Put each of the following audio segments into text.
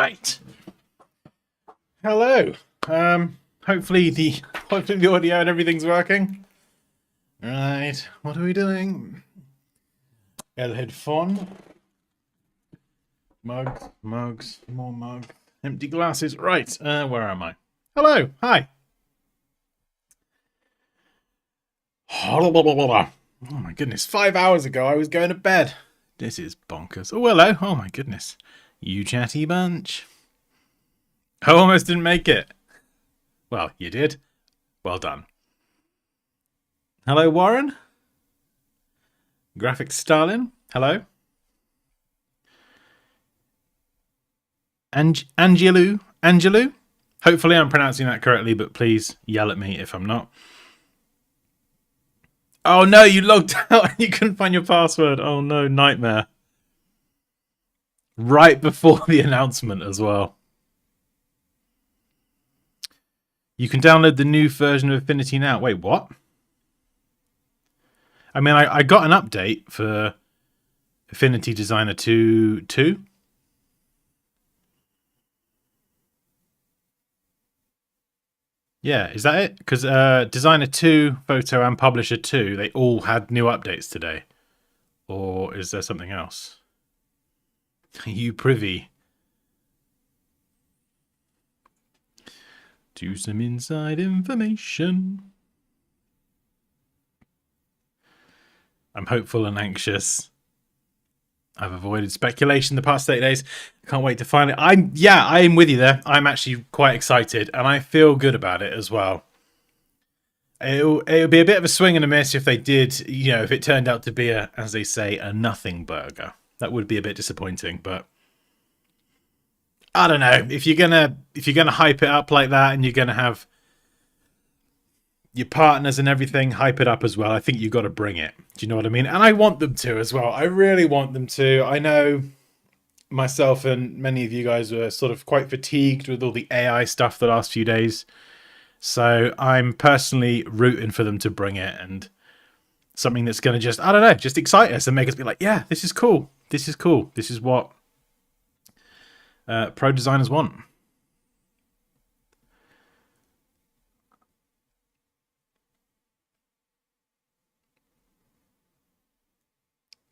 Right. Hello. Hopefully the audio and everything's working. Right. What are we doing? El headphone. Mugs, more mugs. Empty glasses. Right. Where am I? Hello. Hi. Oh my goodness. 5 hours ago I was going to bed. This is bonkers. Oh, hello. Oh my goodness. You chatty bunch. I almost didn't make it. Well, you did. Well done. Hello, Warren. Graphic Stalin. Hello. Angelou. Hopefully I'm pronouncing that correctly, but please yell at me if I'm not. Oh no, you logged out and you couldn't find your password. Oh no, nightmare. Right before the announcement as well. You can download the new version of Affinity now. Wait, what? I mean, I got an update for Affinity Designer 2.2. Yeah, is that it? Because Designer 2, Photo, and Publisher 2, they all had new updates today. Or is there something else? Are you privy to some inside information? I'm hopeful and anxious. I've avoided speculation the past 8 days. Can't wait to find it. I am with you there. I'm actually quite excited, and I feel good about it as well. It'll be a bit of a swing and a miss if they did, if it turned out to be as they say, a nothing burger. That would be a bit disappointing, but I don't know. If you're gonna hype it up like that, and you're gonna have your partners and everything hype it up as well, I think you've got to bring it. Do you know what I mean? And I want them to as well. I really want them to. I know myself and many of you guys were sort of quite fatigued with all the AI stuff the last few days. So I'm personally rooting for them to bring it, and something that's going to just excite us and make us be like, yeah, this is cool. This is cool. This is what pro designers want.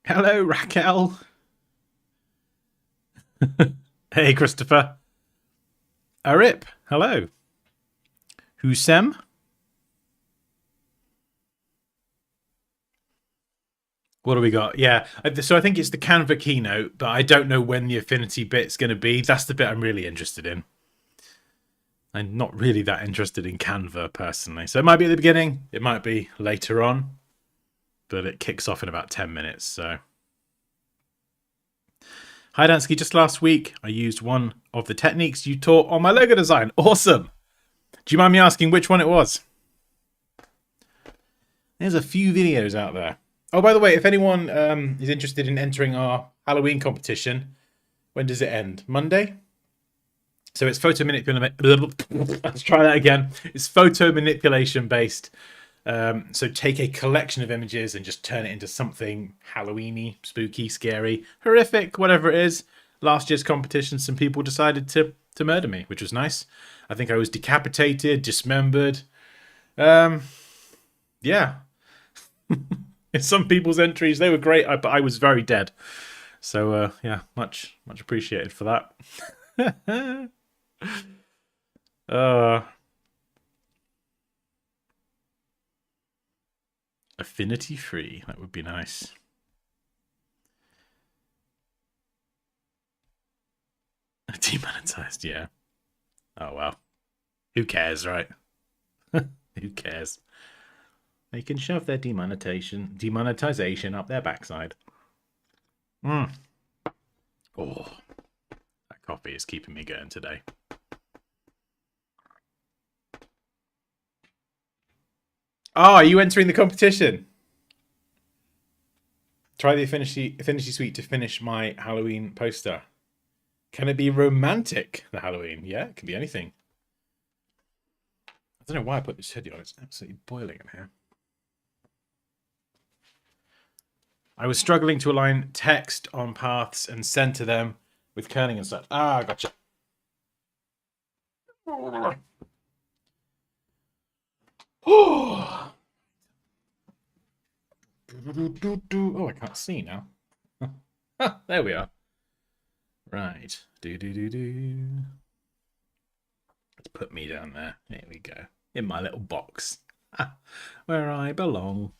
Hello, Raquel. Hey, Christopher. Arip, hello. Husem. What do we got? Yeah, so I think it's the Canva keynote, but I don't know when the Affinity bit's going to be. That's the bit I'm really interested in. I'm not really that interested in Canva personally. So it might be at the beginning, it might be later on, but it kicks off in about 10 minutes, so. Hi Dansky, just last week I used one of the techniques you taught on my logo design. Awesome! Do you mind me asking which one it was? There's a few videos out there. Oh, by the way, if anyone is interested in entering our Halloween competition, when does it end? Monday? So it's photo manipulation. Let's try that again. It's photo manipulation based. So take a collection of images and just turn it into something Halloweeny, spooky, scary, horrific, whatever it is. Last year's competition, some people decided to murder me, which was nice. I think I was decapitated, dismembered. Yeah. In some people's entries, they were great, but I was very dead. So yeah, much appreciated for that. Affinity free, that would be nice. Demonetized, yeah. Oh well. Who cares, right? Who cares? They can shove their demonetization up their backside. Oh, that coffee is keeping me going today. Oh, are you entering the competition? Try the Affinity Suite to finish my Halloween poster. Can it be romantic, the Halloween? Yeah, it can be anything. I don't know why I put this hoodie on. It's absolutely boiling in here. I was struggling to align text on paths and center them with kerning and stuff. Ah, gotcha. Oh, I can't see now. There we are. Right. Let's put me down there. There we go. In my little box. Where I belong.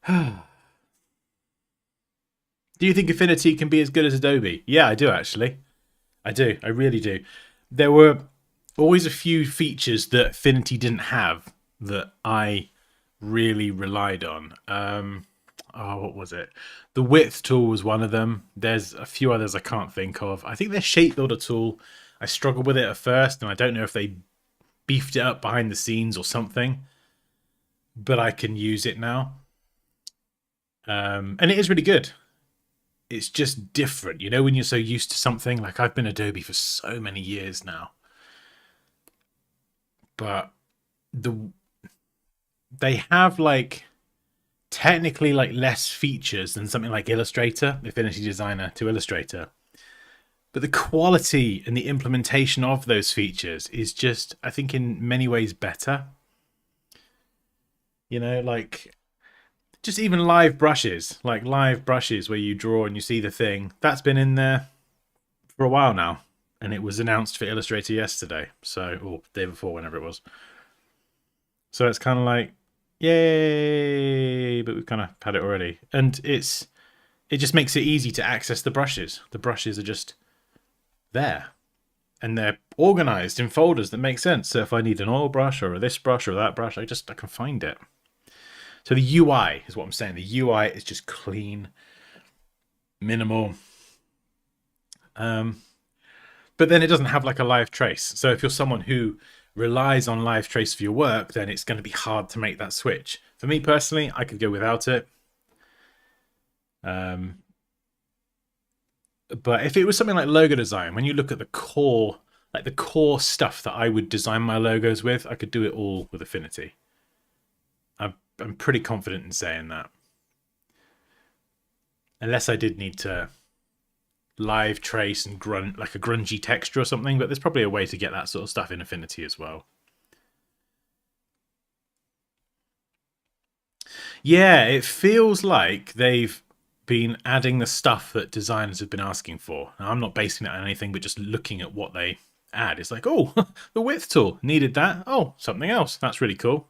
Do you think Affinity can be as good as Adobe? Yeah, I do actually. I do. I really do. There were always a few features that Affinity didn't have that I really relied on. What was it? The width tool was one of them. There's a few others I can't think of. I think their shape builder tool, I struggled with it at first, and I don't know if they beefed it up behind the scenes or something, but I can use it now. And it is really good. It's just different, you know, when you're so used to something. Like, I've been Adobe for so many years now, but they have like technically like less features than something like Illustrator, Affinity Designer to Illustrator. But the quality and the implementation of those features is just, I think, in many ways better. You know, like just even live brushes, like live brushes where you draw and you see the thing, that's been in there for a while now. And it was announced for Illustrator yesterday, so, or day before, whenever it was. So it's kind of like, yay, but we've kind of had it already. And it just makes it easy to access the brushes. The brushes are just there. And they're organized in folders that make sense. So if I need an oil brush or this brush or that brush, I can find it. So the UI is what I'm saying. The UI is just clean, minimal. But then it doesn't have like a live trace. So if you're someone who relies on live trace for your work, then it's going to be hard to make that switch. For me personally, I could go without it. But if it was something like logo design, when you look at the core, like the core stuff that I would design my logos with, I could do it all with Affinity. I'm pretty confident in saying that. Unless I did need to live trace and grunt like a grungy texture or something, but there's probably a way to get that sort of stuff in Affinity as well. Yeah, it feels like they've been adding the stuff that designers have been asking for. Now, I'm not basing it on anything, but just looking at what they add. It's like, oh, the width tool, needed that. Oh, something else. That's really cool.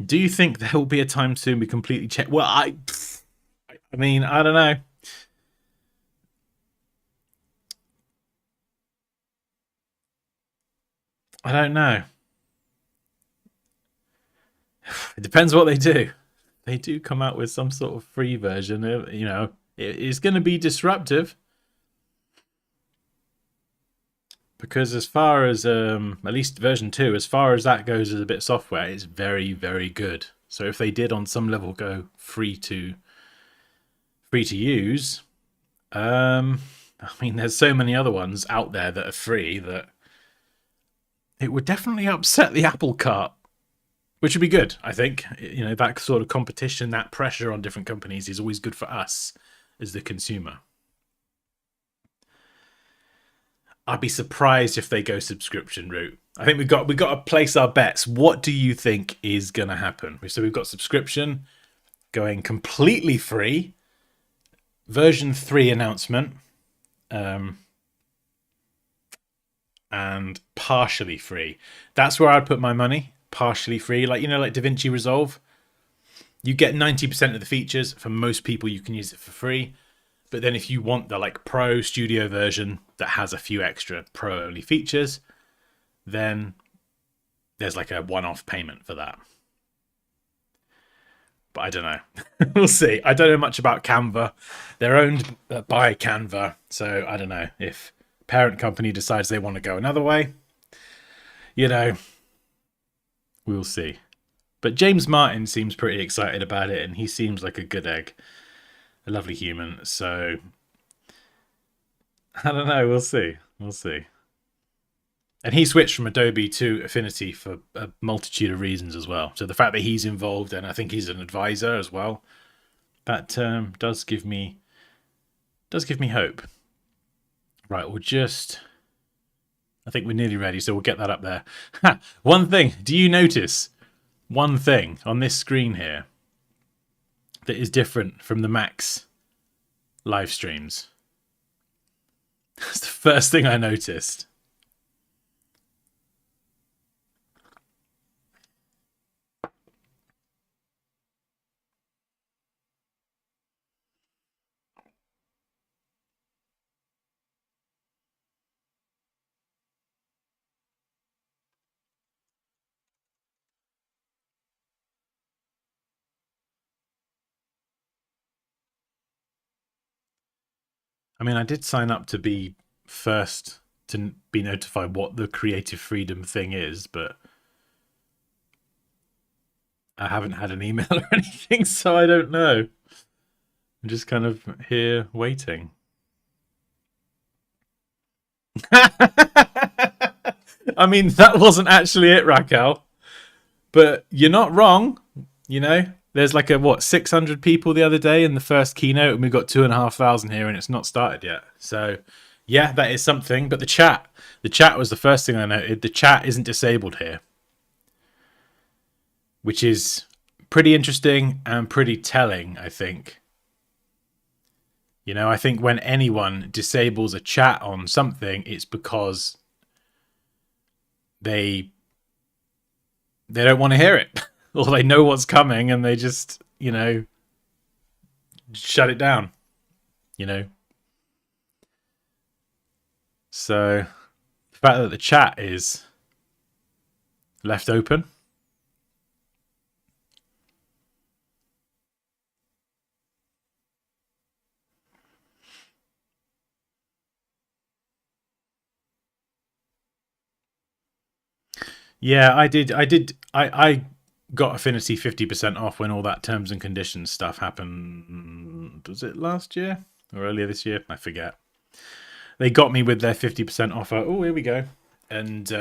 Do you think there will be a time soon we completely check? Well, I mean, I don't know. I don't know. It depends what they do. They do come out with some sort of free version. You know, it's going to be disruptive. Because as far as at least version 2, as far as that goes as a bit of software, it's very, very good. So if they did on some level go free to use, I mean, there's so many other ones out there that are free that it would definitely upset the apple cart, which would be good. I think, you know, that sort of competition, that pressure on different companies is always good for us as the consumer. I'd be surprised if they go subscription route. I think we've got to place our bets. What do you think is going to happen? So we've got subscription going completely free, version 3 announcement, and partially free. That's where I'd put my money. Partially free, like, you know, like DaVinci Resolve. You get 90% of the features. For most people, you can use it for free. But then if you want the like Pro Studio version that has a few extra Pro only features, then there's like a one-off payment for that. But I don't know. We'll see. I don't know much about Canva. They're owned by Canva, so I don't know if parent company decides they want to go another way. You know, we'll see. But James Martin seems pretty excited about it, and he seems like a good egg, a lovely human. So I don't know. We'll see. We'll see. And he switched from Adobe to Affinity for a multitude of reasons as well. So the fact that he's involved, and I think he's an advisor as well, that does give me hope. Right, I think we're nearly ready, so we'll get that up there. One thing, do you notice one thing on this screen here that is different from the Max live streams? That's the first thing I noticed. I mean, I did sign up to be first to be notified what the creative freedom thing is, but I haven't had an email or anything, so I don't know. I'm just kind of here waiting. I mean, that wasn't actually it, Raquel. But you're not wrong. You know, there's like 600 people the other day in the first keynote, and we've got 2,500 here, and it's not started yet. So, yeah, that is something. But the chat was the first thing I noted. The chat isn't disabled here, which is pretty interesting and pretty telling, I think. You know, I think when anyone disables a chat on something, it's because they don't want to hear it, or they know what's coming and they just, you know, shut it down, you know. So the fact that the chat is left open, yeah, I got Affinity 50% off when all that terms and conditions stuff happened. Was it last year or earlier this year? I forget. They got me with their 50% offer. Oh, here we go. And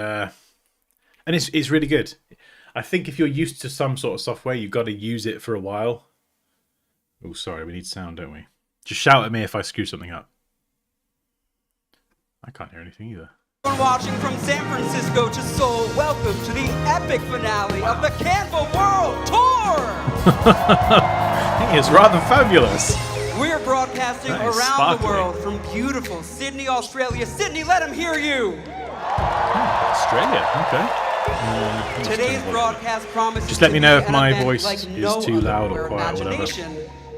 it's really good. I think if you're used to some sort of software, you've got to use it for a while. Oh, sorry, we need sound, don't we? Just shout at me if I screw something up. I can't hear anything either. Watching from San Francisco to Seoul, welcome to the epic finale of the Canva World Tour! It's rather fabulous. We're broadcasting around the world from beautiful Sydney, Australia. Sydney, let them hear you! Australia, okay. Today's broadcast promises just let me know if my voice like is too loud or quiet or whatever.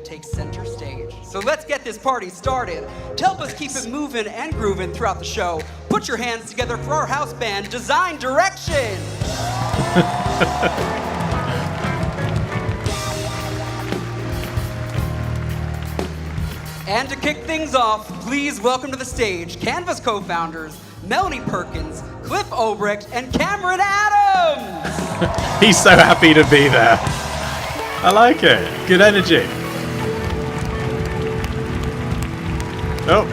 Takes center stage. So let's get this party started. To help us keep it moving and grooving throughout the show, put your hands together for our house band, Design Direction. And to kick things off, please welcome to the stage Canva's co-founders, Melanie Perkins, Cliff Obrecht, and Cameron Adams. He's so happy to be there. I like it. Good energy. Oh.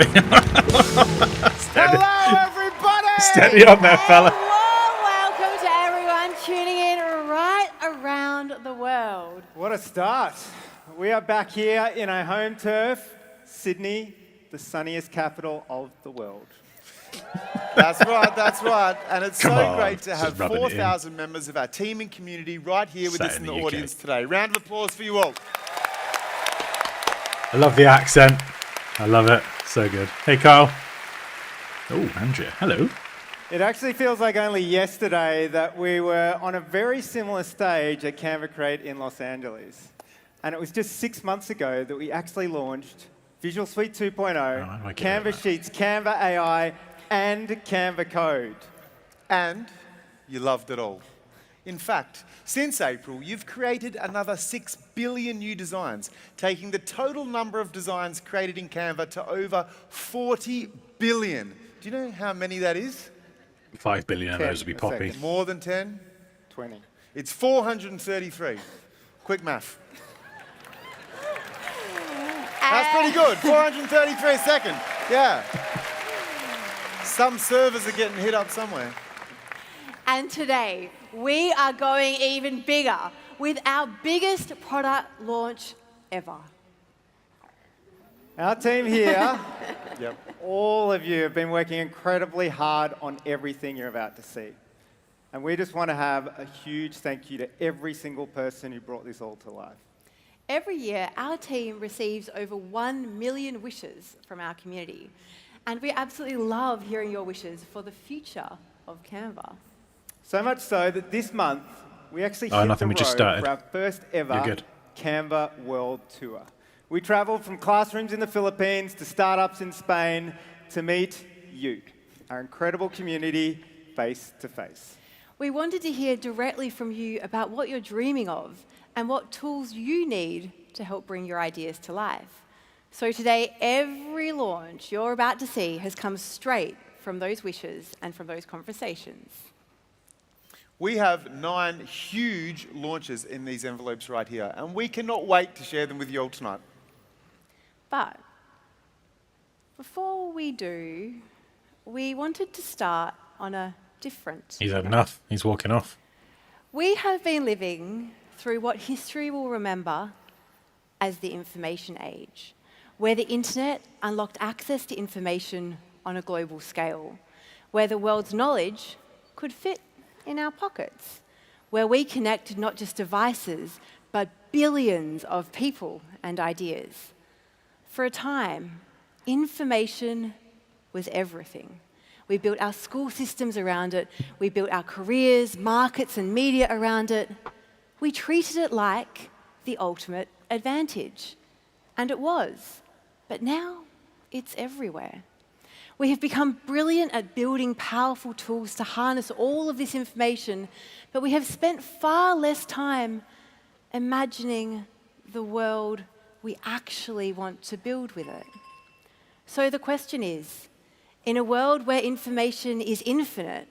Hello, everybody! Steady on there, fella. Welcome to everyone tuning in right around the world. What a start. We are back here in our home turf, Sydney, the sunniest capital of the world. That's right, that's right. And it's Come so on, great to have just rub it in. 4,000 members of our team and community right here with Sat us in in the the UK. audience today. Round of applause for you all. I love the accent. I love it. So good. Hey, Carl. Oh, Andrea. Hello. It actually feels like only yesterday that we were on a very similar stage at Canva Create in Los Angeles. And it was just 6 months ago that we actually launched Visual Suite 2.0, Canva Sheets, Canva AI, and Canva Code. And you loved it all. In fact, since April, you've created another 6 billion new designs, taking the total number of designs created in Canva to over 40 billion. Do you know how many that is? 5 billion of those would be poppy. More than 10? 20. It's 433. Quick math. That's pretty good. 433 a second. Yeah. Some servers are getting hit up somewhere. And today, we are going even bigger with our biggest product launch ever. Our team here Yep. All of you have been working incredibly hard on everything you're about to see. And we just want to have a huge thank you to every single person who brought this all to life. Every year, our team receives over 1 million wishes from our community. And we absolutely love hearing your wishes for the future of Canva. So much so that this month, we actually Oh, hit nothing, the we just road started. for our first You're ever good. Canva World Tour. We traveled from classrooms in the Philippines to startups in Spain to meet you, our incredible community, face to face. We wanted to hear directly from you about what you're dreaming of and what tools you need to help bring your ideas to life. So today, every launch you're about to see has come straight from those wishes and from those conversations. We have 9 huge launches in these envelopes right here, and we cannot wait to share them with you all tonight. But before we do, we wanted to start on a different He's had note. enough. He's walking off. We have been living through what history will remember as the information age, where the internet unlocked access to information on a global scale, where the world's knowledge could fit in our pockets, where we connected not just devices, but billions of people and ideas. For a time, information was everything. We built our school systems around it. We built our careers, markets, and media around it. We treated it like the ultimate advantage. And it was. But now it's everywhere. We have become brilliant at building powerful tools to harness all of this information, but we have spent far less time imagining the world we actually want to build with it. So the question is, in a world where information is infinite,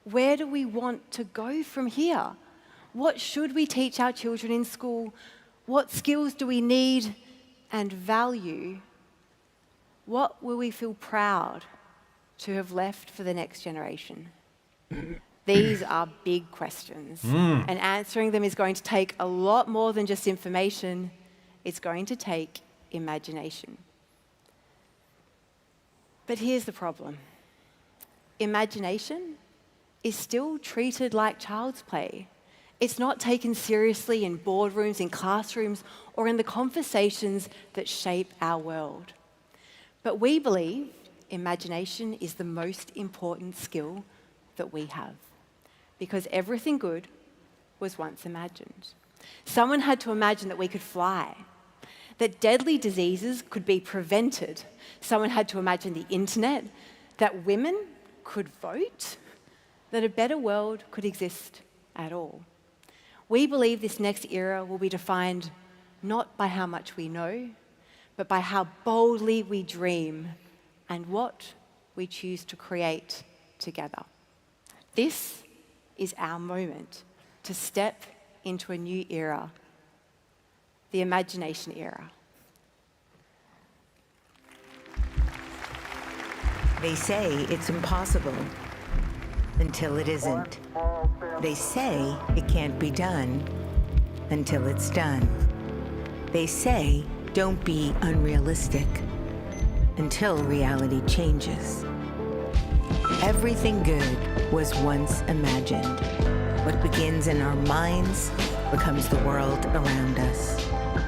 where do we want to go from here? What should we teach our children in school? What skills do we need and value? What will we feel proud to have left for the next generation? These are big questions, and answering them is going to take a lot more than just information. It's going to take imagination. But here's the problem. Imagination is still treated like child's play. It's not taken seriously in boardrooms, in classrooms, or in the conversations that shape our world. But we believe imagination is the most important skill that we have, because everything good was once imagined. Someone had to imagine that we could fly, that deadly diseases could be prevented. Someone had to imagine the internet, that women could vote, that a better world could exist at all. We believe this next era will be defined not by how much we know, but by how boldly we dream and what we choose to create together. This is our moment to step into a new era, the imagination era. They say it's impossible until it isn't. They say it can't be done until it's done. They say don't be unrealistic until reality changes. Everything good was once imagined. What begins in our minds becomes the world around us.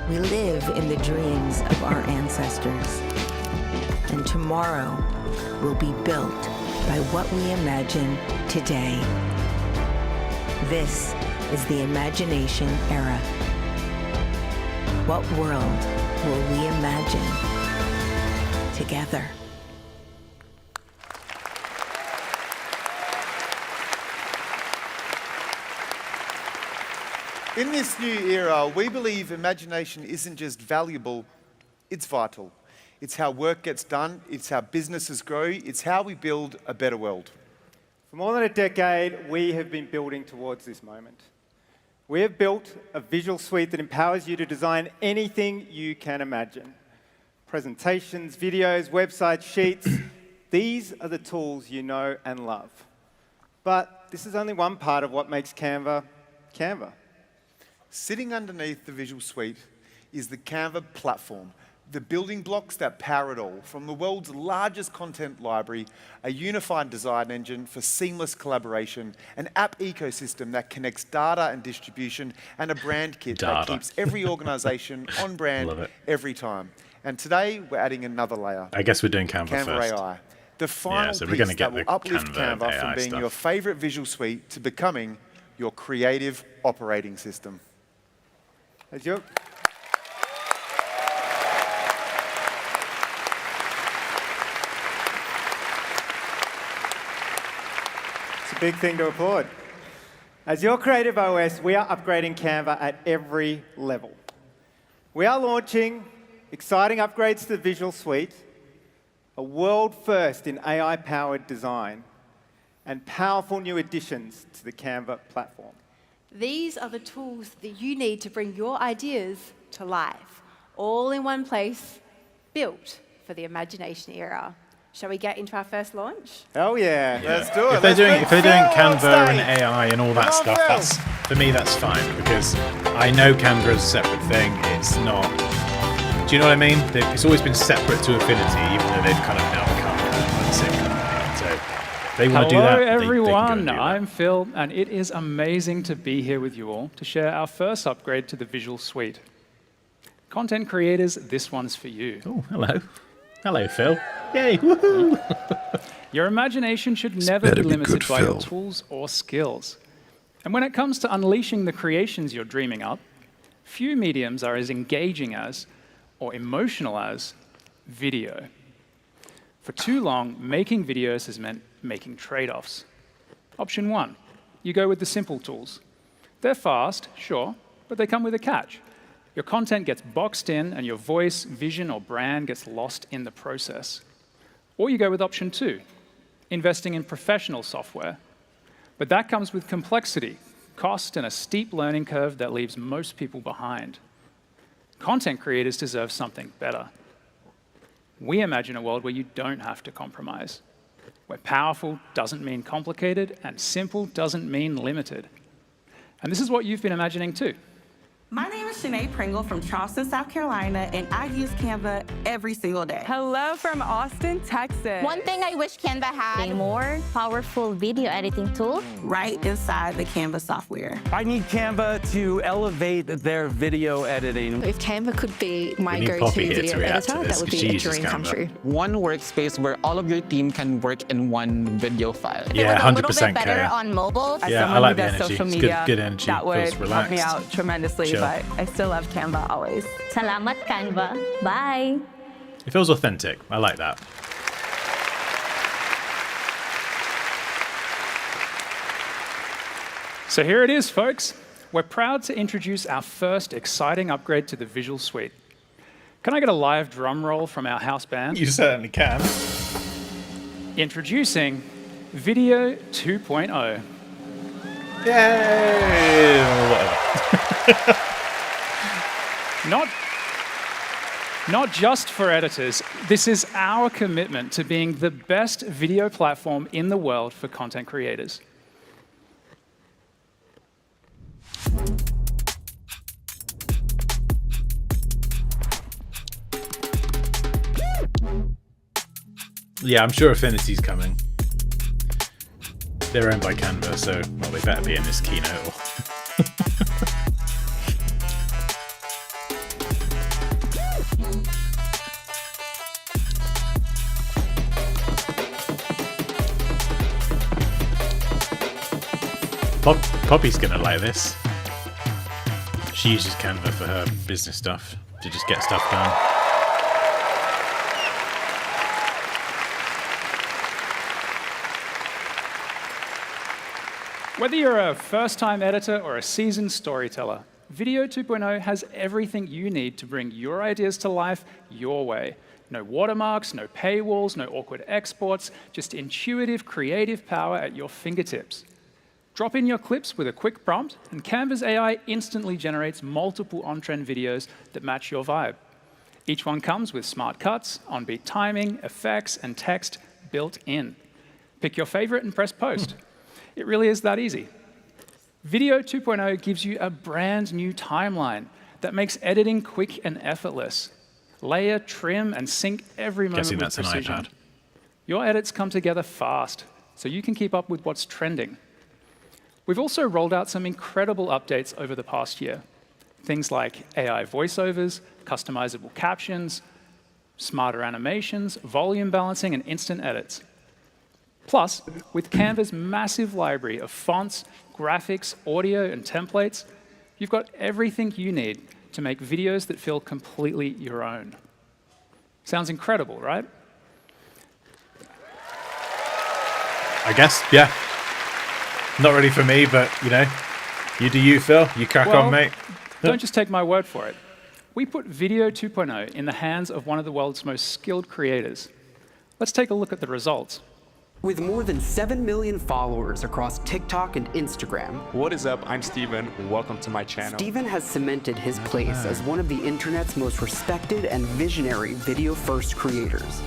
We live in the dreams of our ancestors. And tomorrow will be built by what we imagine today. This is the imagination era. What world will we imagine together? In this new era, we believe imagination isn't just valuable, it's vital. It's how work gets done, it's how businesses grow, it's how we build a better world. For more than a decade, we have been building towards this moment. We have built a visual suite that empowers you to design anything you can imagine. Presentations, videos, websites, sheets, these are the tools you know and love. But this is only one part of what makes Canva, Canva. Sitting underneath the Visual Suite is the Canva platform, the building blocks that power it all, from the world's largest content library, a unified design engine for seamless collaboration, an app ecosystem that connects data and distribution, and a brand kit that keeps every organization on brand every time. And today, we're adding another layer. I guess we're doing Canva first. AI. The final so we're piece gonna get that will the uplift Canva Canva AI from being stuff. your favorite visual suite to becoming your creative operating system. As you It's a big thing to applaud. As your creative OS, we are upgrading Canva at every level. We are launching exciting upgrades to the Visual Suite, a world first in AI-powered design, and powerful new additions to the Canva platform. These are the tools that you need to bring your ideas to life, all in one place, built for the imagination era. Shall we get into our first launch? Oh yeah. Let's do it. If they're doing Canva and AI, AI and all that stuff, that's, for me, that's fine, because I know Canva is a separate thing. It's not. Do you know what I mean? It's always been separate to Affinity, even though they've kind of now become the same company. So they want to do that. Hello, everyone. They can go and do that. I'm Phil, and it is amazing to be here with you all to share our first upgrade to the Visual Suite. Content creators, this one's for you. Oh, hello. Hello, Phil. Yay, woohoo! Your imagination should never be limited by your tools or skills. And when it comes to unleashing the creations you're dreaming up, few mediums are as engaging as, or emotional as, video. For too long, making videos has meant making trade-offs. Option 1, you go with the simple tools. They're fast, sure, but they come with a catch. Your content gets boxed in, and your voice, vision, or brand gets lost in the process. Or you go with option 2, investing in professional software. But that comes with complexity, cost, and a steep learning curve that leaves most people behind. Content creators deserve something better. We imagine a world where you don't have to compromise, where powerful doesn't mean complicated, and simple doesn't mean limited. And this is what you've been imagining too. My name is Shanae Pringle from Charleston, South Carolina, and I use Canva every single day. Hello from Austin, Texas. One thing I wish Canva had: a more powerful video editing tool right inside the Canva software. I need Canva to elevate their video editing. If Canva could be my We need go-to Poppy here to video react to editor, this, that would 'cause be she a uses dream come Canva. true. One workspace where all of your team can work in one video file. It Yeah, was a 100% little bit better Karen. on mobile. As Yeah, I someone like who the does energy. social It's media, good energy. that would Feels help me relaxed. out tremendously, Chill. but I still love Canva always. Salamat Canva. Bye. It feels authentic. I like that. So here it is, folks. We're proud to introduce our first exciting upgrade to the Visual Suite. Can I get a live drum roll from our house band? You certainly can. Introducing Video 2.0. Yay! Whatever. Not just for editors, this is our commitment to being the best video platform in the world for content creators. Yeah, I'm sure Affinity's coming. They're owned by Canva, so well, they better be in this keynote. Poppy's gonna like this. She uses Canva for her business stuff to just get stuff done. Whether you're a first-time editor or a seasoned storyteller, Video 2.0 has everything you need to bring your ideas to life your way. No watermarks, no paywalls, no awkward exports, just intuitive, creative power at your fingertips. Drop in your clips with a quick prompt, and Canva's AI instantly generates multiple on-trend videos that match your vibe. Each one comes with smart cuts, on-beat timing, effects, and text built in. Pick your favorite and press post. It really is that easy. Video 2.0 gives you a brand new timeline that makes editing quick and effortless. Layer, trim, and sync every moment Guessing with that's an precision. iPad. Your edits come together fast, so you can keep up with what's trending. We've also rolled out some incredible updates over the past year. Things like AI voiceovers, customizable captions, smarter animations, volume balancing, and instant edits. Plus, with Canva's massive library of fonts, graphics, audio, and templates, you've got everything you need to make videos that feel completely your own. Sounds incredible, right? I guess, yeah. Not really for me, but, you know, you do you, Phil. You crack on, mate. Don't just take my word for it. We put Video 2.0 in the hands of one of the world's most skilled creators. Let's take a look at the results. With more than 7 million followers across TikTok and Instagram, what is up? I'm Steven. Welcome to my channel. Steven has cemented his place as one of the internet's most respected and visionary video-first creators.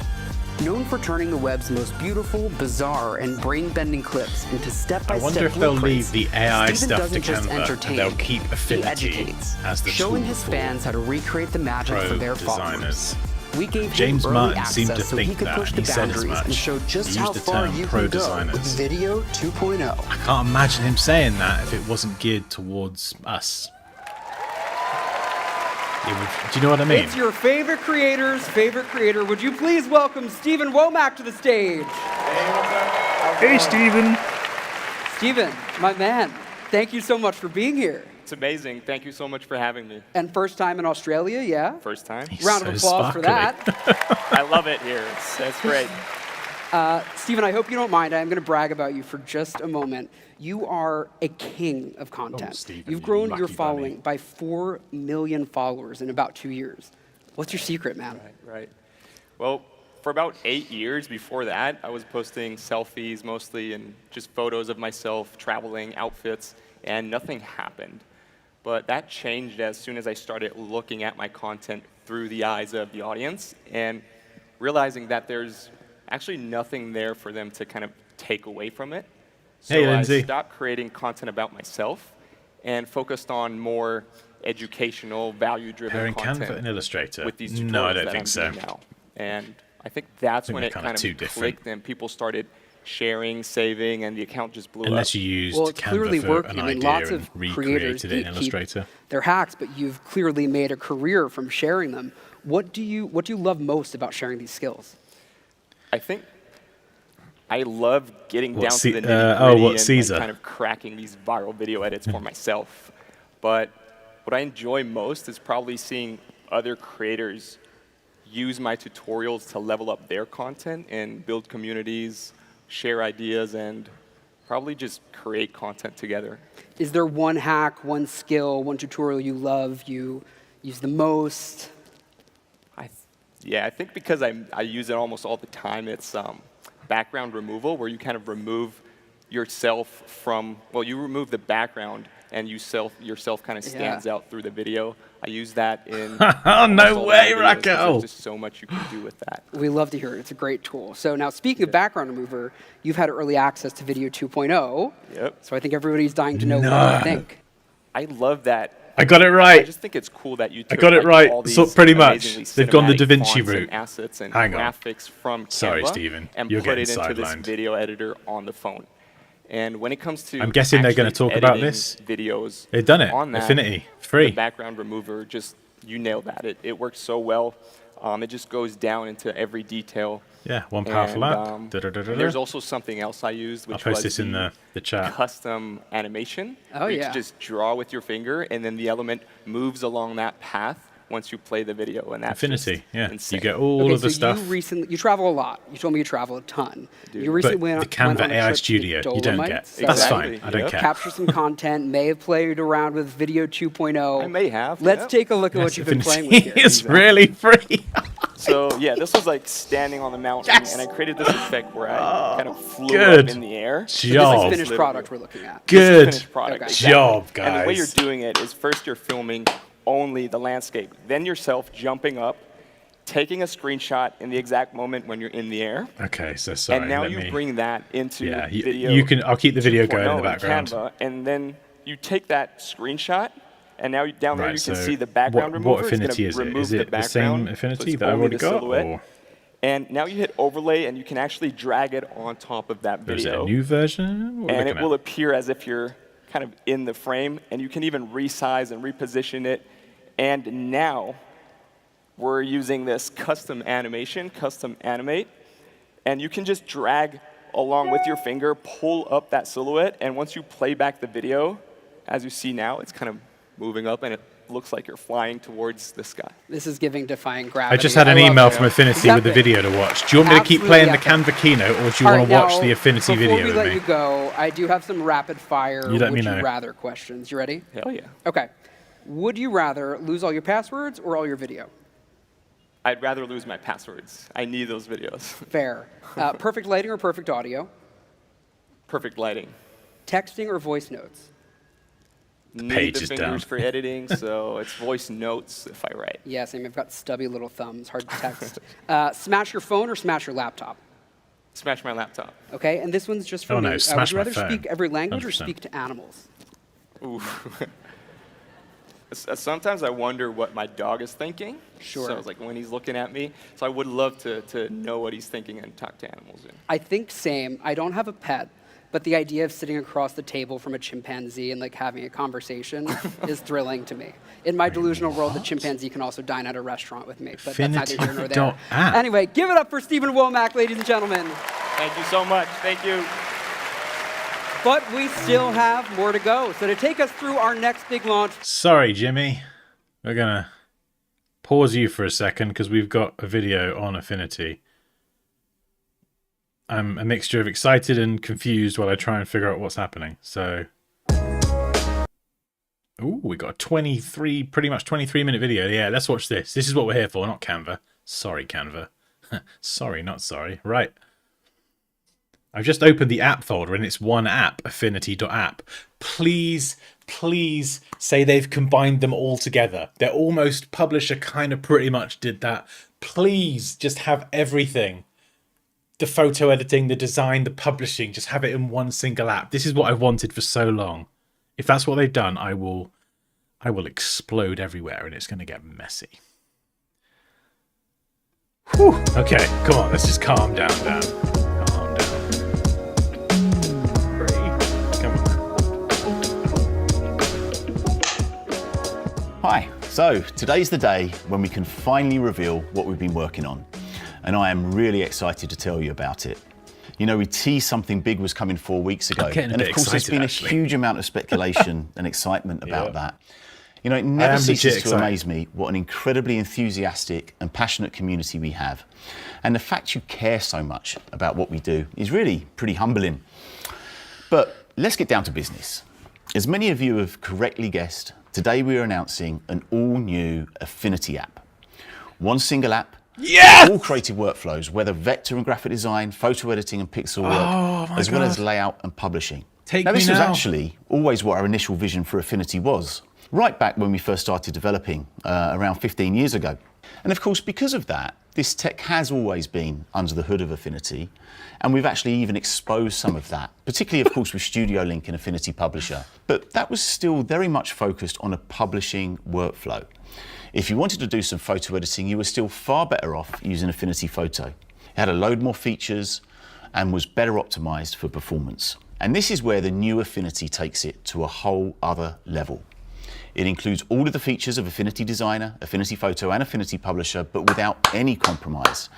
Known for turning the web's most beautiful, bizarre, and brain-bending clips into step-by-step I wonder if they'll blueprints, leave the AI Steven stuff to doesn't just Canva entertain, and they'll keep he Affinity educates, as the showing tool his for fans how to recreate the magic pro for their designers. followers. We gave James him early Martin seemed to access so think he could that, push and the he said as boundaries much. and show just He how used the far term you pro can go designers. with Video 2.0. I can't imagine him saying that if it wasn't geared towards us. Do you know what I mean? It's your favorite creator's favorite creator. Would you please welcome Steven Womack to the stage? Hey, Steven. Steven, my man, thank you so much for being here. It's amazing. Thank you so much for having me. And first time in Australia, yeah? First time. Round of applause for that. I love it here. It's great. Steven, I hope you don't mind. I'm going to brag about you for just a moment. You are a king of content. Steven, You've grown your lucky following bunny. by 4 million followers in about 2 years. What's your secret, man? Right. Well, for about 8 years before that, I was posting selfies mostly and just photos of myself, traveling, outfits, and nothing happened. But that changed as soon as I started looking at my content through the eyes of the audience and realizing that there's actually nothing there for them to kind of take away from it. So Hey, I Lindsay. stopped creating content about myself and focused on more educational, value-driven They're in content Canva and Illustrator. with these tutorials No, I don't that think I'm so. doing now. And I think that's think when they're it kinda kind too of different. clicked and people started sharing, saving, and the account just blew Unless up. you used Well, it's clearly Canva for working. an I mean, idea lots and of creators recreated it in keep Illustrator. their hacks, but you've clearly made a career from sharing them. What do you love most about sharing these skills? I think I love getting What, down C- to the nitty-gritty oh, what, and Caesar? kind of cracking these viral video edits for myself. But what I enjoy most is probably seeing other creators use my tutorials to level up their content and build communities, share ideas, and probably just create content together. Is there one hack, one skill, one tutorial you love, you use the most? Yeah, I think because I use it almost all the time, it's background removal, where you kind of remove yourself from, well, you remove the background and yourself kind of stands out through the video. I use that in Oh, no almost all way, my videos 'cause Rocco. There's just so much you can do with that. We love to hear it. It's a great tool. So now, speaking of background remover, you've had early access to Video 2.0. Yep. So I think everybody's dying to know No. what you think. I love that. I got it I right. just think it's cool that you I took got it like, right. all So these pretty much. amazingly They've gone the cinematic Da Vinci fonts route. and assets and Hang on. graphics from Canva Sorry, Steven. and You're put it getting into this sidelined. video editor on the phone. And when it comes to I'm guessing they're gonna actually talk about editing this. videos They've done it. on that, Affinity. Free. The background remover, just you nailed that. It works so well. It just goes down into every detail. Yeah, one powerful And, app. Da-da-da-da-da. and there's also something else I used, I'll which post was this in the chat. custom animation. Oh, where you yeah. can just draw with your finger, and then the element moves along that path once you play the video, and that's Affinity, just yeah. insane. You get all Okay, of the so stuff. you travel a lot. You told me you travel a ton. You recently But went the Canva went on a AI trip to Studio, the you don't get. Dolomites. That's Exactly. fine. I don't Yep. care. Capture some content, may have played around with Video 2.0. I may have. Let's yep. take a look at what Yes, you've been playing Affinity with here. is really free. So yeah, this was like standing on the mountain, and I created this effect where I kind of flew good up in the air. So this Job. is finished product we're looking at. This is Good finished product, Okay. exactly. job, And the way you're guys. doing it is first you're filming only the landscape, then yourself jumping up, taking a screenshot in the exact moment when you're in the air, Okay, so sorry. and now let you me- bring that into Yeah, video. you can. I'll keep the video going in 2.0 the background. Canva, and then you take that screenshot And now down there you can see the what background remover. Affinity is it? Is it the same Affinity that I've already got? Or? And now you hit overlay, and you can actually drag it on top of that video. Is it a new version? And it will appear as if you're kind of in the frame, and you can even resize and reposition it. And now we're using this custom animation, custom animate, and you can just drag along with your finger, pull up that silhouette, and once you play back the video, as you see now, it's kind of moving up, and it looks like you're flying towards the sky. This is giving Defying Gravity. I just had an email from Affinity with the video to watch. Do you want me to keep playing the Canva keynote, or do you want to watch the Affinity video with me? Before we let you go, I do have some rapid fire would you rather questions. You ready? Hell yeah. Okay. Would you rather lose all your passwords or all your video? I'd rather lose my passwords. I need those videos. Fair. Perfect lighting or perfect audio? Perfect lighting. Texting or voice notes? Need the fingers for editing, so it's voice notes if I write. Yeah, same. I've got stubby little thumbs, hard to text. Smash your phone or smash your laptop? Smash my laptop. Okay, and this one's just for me. Would you rather speak every language 100%. Or speak to animals? Ooh. Sometimes I wonder what my dog is thinking. Sure. So it's like when he's looking at me. So I would love to know what he's thinking and talk to animals. I think same. I don't have a pet. But the idea of sitting across the table from a chimpanzee and like having a conversation is thrilling to me. In my delusional world, the chimpanzee can also dine at a restaurant with me, but that's neither here nor there. Anyway, give it up for Stephen Womack, ladies and gentlemen. Thank you so much. Thank you. But we still have more to go. So to take us through our next big launch. Sorry, Jimmy. We're going to pause you for a second because we've got a video on Affinity. I'm a mixture of excited and confused while I try and figure out what's happening. So, ooh, we got a pretty much 23-minute video. Yeah, let's watch this. This is what we're here for, not Canva. Sorry, Canva. Sorry, not sorry. Right. I've just opened the app folder and it's one app, affinity.app. Please, please say they've combined them all together. They're almost publisher kind of pretty much did that. Please just have everything. The photo editing, the design, the publishing, just have it in one single app. This is what I've wanted for so long. If that's what they've done, I will explode everywhere and it's going to get messy. Whew. Okay, come on, let's just calm down, Dan. Calm down. 3, come on. Hi, so today's the day when we can finally reveal what we've been working on. And I am really excited to tell you about it. You know, we teased something big was coming 4 weeks ago. And of course, there's been a huge amount of speculation and excitement about that. You know, it never ceases to amaze me what an incredibly enthusiastic and passionate community we have. And the fact you care so much about what we do is really pretty humbling. But let's get down to business. As many of you have correctly guessed, today we are announcing an all-new Affinity app. One single app. Yes! All creative workflows, whether vector and graphic design, photo editing and pixel work, as well as layout and publishing. Now this was actually always what our initial vision for Affinity was, right back when we first started developing around 15 years ago. And of course, because of that, this tech has always been under the hood of Affinity, and we've actually even exposed some of that, particularly of course with Studio Link and Affinity Publisher. But that was still very much focused on a publishing workflow. If you wanted to do some photo editing, you were still far better off using Affinity Photo. It had a load more features and was better optimized for performance. And this is where the new Affinity takes it to a whole other level. It includes all of the features of Affinity Designer, Affinity Photo and Affinity Publisher, but without any compromise.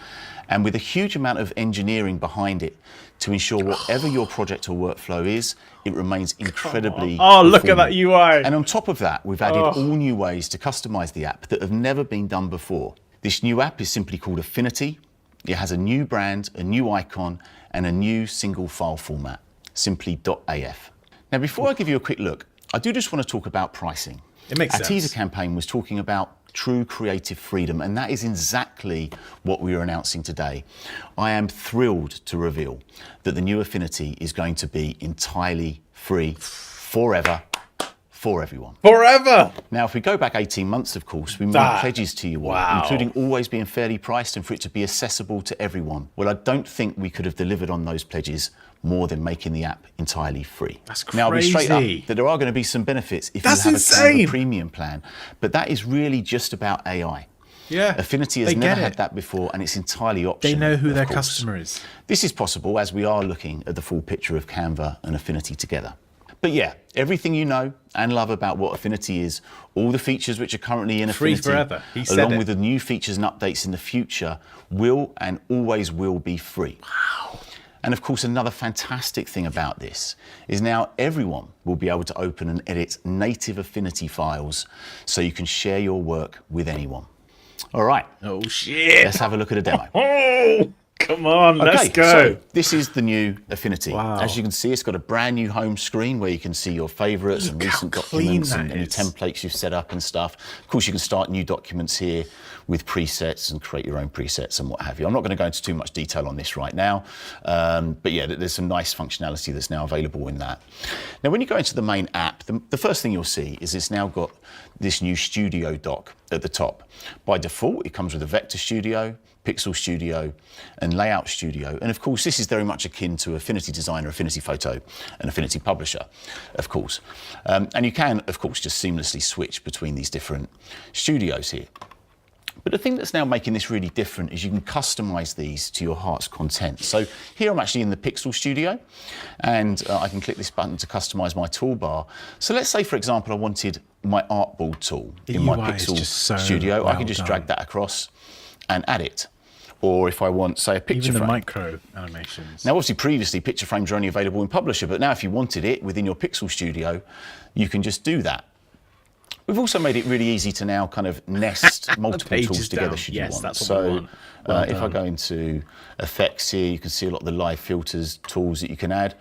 And with a huge amount of engineering behind it to ensure whatever your project or workflow is, it remains incredibly look at that UI. And on top of that, we've added all new ways to customize the app that have never been done before. This new app is simply called Affinity. It has a new brand, a new icon, and a new single file format, simply .af. Now, before I give you a quick look, I do just want to talk about pricing. It makes sense. Our teaser campaign was talking about true creative freedom, and that is exactly what we are announcing today. I am thrilled to reveal that the new Affinity is going to be entirely free forever for everyone. Forever! Now, if we go back 18 months, of course, we made pledges to you all, including always being fairly priced and for it to be accessible to everyone. Well, I don't think we could have delivered on those pledges more than making the app entirely free. That's crazy. Now, I'll be straight up that there are going to be some benefits if you have a Canva premium plan, but that is really just about AI. Yeah, Affinity has never had that before, and it's entirely optional. They know who their customer is. This is possible as we are looking at the full picture of Canva and Affinity together. But yeah, everything you know and love about what Affinity is, all the features which are currently in Free Affinity, forever. He said along it. with the new features and updates in the future, will and always will be free. Wow. And of course, another fantastic thing about this is now everyone will be able to open and edit native Affinity files so you can share your work with anyone. All right. Oh, shit. Let's have a look at a demo. Oh, come on, let's go. So this is the new Affinity. Wow. As you can see, it's got a brand new home screen where you can see your favorites and recent documents and any templates you've set up and stuff. Of course, you can start new documents here with presets and create your own presets and what have you. I'm not going to go into too much detail on this right now, but yeah, there's some nice functionality that's now available in that. Now, when you go into the main app, the first thing you'll see is it's now got this new Studio dock at the top. By default, it comes with a Vector Studio, Pixel Studio, and Layout Studio. And of course, this is very much akin to Affinity Designer, Affinity Photo, and Affinity Publisher, of course. And you can, of course, just seamlessly switch between these different studios here. But the thing that's now making this really different is you can customize these to your heart's content. So here I'm actually in the Pixel Studio, and I can click this button to customize my toolbar. So let's say, for example, I wanted my artboard tool in my Pixel Studio. I can just drag that across and add it. Or if I want, say, a picture frame. Even the micro animations. Now, obviously, previously, picture frames were only available in Publisher, but now if you wanted it within your Pixel Studio, you can just do that. We've also made it really easy to now kind of nest multiple tools together should you want. That's what we want. If I go into effects here, you can see a lot of the live filters tools that you can add.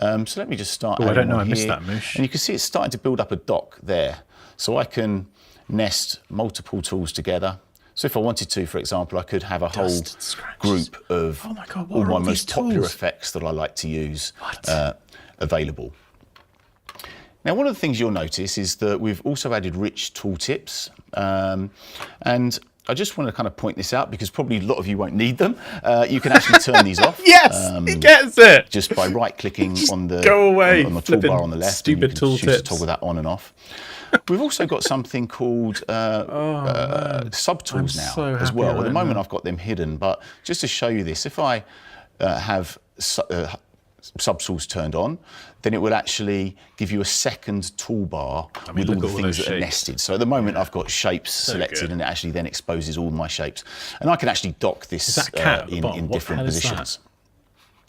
So let me just start adding I don't know, one I missed here. that, Moosh. And you can see it's starting to build up a dock there. So I can nest multiple tools together. So if I wanted to, for example, I could have a whole group of all my most popular effects that I like to use available. Now, one of the things you'll notice is that we've also added rich tooltips, and I just want to kind of point this out because probably a lot of you won't need them. You can actually turn these off. Yes, he gets it. Just by right-clicking on the on the toolbar on the left, stupid and you can choose to tooltips. toggle that on and off. We've also got something called subtools now as well. At the moment, I've got them hidden, but just to show you this, if I have subtools turned on, then it will actually give you a second toolbar with all the things that are nested. So at the moment, I've got shapes selected, and it actually then exposes all my shapes. And I can actually dock this in different positions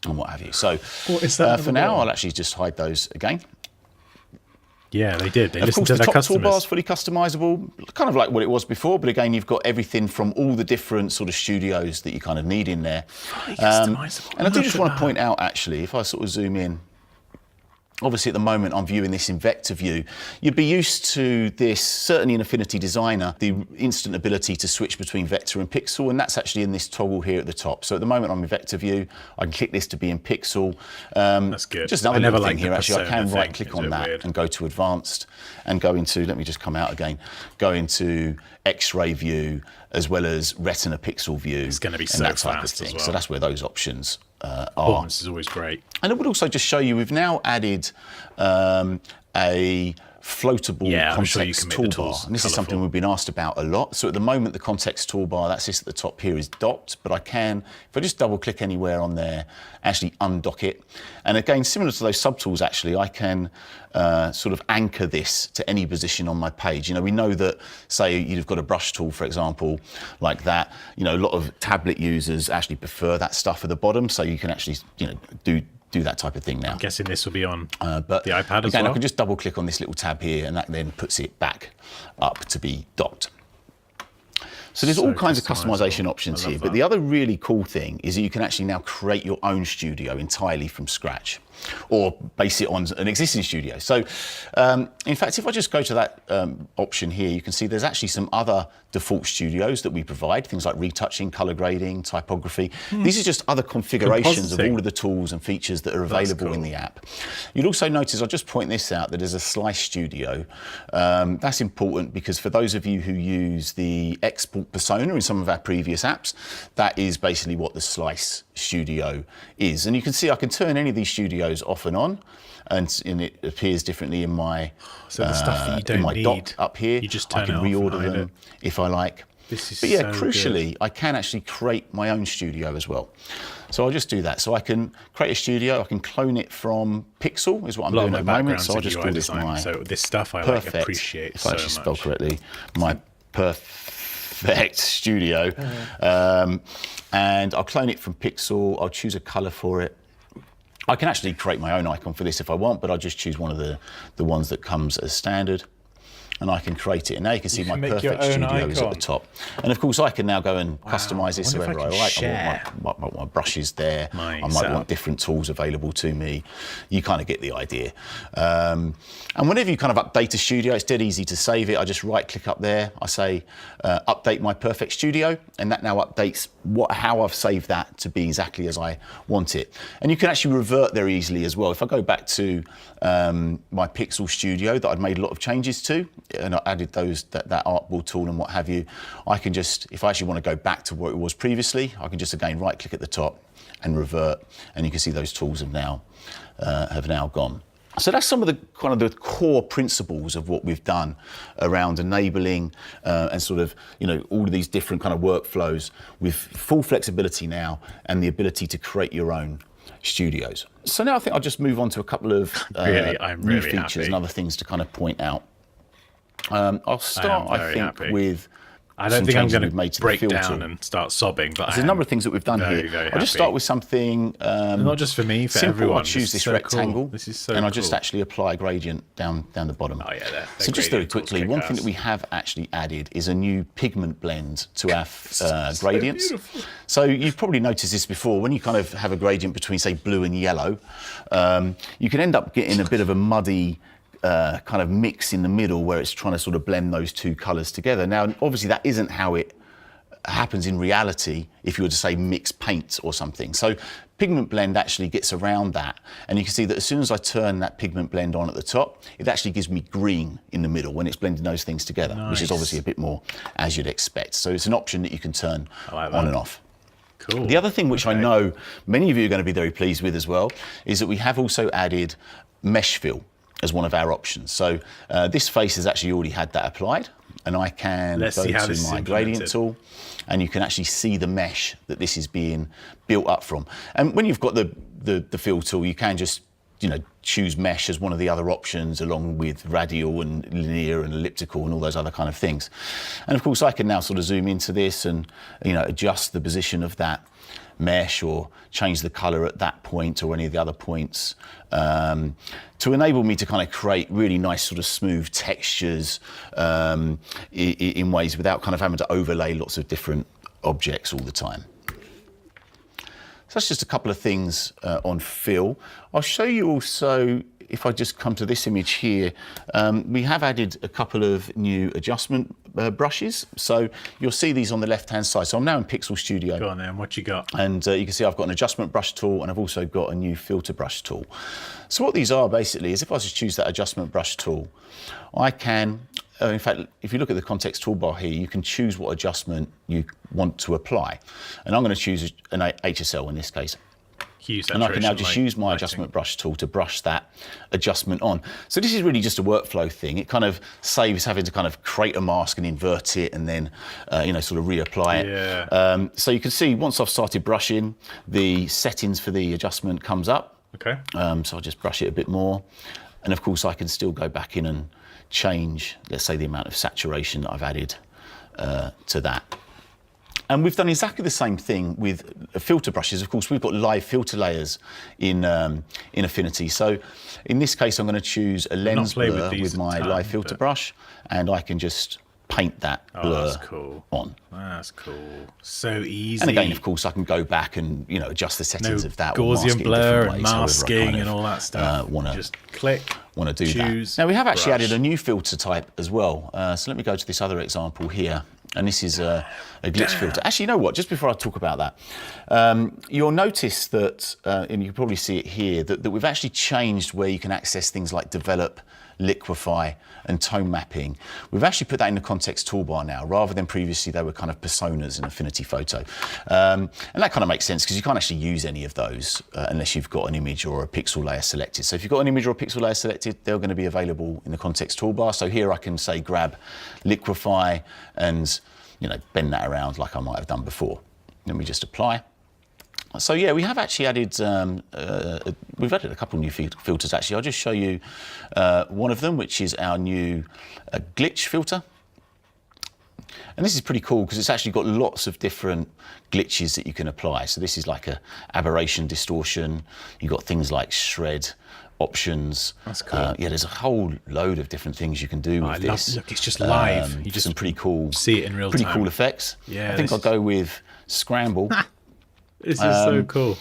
and what have you. So for now, I'll actually just hide those again. Yeah, they did. They of listened course, to their the top customers. toolbar is fully customizable, kind of like what it was before, but again, you've got everything from all the different sort of studios that you kind of need in there. And I do just want to point out, actually, if I sort of zoom in, obviously at the moment I'm viewing this in vector view. You'd be used to this, certainly in Affinity Designer, the instant ability to switch between vector and pixel, and that's actually in this toggle here at the top. So at the moment I'm in vector view, I can click this to be in pixel. That's good. Just another little thing here, actually, I can right click on that and go to advanced and go into, let me just come out again, go into X-ray view as well as retina pixel view. It's going to be so fast as well. So that's where those options are. Performance is always great. And it would also just show you, we've now added a floatable context toolbar. And this is something we've been asked about a lot. So at the moment, the context toolbar, that's this at the top here, is docked, but I can, if I just double click anywhere on there, actually undock it. And again, similar to those subtools, actually, I can sort of anchor this to any position on my page. You know, we know that, say, you've got a brush tool, for example, like that. You know, a lot of tablet users actually prefer that stuff at the bottom, so you can actually, you know, do that type of thing now. I'm guessing this will be on but the iPad as well. well. I can just double click on this little tab here, and that then puts it back up to be docked. So there's all kinds of customization options here, but the other really cool thing is that you can actually now create your own studio entirely from scratch. or base it on an existing studio. So in fact, if I just go to that option here, you can see there's actually some other default studios that we provide, things like retouching, color grading, typography. These are just other configurations of all of the tools and features that are available in the app. You'll also notice, I'll just point this out, that there's a Slice Studio. That's important because for those of you who use the export persona in some of our previous apps, that is basically what the Slice Studio is. And you can see I can turn any of these studios off and on, and it appears differently in my the stuff that you don't need dock up here. You just turn I can it off reorder and hide them if I like. This is but yeah, so crucially, good. I can actually create my own studio as well. So I'll just do that. So I can create a studio, I can clone it from Pixel, is what I'm doing at the moment. So I'll just call this my so this stuff I perfect, like appreciate if so I actually spell much. correctly, my perfect studio. And I'll clone it from Pixel, I'll choose a color for it. I can actually create my own icon for this if I want, but I'll just choose one of the ones that comes as standard. And I can create it. And now you can see my perfect studio is at the top. And of course, I can now go and customize this however I like. I want my brushes there. I might want different tools available to me. You kind of get the idea. And whenever you kind of update a studio, it's dead easy to save it. I just right click up there. I say, update my perfect studio. And that now updates how I've saved that to be exactly as I want it. And you can actually revert there easily as well. If I go back to my Pixel Studio that I'd made a lot of changes to, and I added that artboard tool and what have you, I can just, if I actually want to go back to what it was previously, I can just again right click at the top and revert, and you can see those tools have now gone. So that's some of the kind of the core principles of what we've done around enabling and sort of, all of these different kind of workflows with full flexibility now and the ability to create your own studios. So now I think I'll just move on to a couple of new features and other things to kind of point out. I'll start, I think, with I don't think I'm going to break filter. down and start sobbing, but there's a number of things that we've done here. I'll just start with something not just for me, for simple. everyone. I'll choose this rectangle, cool. This is so and I'll cool. just actually apply a gradient down the bottom. Oh yeah, there. So just very quickly, one thing that we have actually added is a new pigment blend to our gradients. So you've probably noticed this before. When you kind of have a gradient between, say, blue and yellow, you can end up getting a bit of a muddy kind of mix in the middle where it's trying to sort of blend those two colours together. Now, obviously, that isn't how it happens in reality if you were to say mix paint or something. So pigment blend actually gets around that, and you can see that as soon as I turn that pigment blend on at the top, it actually gives me green in the middle when it's blending those things together, which is obviously a bit more as you'd expect. So it's an option that you can turn on and off. Cool. The other thing which I know many of you are going to be very pleased with as well is that we have also added mesh fill as one of our options. So this face has actually already had that applied, and I can go to my gradient tool, and you can actually see the mesh that this is being built up from. And when you've got the fill tool, you can just choose mesh as one of the other options, along with radial and linear and elliptical and all those other kind of things. And of course, I can now sort of zoom into this and adjust the position of that mesh or change the color at that point or any of the other points to enable me to kind of create really nice sort of smooth textures in ways without kind of having to overlay lots of different objects all the time. So that's just a couple of things on fill. I'll show you also, if I just come to this image here, we have added a couple of new adjustment brushes. So you'll see these on the left-hand side. So I'm now in Pixel Studio. Go on then, what you got? And you can see I've got an adjustment brush tool, and I've also got a new filter brush tool. So what these are basically is if I just choose that adjustment brush tool, I can, in fact, if you look at the context toolbar here, you can choose what adjustment you want to apply. And I'm going to choose an HSL in this case. And I can now just use my adjustment brush tool to brush that adjustment on. So this is really just a workflow thing. It kind of saves having to kind of create a mask and invert it and then, sort of reapply it. Yeah. So you can see once I've started brushing, the settings for the adjustment comes up. Okay. So I'll just brush it a bit more. And of course, I can still go back in and change, let's say, the amount of saturation that I've added to that. And we've done exactly the same thing with filter brushes. Of course, we've got live filter layers in Affinity. So in this case, I'm going to choose a lens blur with my live filter brush, and I can just paint that blur that's cool. on. That's cool. So easy. And again, of course, I can go back and adjust the settings of that. Gaussian blur and ways, masking and all that stuff. Just click. Want to do choose, that. Now we have actually brush. added a new filter type as well. So let me go to this other example here. And this is a glitch filter. Actually, you know what? Just before I talk about that, you'll notice that, and you can probably see it here, that we've actually changed where you can access things like develop, liquefy, and tone mapping. We've actually put that in the context toolbar now, rather than previously they were kind of personas in Affinity Photo. And that kind of makes sense because you can't actually use any of those unless you've got an image or a pixel layer selected. So if you've got an image or a pixel layer selected, they're going to be available in the context toolbar. So here I can say grab liquefy and bend that around like I might have done before. Then we just apply. So yeah, we have actually added, we've added a couple of new filters actually. I'll just show you one of them, which is our new glitch filter. And this is pretty cool because it's actually got lots of different glitches that you can apply. So this is like a aberration distortion. You've got things like shred options. That's cool. Yeah, there's a whole load of different things you can do with this. Look, it's just live. You just some pretty cool, see it in real time. Pretty cool effects. Yeah, I think I'll go with scramble. This is so cool.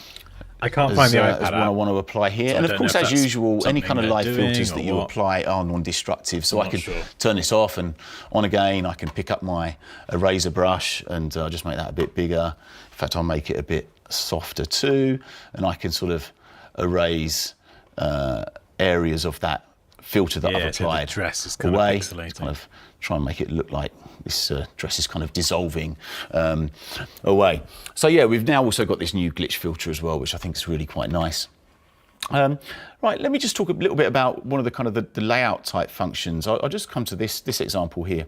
I can't find the iPad as what I want to apply here. So and of course, as usual, any kind of live filters that you what? apply are non-destructive. So I can turn this off and on again. I can pick up my eraser brush and just make that a bit bigger. In fact, I'll make it a bit softer too. And I can sort of erase areas of that filter that I've applied the dress is kind away. of pixelated. Kind of try and make it look like this dress is kind of dissolving away. So yeah, we've now also got this new glitch filter as well, which I think is really quite nice. Right, let me just talk a little bit about one of the kind of the layout type functions. I'll just come to this example here.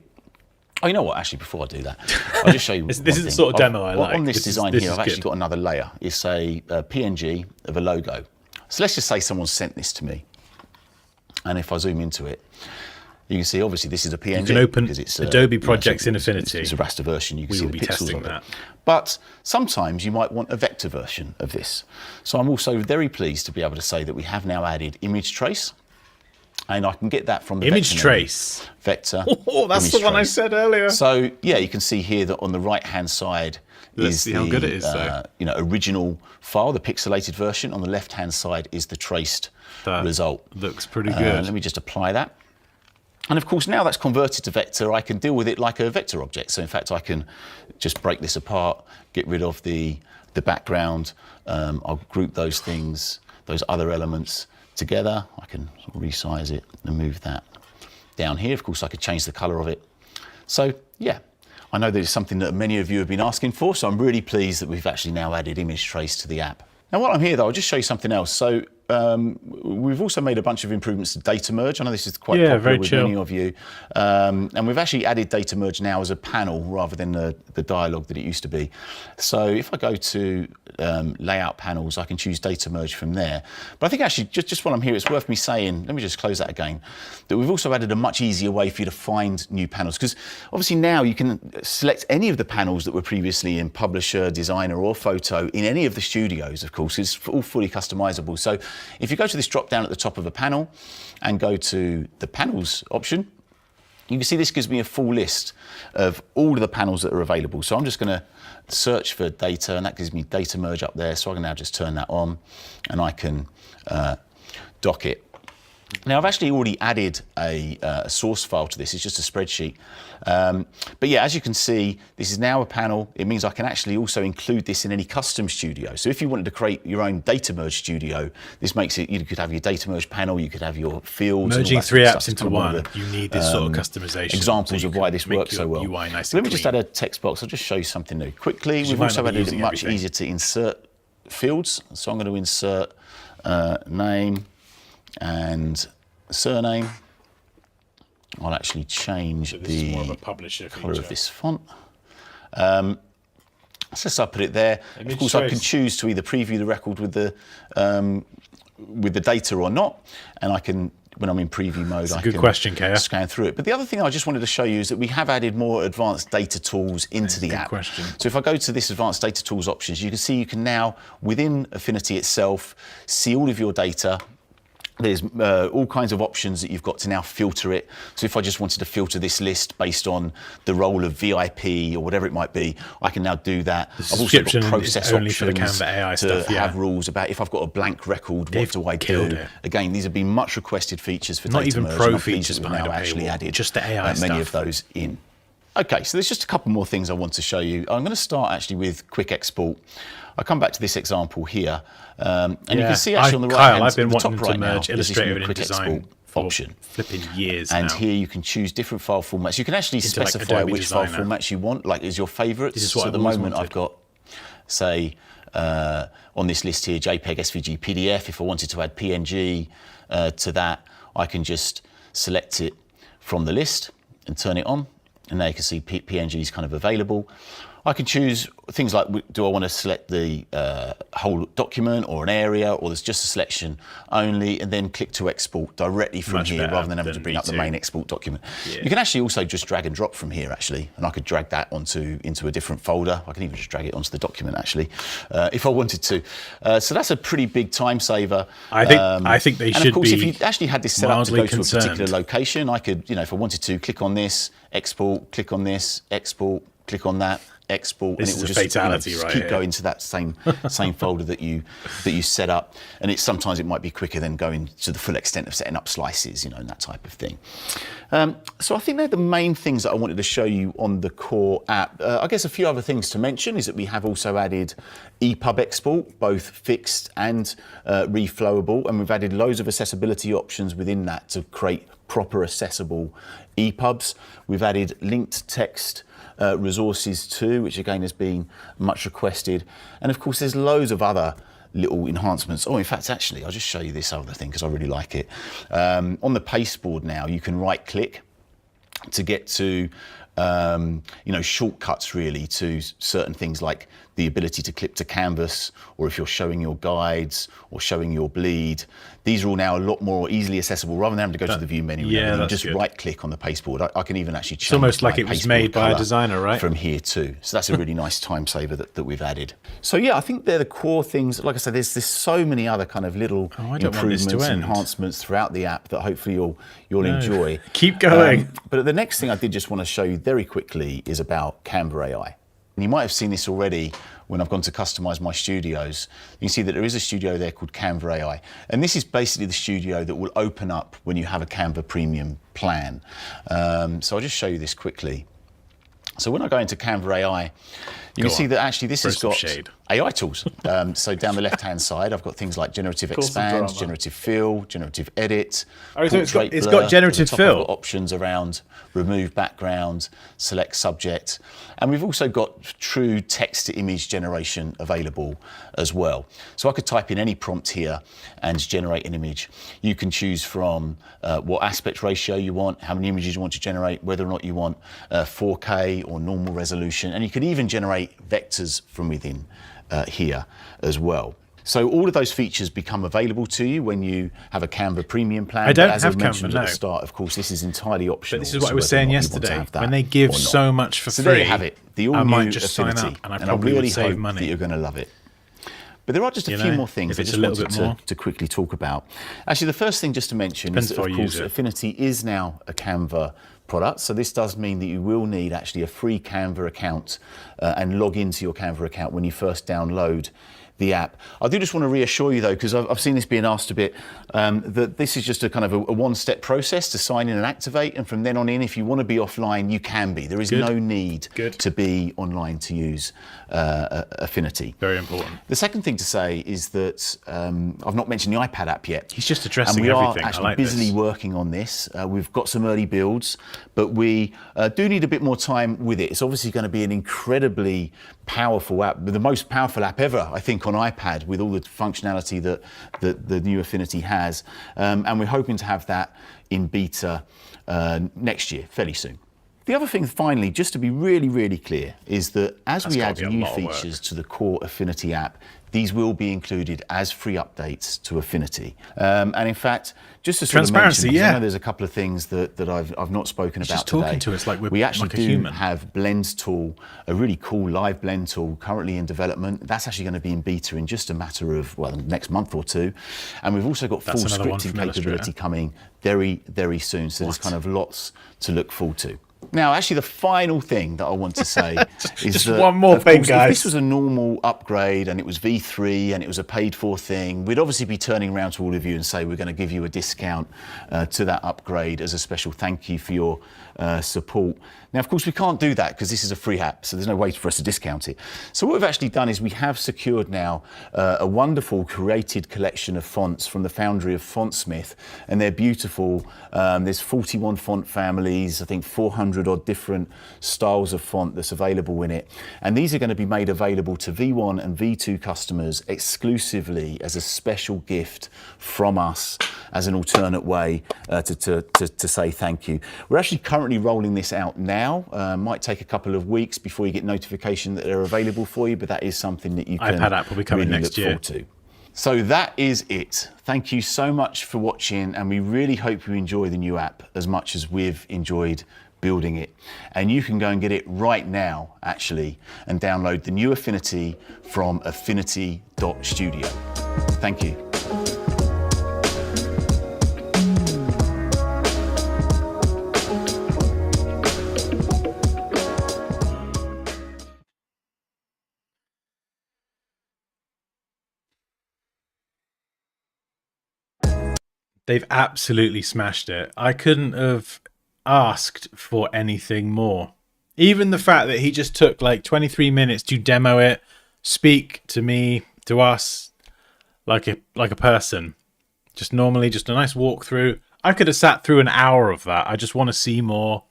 Oh, you know what? Actually, before I do that, I'll just show you. This is the sort of demo I like. On this design here, I've actually got another layer. It's a PNG of a logo. So let's just say someone sent this to me. And if I zoom into it, you can see obviously this is a PNG. You can open it's, Adobe Projects in Affinity. It's a raster version. You can see the be pixels testing of it. that. But sometimes you might want a vector version of this. So I'm also very pleased to be able to say that we have now added image trace. And I can get that from the image trace vector. Oh, that's the one I said earlier. So yeah, you can see here that on the right-hand side is the how good it is, though. Original file, the pixelated version. On the left-hand side is the traced result. Looks pretty good. Let me just apply that. And of course, now that's converted to vector, I can deal with it like a vector object. So in fact, I can just break this apart, get rid of the background. I'll group those things, those other elements together. I can sort of resize it and move that down here. Of course, I could change the color of it. So yeah, I know that it's something that many of you have been asking for. So I'm really pleased that we've actually now added image trace to the app. Now, while I'm here, though, I'll just show you something else. So we've also made a bunch of improvements to data merge. I know this is quite popular with many of you. And we've actually added data merge now as a panel rather than the dialogue that it used to be. So if I go to layout panels, I can choose data merge from there. But I think actually, just while I'm here, it's worth me saying, let me just close that again, that we've also added a much easier way for you to find new panels. Because obviously now you can select any of the panels that were previously in Publisher, Designer, or Photo in any of the studios, of course. It's all fully customizable. So if you go to this drop down at the top of a panel and go to the panels option, you can see this gives me a full list of all of the panels that are available. So I'm just going to search for data, and that gives me data merge up there. So I can now just turn that on and I can dock it. Now, I've actually already added a source file to this. It's just a spreadsheet. But yeah, as you can see, this is now a panel. It means I can actually also include this in any custom studio. So if you wanted to create your own data merge studio, this makes it, you could have your data merge panel, you could have your fields. Merging three apps into one, you need this sort of customization. Examples of why this works so well. UI nice Let me just add a text box. I'll just show you something new. Quickly, we've also added it much easier to insert fields. So I'm going to insert name and surname. I'll actually change the colour of this font. So I put it there. Of course, I can choose to either preview the record with the data or not, and I can, when I'm in preview mode, I can scan through it. But the other thing I just wanted to show you is that we have added more advanced data tools into the app. So if I go to this advanced data tools options, you can see you can now, within Affinity itself, see all of your data There's all kinds of options that you've got to now filter it. So if I just wanted to filter this list based on the role of VIP or whatever it might be, I can now do that. I've also got process only options for the Canva AI to stuff, have rules about if I've got a blank record, what do I do? Again, these have been much requested features for data merge. Not even pro features we've now actually added just the AI stuff. Many of those in. Okay, so there's just a couple more things I want to show you. I'm going to start actually with quick export. I come back to this example here, and you can see actually on the right hand, I've been the top wanting right to now, merge Illustrator with InDesign option. Flipping years and now. here you can choose different file formats. You can actually specify which file formats you want, like is your favourites. So at the moment I've got, say, on this list here, JPEG, SVG, PDF. If I wanted to add PNG to that, I can just select it from the list and turn it on. And now you can see PNG is kind of available. I can choose things like, do I want to select the whole document or an area, or there's just a selection only, and then click to export directly from here rather than having to bring up the main export document. Yeah. You can actually also just drag and drop from here actually, and I could drag that into a different folder. I can even just drag it onto the document actually, if I wanted to. So that's a pretty big time saver. I think they should be. And of course, if you actually had this set up to go to a particular location, I could, if I wanted to, click on this, export, click on this, export, click on that, export, this and it will is just, fatality, just right keep here. going to that same folder that you set up. And it's sometimes it might be quicker than going to the full extent of setting up slices, and that type of thing. So I think they're the main things that I wanted to show you on the core app. I guess a few other things to mention is that we have also added EPUB export, both fixed and reflowable, and we've added loads of accessibility options within that to create proper accessible EPUBs. We've added linked text resources too, which again has been much requested. And of course, there's loads of other little enhancements. Oh, in fact, actually, I'll just show you this other thing because I really like it. On the pasteboard now, you can right click to get to shortcuts really to certain things like the ability to clip to canvas, or if you're showing your guides or showing your bleed. These are all now a lot more easily accessible rather than having to go to the view menu. Yeah, you just right click on the pasteboard. I can even actually change it's almost like it was made by a designer, right? From here too. So that's a really nice time saver that we've added. So yeah, I think they're the core things. Like I said, there's so many other kind of little improvements and enhancements throughout the app that hopefully you'll enjoy. Keep going. But the next thing I did just want to show you very quickly is about Canva AI. And you might have seen this already when I've gone to customize my studios. You can see that there is a studio there called Canva AI. And this is basically the studio that will open up when you have a Canva premium plan. So I'll just show you this quickly. So when I go into Canva AI, you can see that actually this has got AI tools. So down the left-hand side, I've got things like generative expand, generative fill, generative edit. Oh, so it's got generative fill. I've got options around remove background, select subject. And we've also got true text-to-image generation available as well. So I could type in any prompt here and generate an image. You can choose from what aspect ratio you want, how many images you want to generate, whether or not you want 4K or normal resolution. And you can even generate vectors from within here as well. So all of those features become available to you when you have a Canva premium plan. I don't as have I mentioned Canva, at the start, of course, this is entirely optional. But this is what I was saying yesterday. When they give so much for free, there you have it. The all-new I might just Affinity, sign up, and I probably really would save hope money. that you're going to love it. But there are just a few more things I just wanted to quickly talk about. Actually, the first thing just to mention is that, of course, Affinity is now a Canva product. So this does mean that you will need actually a free Canva account and log into your Canva account when you first download the app. I do just want to reassure you though, because I've seen this being asked a bit, that this is just a kind of a one-step process to sign in and activate, and from then on in, if you want to be offline, you can be. There is no need to be online to use Affinity. Very important. The second thing to say is that I've not mentioned the iPad app yet. He's just addressing everything. everything. We are actually I like busily working on this. We've got some early builds, but we do need a bit more time with it. It's obviously going to be an incredibly powerful app, the most powerful app ever, I think, on iPad, with all the functionality that the new Affinity has. And we're hoping to have that in beta next year, fairly soon. The other thing, finally, just to be really, really clear, is that as we add new features to the core Affinity app, these will be included as free updates to Affinity. And in fact, just to sort of mention, because I know there's a couple of things that I've not spoken about just today. Talking to us like we're we actually like a human. Have Blend tool, a really cool live blend tool currently in development. That's actually going to be in beta in just a matter of, well, the next month or two. And we've also got full scripting capability coming very, very soon. So there's kind of lots to look forward to. Now, actually, the final thing that I want to say is just that, one more thing, guys. If this was a normal upgrade and it was V3 and it was a paid-for thing, we'd obviously be turning around to all of you and say we're going to give you a discount to that upgrade as a special thank you for your support. Now, of course, we can't do that because this is a free app, so there's no way for us to discount it. So what we've actually done is we have secured now a wonderful curated collection of fonts from the foundry of Fontsmith, and they're beautiful. There's 41 font families, I think 400 odd different styles of font that's available in it. And these are going to be made available to V1 and V2 customers exclusively as a special gift from us as an alternate way to say thank you. We're actually currently rolling this out now. Might take a couple of weeks before you get notification that they're available for you, but that is something that you can iPad app will be coming really next look forward to. So that is it. Thank you so much for watching, and we really hope you enjoy the new app as much as we've enjoyed building it. And you can go and get it right now, actually, and download the new Affinity from affinity.studio. Thank you. They've absolutely smashed it. I couldn't have asked for anything more. Even the fact that he just took like 23 minutes to demo it, speak to me, to us, like a person. Just normally, just a nice walkthrough. I could have sat through an hour of that. I just want to see more.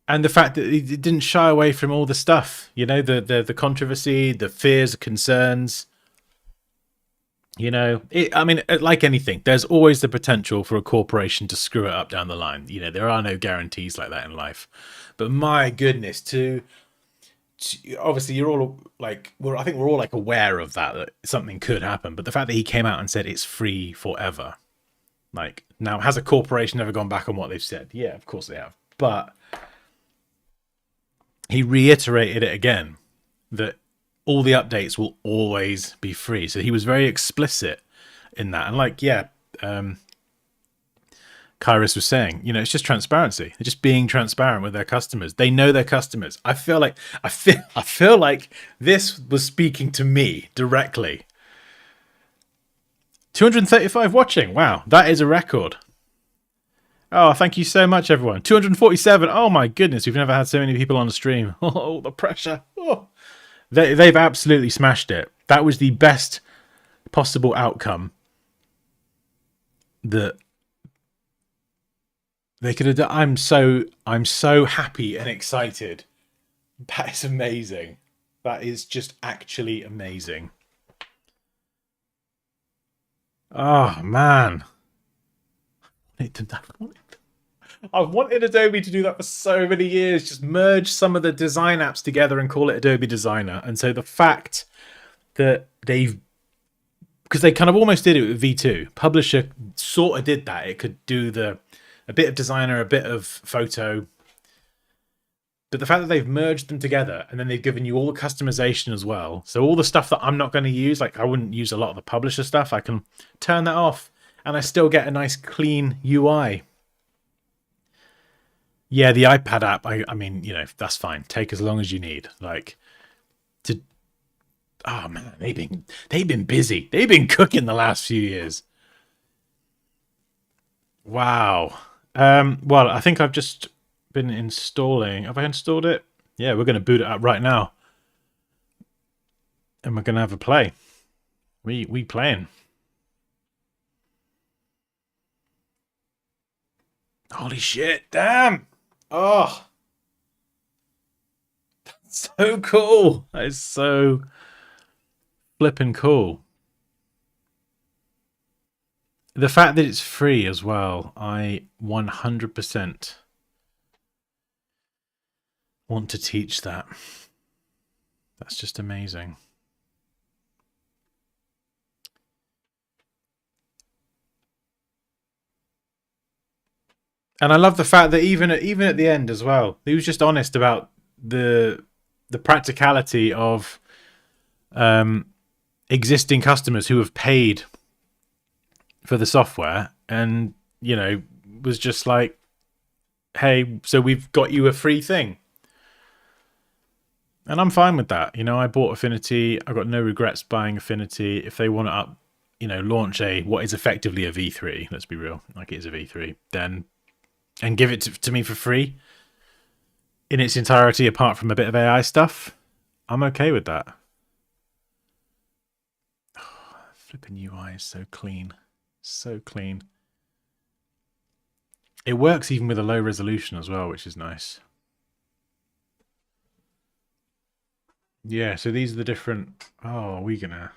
And the fact that he didn't shy away from all the stuff, you know, the controversy, the fears, concerns. You know, I mean, like anything, there's always the potential for a corporation to screw it up down the line. You know, there are no guarantees like that in life. But my goodness, obviously you're all like, I think we're all like aware of that something could happen. But the fact that he came out and said it's free forever, like, now has a corporation ever gone back on what they've said? Yeah, of course they have. But he reiterated it again that all the updates will always be free. So he was very explicit in that. And like, yeah, Kairos was saying, you know, it's just transparency. They're just being transparent with their customers. They know their customers. I feel like this was speaking to me directly. 235 watching. Wow, that is a record. Oh, thank you so much, everyone. 247. Oh my goodness, we've never had so many people on the stream. Oh, the pressure. Oh. They've absolutely smashed it. That was the best possible outcome that they could have done. I'm so happy and excited. That is amazing. That is just actually amazing. Oh man. I've wanted Adobe to do that for so many years. Just merge some of the design apps together and call it Adobe Designer. And so the fact that because they kind of almost did it with V2. Publisher sort of did that. It could do a bit of designer, a bit of photo. But the fact that they've merged them together and then they've given you all the customization as well. So all the stuff that I'm not going to use, like I wouldn't use a lot of the publisher stuff. I can turn that off and I still get a nice clean UI. Yeah, the iPad app, I mean, you know, that's fine. Take as long as you need. Like, oh man, they've been busy. They've been cooking the last few years. Wow. Well, I think I've just been installing. Have I installed it? Yeah, we're going to boot it up right now. And we're going to have a play. We playing. Holy shit, damn. Oh, that's so cool. That is so flipping cool. The fact that it's free as well, I 100% want to teach that. That's just amazing. And I love the fact that even at the end as well, he was just honest about the practicality of existing customers who have paid for the software, and was just like, hey, so we've got you a free thing. And I'm fine with that. I bought Affinity. I got no regrets buying Affinity. If they want to launch what is effectively a V3, let's be real, like it is a V3, then, and give it to me for free in its entirety, apart from a bit of AI stuff, I'm okay with that. Oh, flipping UI is so clean. So clean. It works even with a low resolution as well, which is nice. Yeah, so these are the different... Oh, we're gonna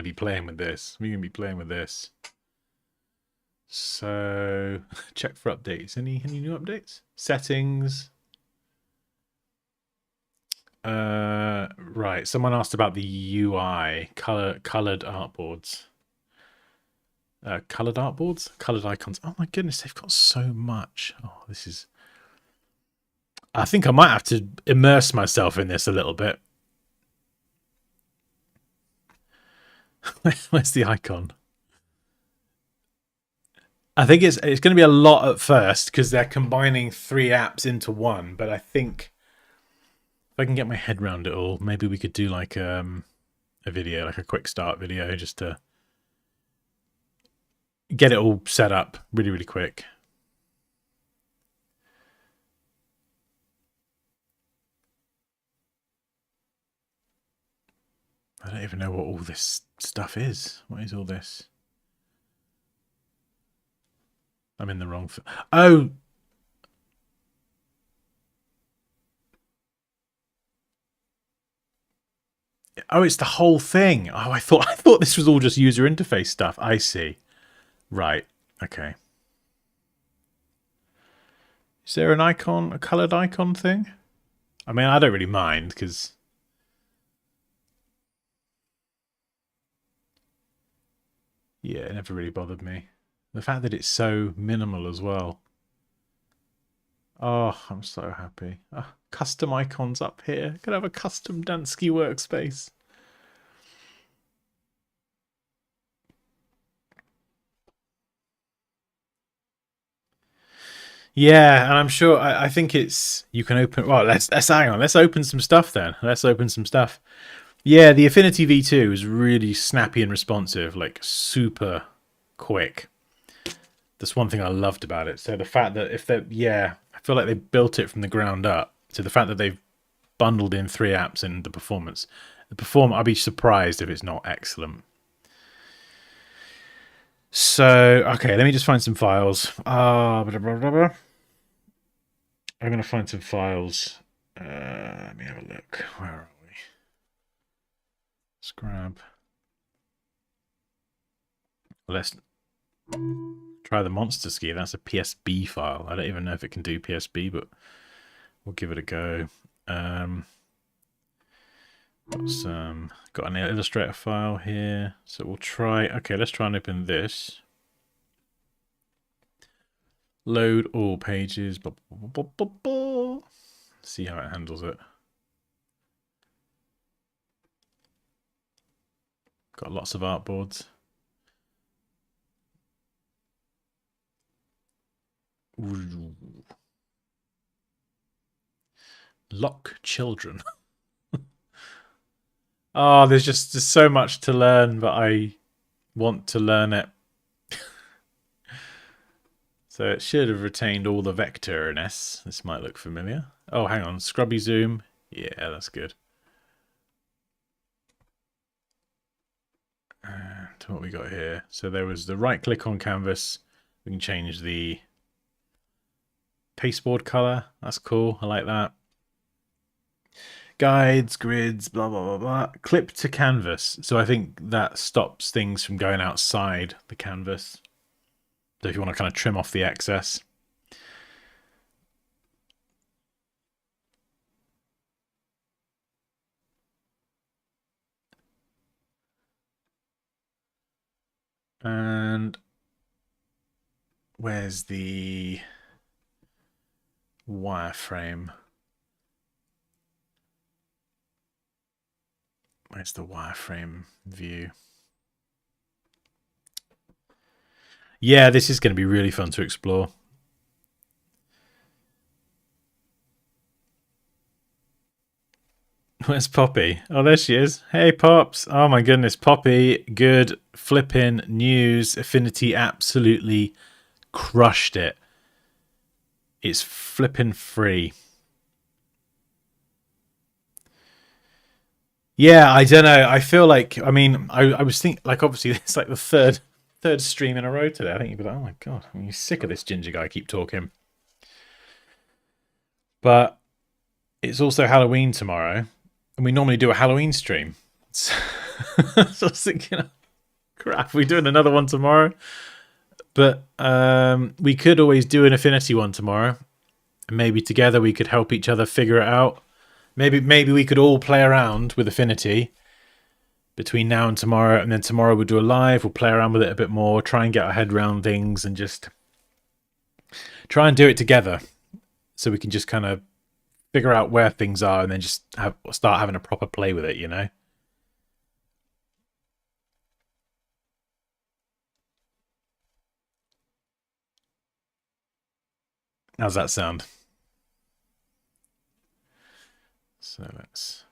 be playing with this. We're gonna be playing with this. So check for updates. Any new updates? Settings. Right. Someone asked about the UI, colored artboards. Colored artboards, colored icons. Oh my goodness, they've got so much. Oh, this is. I think I might have to immerse myself in this a little bit. Where's the icon? I think it's going to be a lot at first because they're combining 3 apps into one. But I think if I can get my head around it all, maybe we could do like a video, like a quick start video, just to get it all set up really, really quick. I don't even know what all this stuff is. What is all this? I'm in the wrong... Oh! Oh, it's the whole thing. Oh, I thought this was all just user interface stuff. I see. Right. Okay. Is there an icon, a colored icon thing? I mean, I don't really mind because... Yeah, it never really bothered me. The fact that it's so minimal as well. Oh, I'm so happy. Oh, custom icons up here. Could have a custom Dansky workspace. Yeah, and I'm sure. I think it's you can open. Well, let's hang on. Let's open some stuff then. Let's open some stuff. Yeah, the Affinity V2 is really snappy and responsive, like super quick. That's one thing I loved about it. So the fact that I feel like they built it from the ground up. So the fact that they've bundled in 3 apps and the performance, I'd be surprised if it's not excellent. So okay, let me just find some files. I'm gonna find some files. Let me have a look. Where are we? Let's grab. Let's try the monster ski. That's a PSB file. I don't even know if it can do PSB, but we'll give it a go. Got an Illustrator file here, so we'll try. Okay, let's try and open this. Load all pages. See how it handles it. Got lots of artboards. Lock children. Oh, there's so much to learn, but I want to learn it. So it should have retained all the vectorness. This might look familiar. Oh, hang on. Scrubby zoom. Yeah, that's good. And what we got here. So there was the right click on canvas. We can change the pasteboard color. That's cool. I like that. Guides, grids, blah, blah, blah, blah. Clip to canvas. So I think that stops things from going outside the canvas. So if you want to kind of trim off the excess. And where's the wireframe? Where's the wireframe view? Yeah, this is going to be really fun to explore. Where's Poppy? Oh, there she is. Hey, Pops. Oh, my goodness. Poppy, good flipping news. Affinity absolutely crushed it. It's flipping free. Yeah, I don't know. I feel like, I mean, I was thinking, like, obviously, it's like the third stream in a row today. I think you'd be like, oh my God, I'm sick of this ginger guy keep talking. But it's also Halloween tomorrow, and we normally do a Halloween stream. So, so I was thinking, oh, crap, we're doing another one tomorrow. But we could always do an Affinity one tomorrow. And maybe together we could help each other figure it out. Maybe we could all play around with Affinity between now and tomorrow, and then tomorrow we'll do a live, we'll play around with it a bit more, try and get our head around things, and just try and do it together so we can just kind of figure out where things are and then just start having a proper play with it, you know? How's that sound? So let's...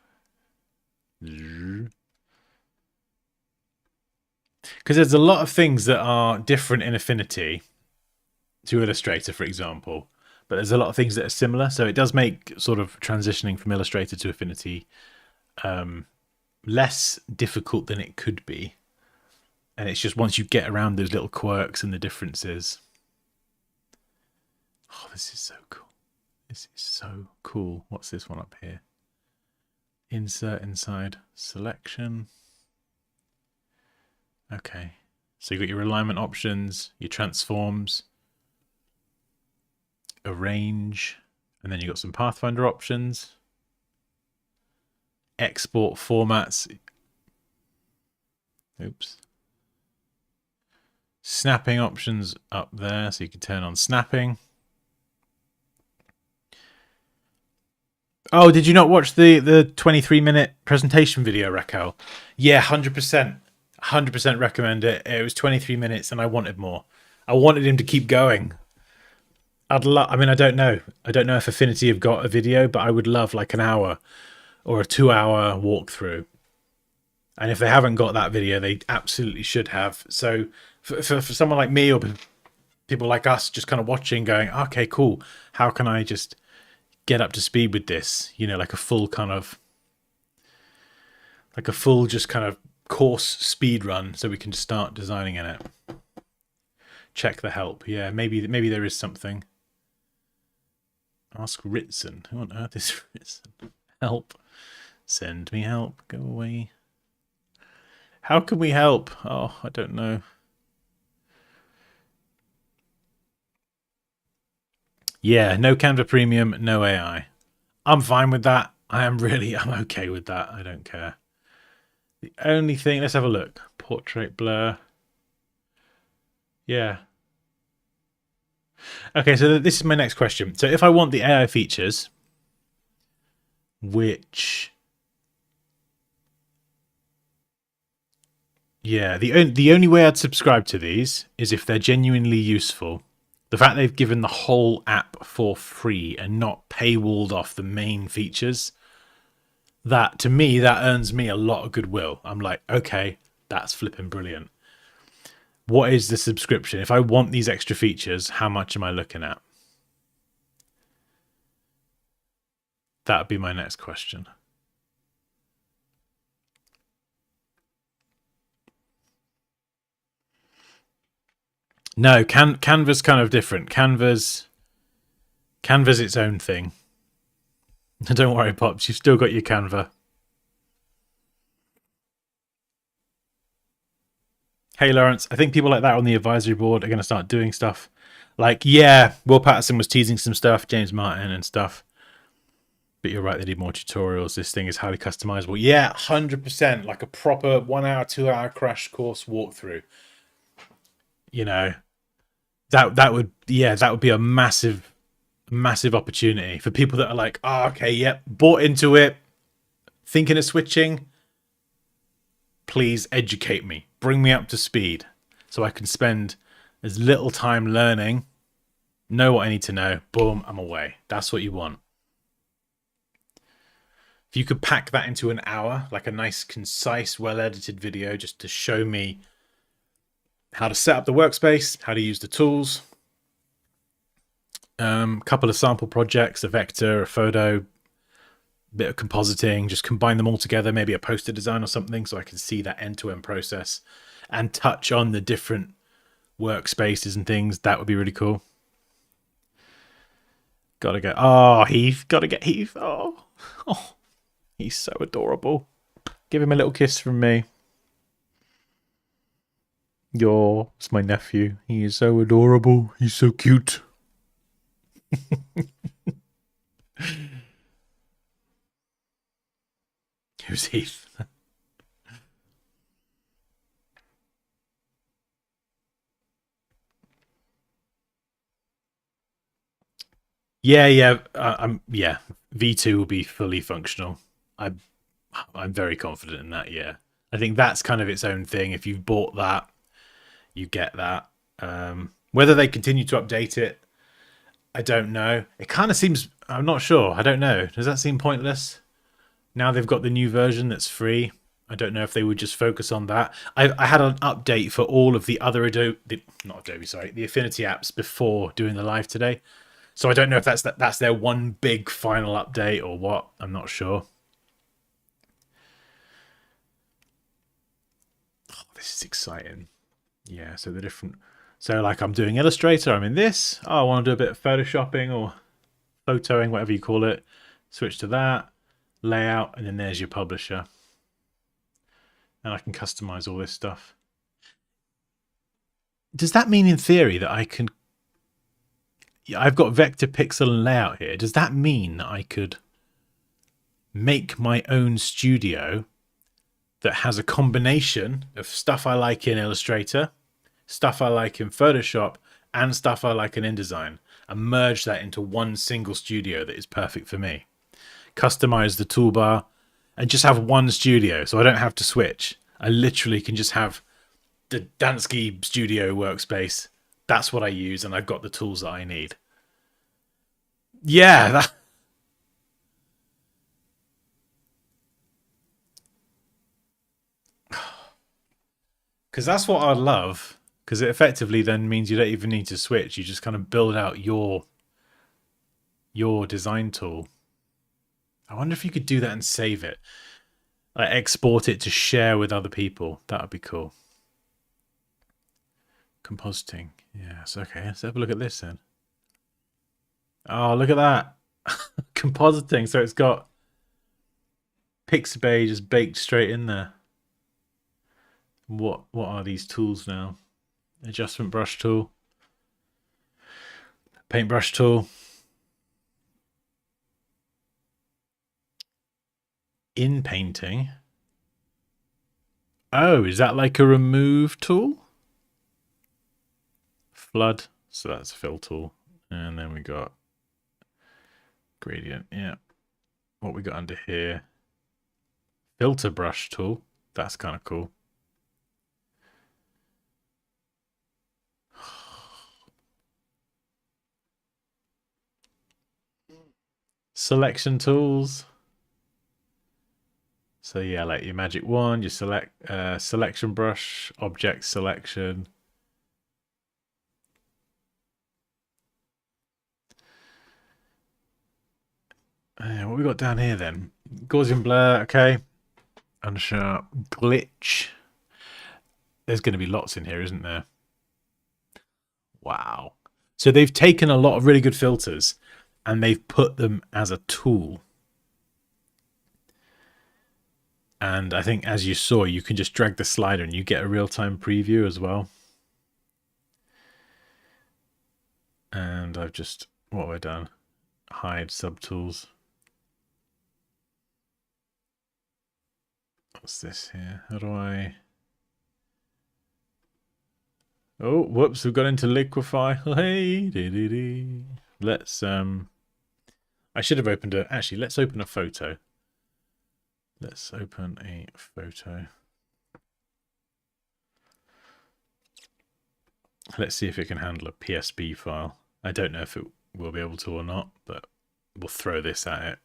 Because there's a lot of things that are different in Affinity to Illustrator, for example, but there's a lot of things that are similar. So it does make sort of transitioning from Illustrator to Affinity less difficult than it could be. And it's just once you get around those little quirks and the differences. Oh, this is so cool. This is so cool. What's this one up here? Insert inside selection. Okay. So you've got your alignment options, your transforms, arrange, and then you've got some Pathfinder options. Export formats. Oops. Snapping options up there, so you can turn on snapping. Oh, did you not watch the 23-minute presentation video, Raquel? Yeah, 100%. 100% recommend it. It was 23 minutes and I wanted more. I wanted him to keep going. I mean, I don't know. I don't know if Affinity have got a video, but I would love like an hour or a 2-hour walkthrough. And if they haven't got that video, they absolutely should have. So for someone like me or people like us just kind of watching going, okay, cool. How can I just get up to speed with this? You know, like a full just kind of course speed run so we can just start designing in it. Check the help. Yeah, maybe there is something. Ask Ritson. Who on earth is Ritson? Help. Send me help. Go away. How can we help? Oh, I don't know. Yeah, no Canva Premium, no AI. I'm fine with that. I'm okay with that. I don't care. The only thing, let's have a look. Portrait blur. Yeah. Okay, so this is my next question. So if I want the AI features, which... Yeah, the only way I'd subscribe to these is if they're genuinely useful. The fact they've given the whole app for free and not paywalled off the main features, that to me, that earns me a lot of goodwill. I'm like, okay, that's flipping brilliant. What is the subscription? If I want these extra features, how much am I looking at? That would be my next question. No, Canva's kind of different. Canva's its own thing. Don't worry, Pops. You've still got your Canva. Hey, Lawrence. I think people like that on the advisory board are going to start doing stuff. Like, yeah, Will Patterson was teasing some stuff, James Martin and stuff. But you're right, they need more tutorials. This thing is highly customizable. Yeah, 100%. Like a proper 1 hour, 2 hour crash course walkthrough. you know, that would be a massive opportunity for people that are like, oh, okay, yep, bought into it, thinking of switching. Please educate me, bring me up to speed, so I can spend as little time learning, know what I need to know. Boom, I'm away. That's what you want. If you could pack that into an hour, like a nice, concise, well-edited video, just to show me how to set up the workspace, how to use the tools, couple of sample projects, a vector, a photo, bit of compositing, just combine them all together, maybe a poster design or something, so I can see that end-to-end process and touch on the different workspaces and things. That would be really cool. Gotta get Heath. Gotta get Heath. Oh, he's so adorable. Give him a little kiss from me. It's my nephew. He is so adorable. He's so cute. Who's Heath? Yeah. V2 will be fully functional. I'm very confident in that. Yeah, I think that's kind of its own thing. If you've bought that, you get that. Whether they continue to update it, I don't know. It kind of seems, I'm not sure. I don't know. Does that seem pointless? Now they've got the new version that's free. I don't know if they would just focus on that. I had an update for all of the other the Affinity apps before doing the live today. So I don't know if that's their one big final update or what. I'm not sure. Oh, this is exciting. Yeah, so like I'm doing Illustrator, I'm in this. Oh, I want to do a bit of photoshopping or photoing, whatever you call it. Switch to that, layout, and then there's your publisher. And I can customize all this stuff. Does that mean in theory that I can... I've got vector, pixel, and layout here. Does that mean that I could make my own studio that has a combination of stuff I like in Illustrator, stuff I like in Photoshop, and stuff I like in InDesign, and merge that into one single studio that is perfect for me? Customize the toolbar and just have one studio, so I don't have to switch. I literally can just have the Dansky Studio workspace. That's what I use, and I've got the tools that I need. Yeah, because that's what I love. Because it effectively then means you don't even need to switch. You just kind of build out your design tool. I wonder if you could do that and save it. Like export it to share with other people. That would be cool. Compositing. Yes, okay. Let's have a look at this then. Oh, look at that. Compositing. So it's got Pixabay just baked straight in there. What are these tools now? Adjustment brush tool. Paintbrush tool. In painting. Oh, is that like a remove tool? Flood. So that's a fill tool. And then we got gradient. Yeah. What we got under here? Filter brush tool. That's kind of cool. Selection tools. So yeah, like your magic wand, your selection brush, object selection. What we got down here then? Gaussian blur, okay. Unsharp, glitch. There's going to be lots in here, isn't there? Wow. So they've taken a lot of really good filters and they've put them as a tool. And I think, as you saw, you can just drag the slider and you get a real-time preview as well. And I've just, what have I done? Hide subtools. What's this here? How do I... Oh, whoops, we've got into liquefy. Hey, dee. Let's I should have opened a actually, let's open a photo. Let's open a photo. Let's see if it can handle a PSB file. I don't know if it will be able to or not, but we'll throw this at it.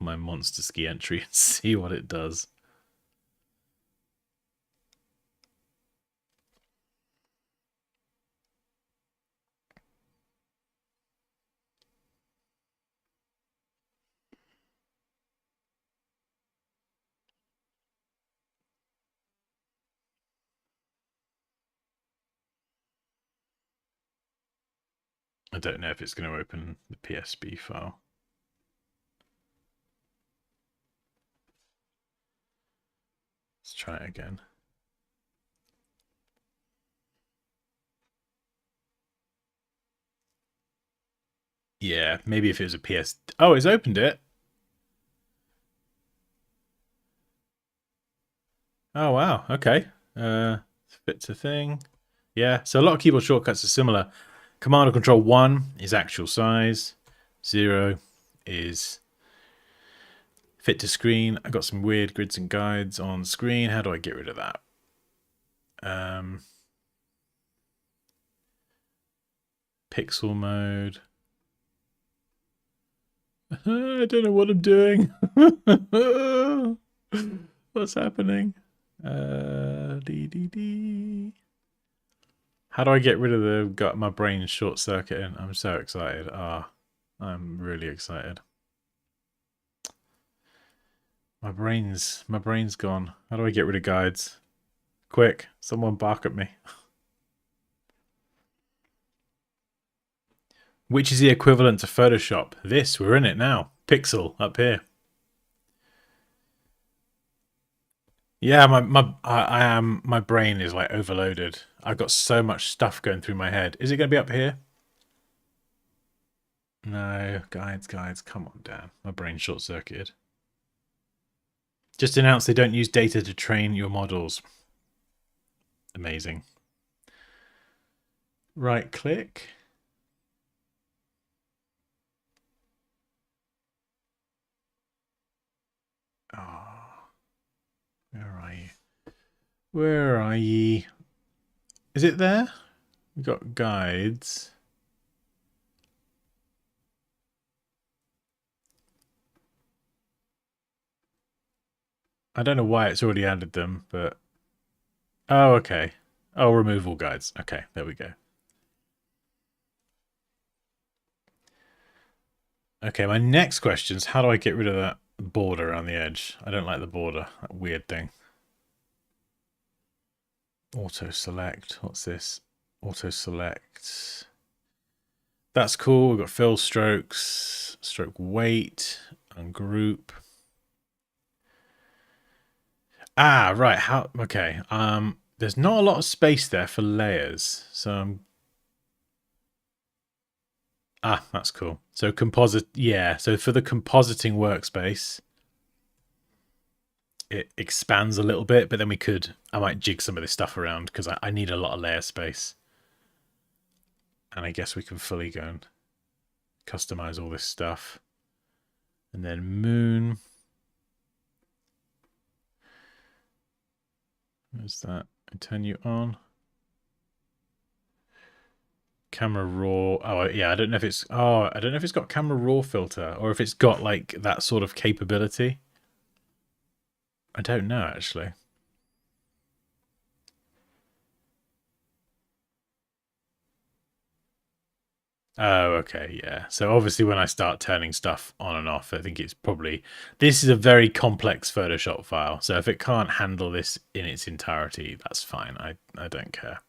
My monster ski entry and see what it does. I don't know if it's going to open the PSB file. Let's try it again. Yeah, maybe if it was a PS... Oh, it's opened it. Oh, wow. Okay. Fit to thing. Yeah, so a lot of keyboard shortcuts are similar. Command or Control 1 is actual size. 0 is fit to screen. I've got some weird grids and guides on screen. How do I get rid of that? Pixel mode. I don't know what I'm doing. What's happening? How do I get rid of the got my brain short circuiting? I'm so excited. I'm really excited. My brain's gone. How do I get rid of guides? Quick, someone bark at me. Which is the equivalent to Photoshop? This, we're in it now. Pixel up here. Yeah, my brain is like overloaded. I've got so much stuff going through my head. Is it going to be up here? No, guides, come on, Dan. My brain short-circuited. Just announced they don't use data to train your models. Amazing. Right click. Oh, where are you? Where are ye? Is it there? We've got guides. I don't know why it's already added them, but... Oh, okay. Oh, remove all guides. Okay, there we go. Okay, my next question is how do I get rid of that border around the edge? I don't like the border. That weird thing. Auto select. What's this? Auto select. That's cool. We've got fill strokes, stroke weight, and group. Ah, right. How? Okay. There's not a lot of space there for layers, so that's cool. So composite, yeah. So for the compositing workspace, it expands a little bit, but then I might jig some of this stuff around because I need a lot of layer space. And I guess we can fully go and customize all this stuff. And then moon. Where's that? I turn you on. Camera raw. Oh yeah, I don't know if it's got camera raw filter or if it's got like that sort of capability. I don't know actually. Oh, okay, yeah. So obviously when I start turning stuff on and off, I think it's probably... This is a very complex Photoshop file, so if it can't handle this in its entirety, that's fine. I don't care.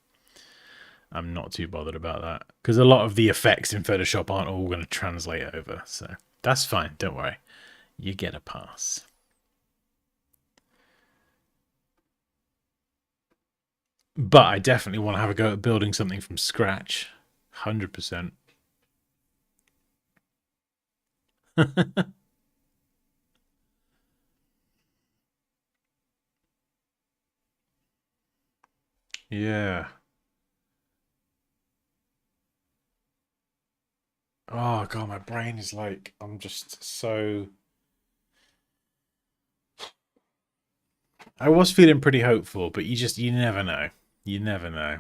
I'm not too bothered about that. Because a lot of the effects in Photoshop aren't all going to translate over, so that's fine. Don't worry. You get a pass. But I definitely want to have a go at building something from scratch. 100%. Yeah. Oh god, my brain is like, I'm just so. I was feeling pretty hopeful, but you never know. You never know.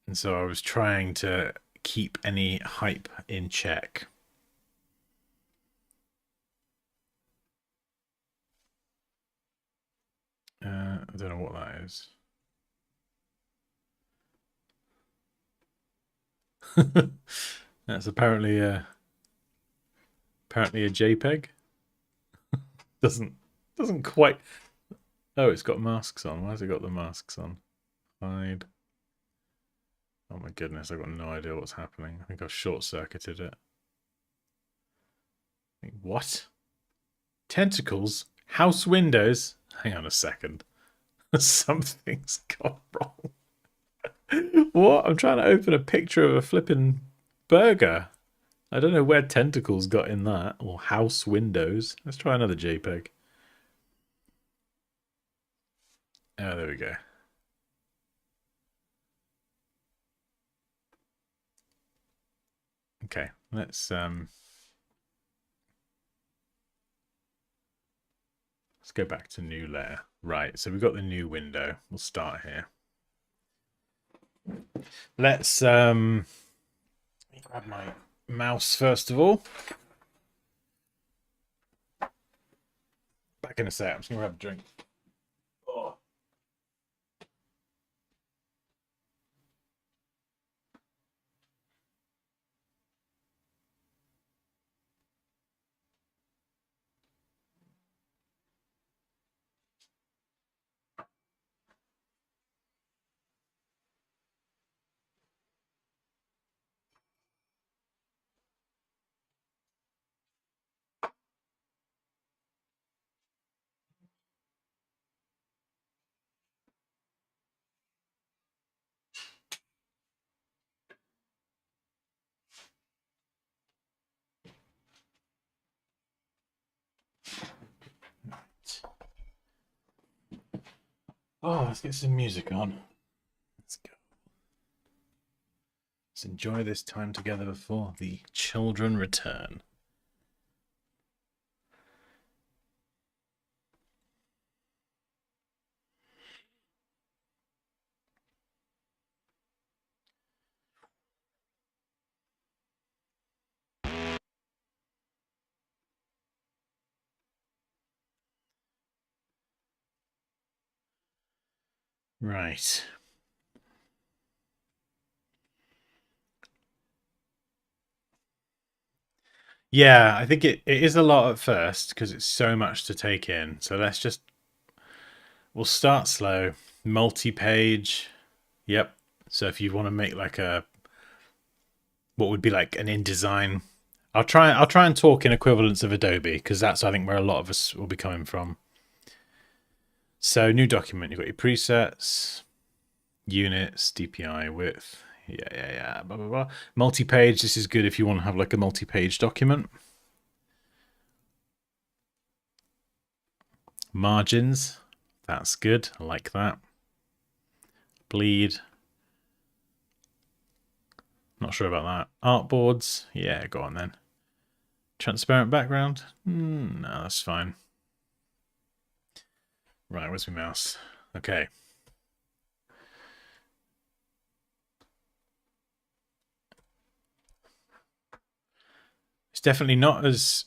And so I was trying to keep any hype in check. I don't know what that is. That's apparently a JPEG. doesn't quite. Oh, it's got masks on. Why has it got the masks on? Hide. Oh my goodness, I've got no idea what's happening. I think I've short-circuited it. What? Tentacles? House windows? Hang on a second. Something's gone wrong. What? I'm trying to open a picture of a flipping burger. I don't know where tentacles got in that. Or house windows. Let's try another JPEG. Oh, there we go. Okay, let's go back to new layer. Right, so we've got the new window. We'll start here. Let's grab my mouse first of all. Back in a sec. I'm just gonna grab a drink. Oh. Oh, let's get some music on. Let's go. Let's enjoy this time together before the children return. Right. Yeah, I think it is a lot at first because it's so much to take in. So we'll start slow. Multi-page. Yep. So if you want to make like what would be like an InDesign, I'll try and talk in equivalents of Adobe because that's I think where a lot of us will be coming from. So new document, you've got your presets, units, DPI, width. Yeah. Blah, blah, blah. Multi-page, this is good if you want to have like a multi-page document. Margins, that's good. I like that. Bleed. Not sure about that. Artboards, yeah, go on then. Transparent background? No, that's fine. Right, where's my mouse? Okay. It's definitely not as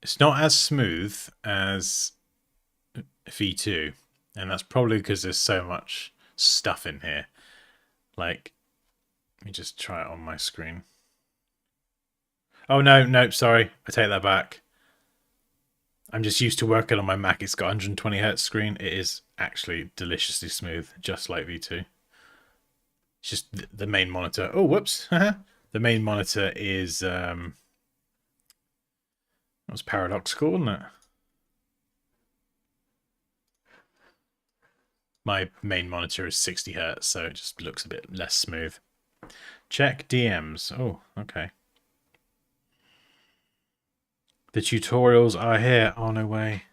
smooth as V2, and that's probably because there's so much stuff in here. Like, let me just try it on my screen. Oh no, sorry, I take that back. I'm just used to working on my Mac. It's got 120 Hz screen. It is actually deliciously smooth, just like V2. It's just the main monitor. Oh, whoops. The main monitor is that was paradoxical, wasn't it? My main monitor is 60 Hz, so it just looks a bit less smooth. Check DMs. Oh, okay. The tutorials are here. Oh, no way.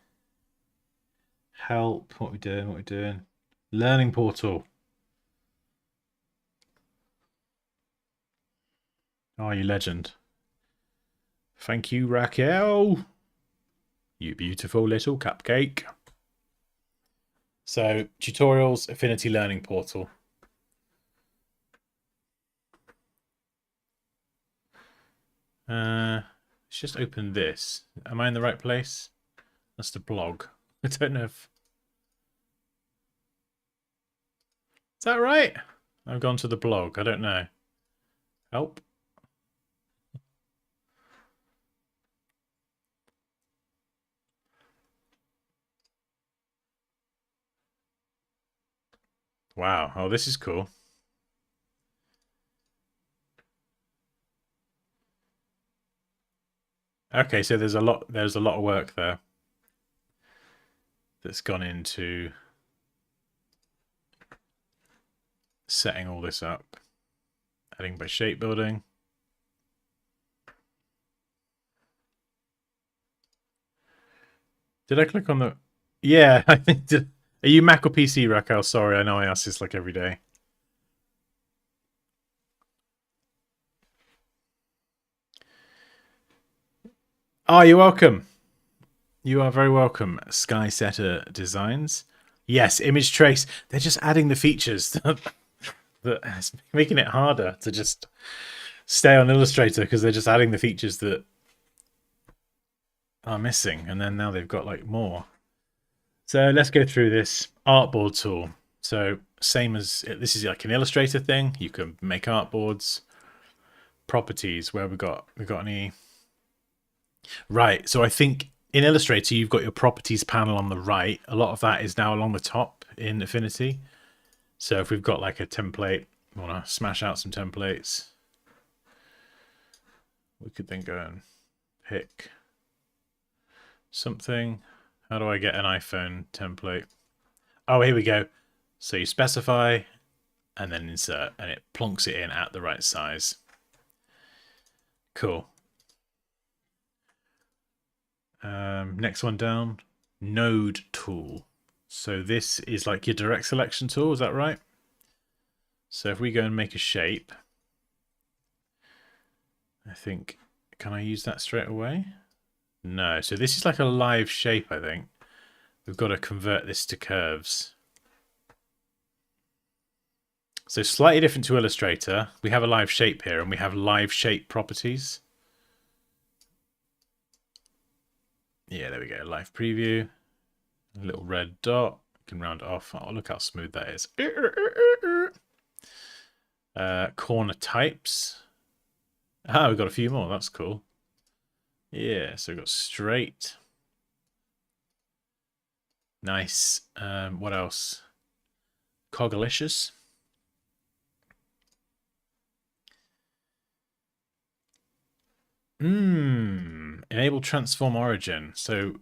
Help. What are we doing? Learning portal. Oh, you legend. Thank you, Raquel. You beautiful little cupcake. So, tutorials, Affinity Learning Portal. Let's just open this. Am I in the right place? That's the blog. I don't know if... Is that right? I've gone to the blog. I don't know. Help. Wow. Oh, this is cool. Okay, so there's a lot of work there that's gone into setting all this up. Adding by shape building. Did I click on the... Yeah, I think... Are you Mac or PC, Raquel? Sorry, I know I ask this like every day. Oh, you're welcome. You are very welcome, Skysetter Designs. Yes, image trace. They're just adding the features that's making it harder to just stay on Illustrator because they're just adding the features that are missing, and then now they've got like more. So let's go through this artboard tool. So same as this is like an Illustrator thing. You can make artboards. Properties. Where we got any? Right. So I think in Illustrator you've got your properties panel on the right. A lot of that is now along the top in Affinity. So if we've got like a template, we want to smash out some templates. We could then go and pick something. How do I get an iPhone template? Oh, here we go. So you specify and then insert, and it plonks it in at the right size. Cool. Next one down, node tool. So this is like your direct selection tool, is that right? So if we go and make a shape, I think, can I use that straight away? No, so this is like a live shape, I think. We've got to convert this to curves. So slightly different to Illustrator. We have a live shape here and we have live shape properties. Yeah, there we go, live preview. A little red dot, can round it off. Oh, look how smooth that is. Corner types. Ah, we've got a few more, that's cool. Yeah, so we've got straight. Nice. What else? Cogalicious. Enable transform origin. So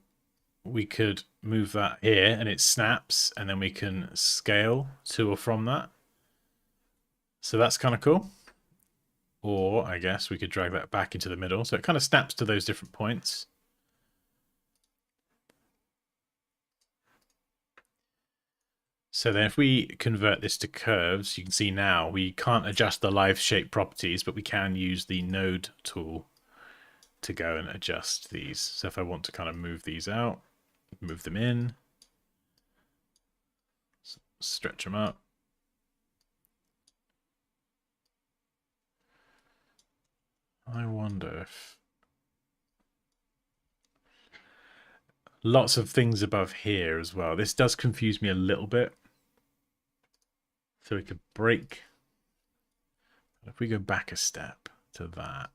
we could move that here and it snaps and then we can scale to or from that. So that's kind of cool. Or I guess we could drag that back into the middle. So it kind of snaps to those different points. So then if we convert this to curves, you can see now we can't adjust the live shape properties, but we can use the node tool to go and adjust these. So if I want to kind of move these out, move them in, stretch them up. I wonder if... Lots of things above here as well. This does confuse me a little bit. So we could break... If we go back a step to that.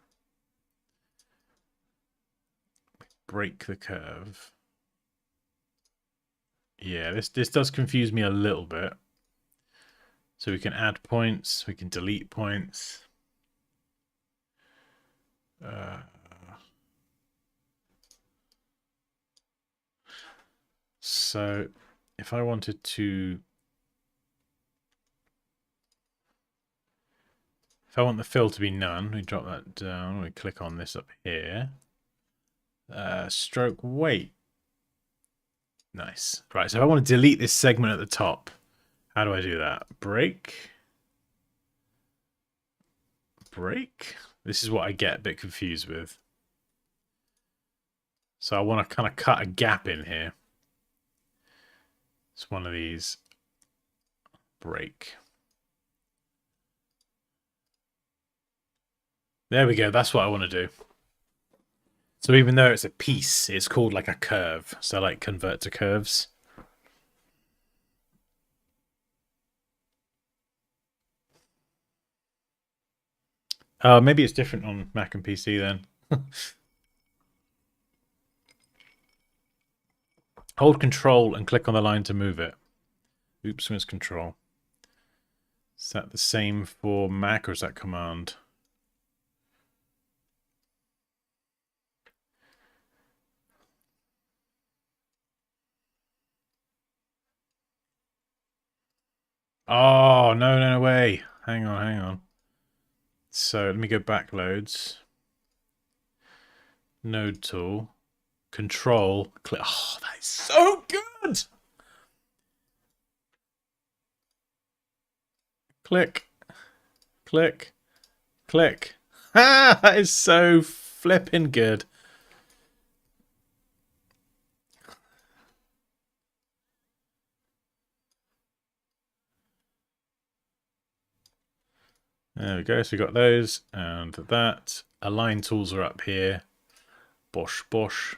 Break the curve. Yeah, this does confuse me a little bit. So we can add points, we can delete points. So if I wanted to... If I want the fill to be none, we drop that down, we click on this up here. Stroke weight. Nice. Right, so if I want to delete this segment at the top, how do I do that? Break. This is what I get a bit confused with. So I want to kind of cut a gap in here. It's one of these. Break. There we go. That's what I want to do. So even though it's a piece, it's called like a curve. So like convert to curves. Oh, maybe it's different on Mac and PC then. Hold Control and click on the line to move it. Oops, where's Control? Is that the same for Mac or is that Command? Oh, no way. Hang on. So let me go back loads. Node tool. Control. Click. Oh, that is so good. Click. Click. Click. Ah, that is so flipping good. There we go. So we got those and that. Align tools are up here. Bosh, bosh.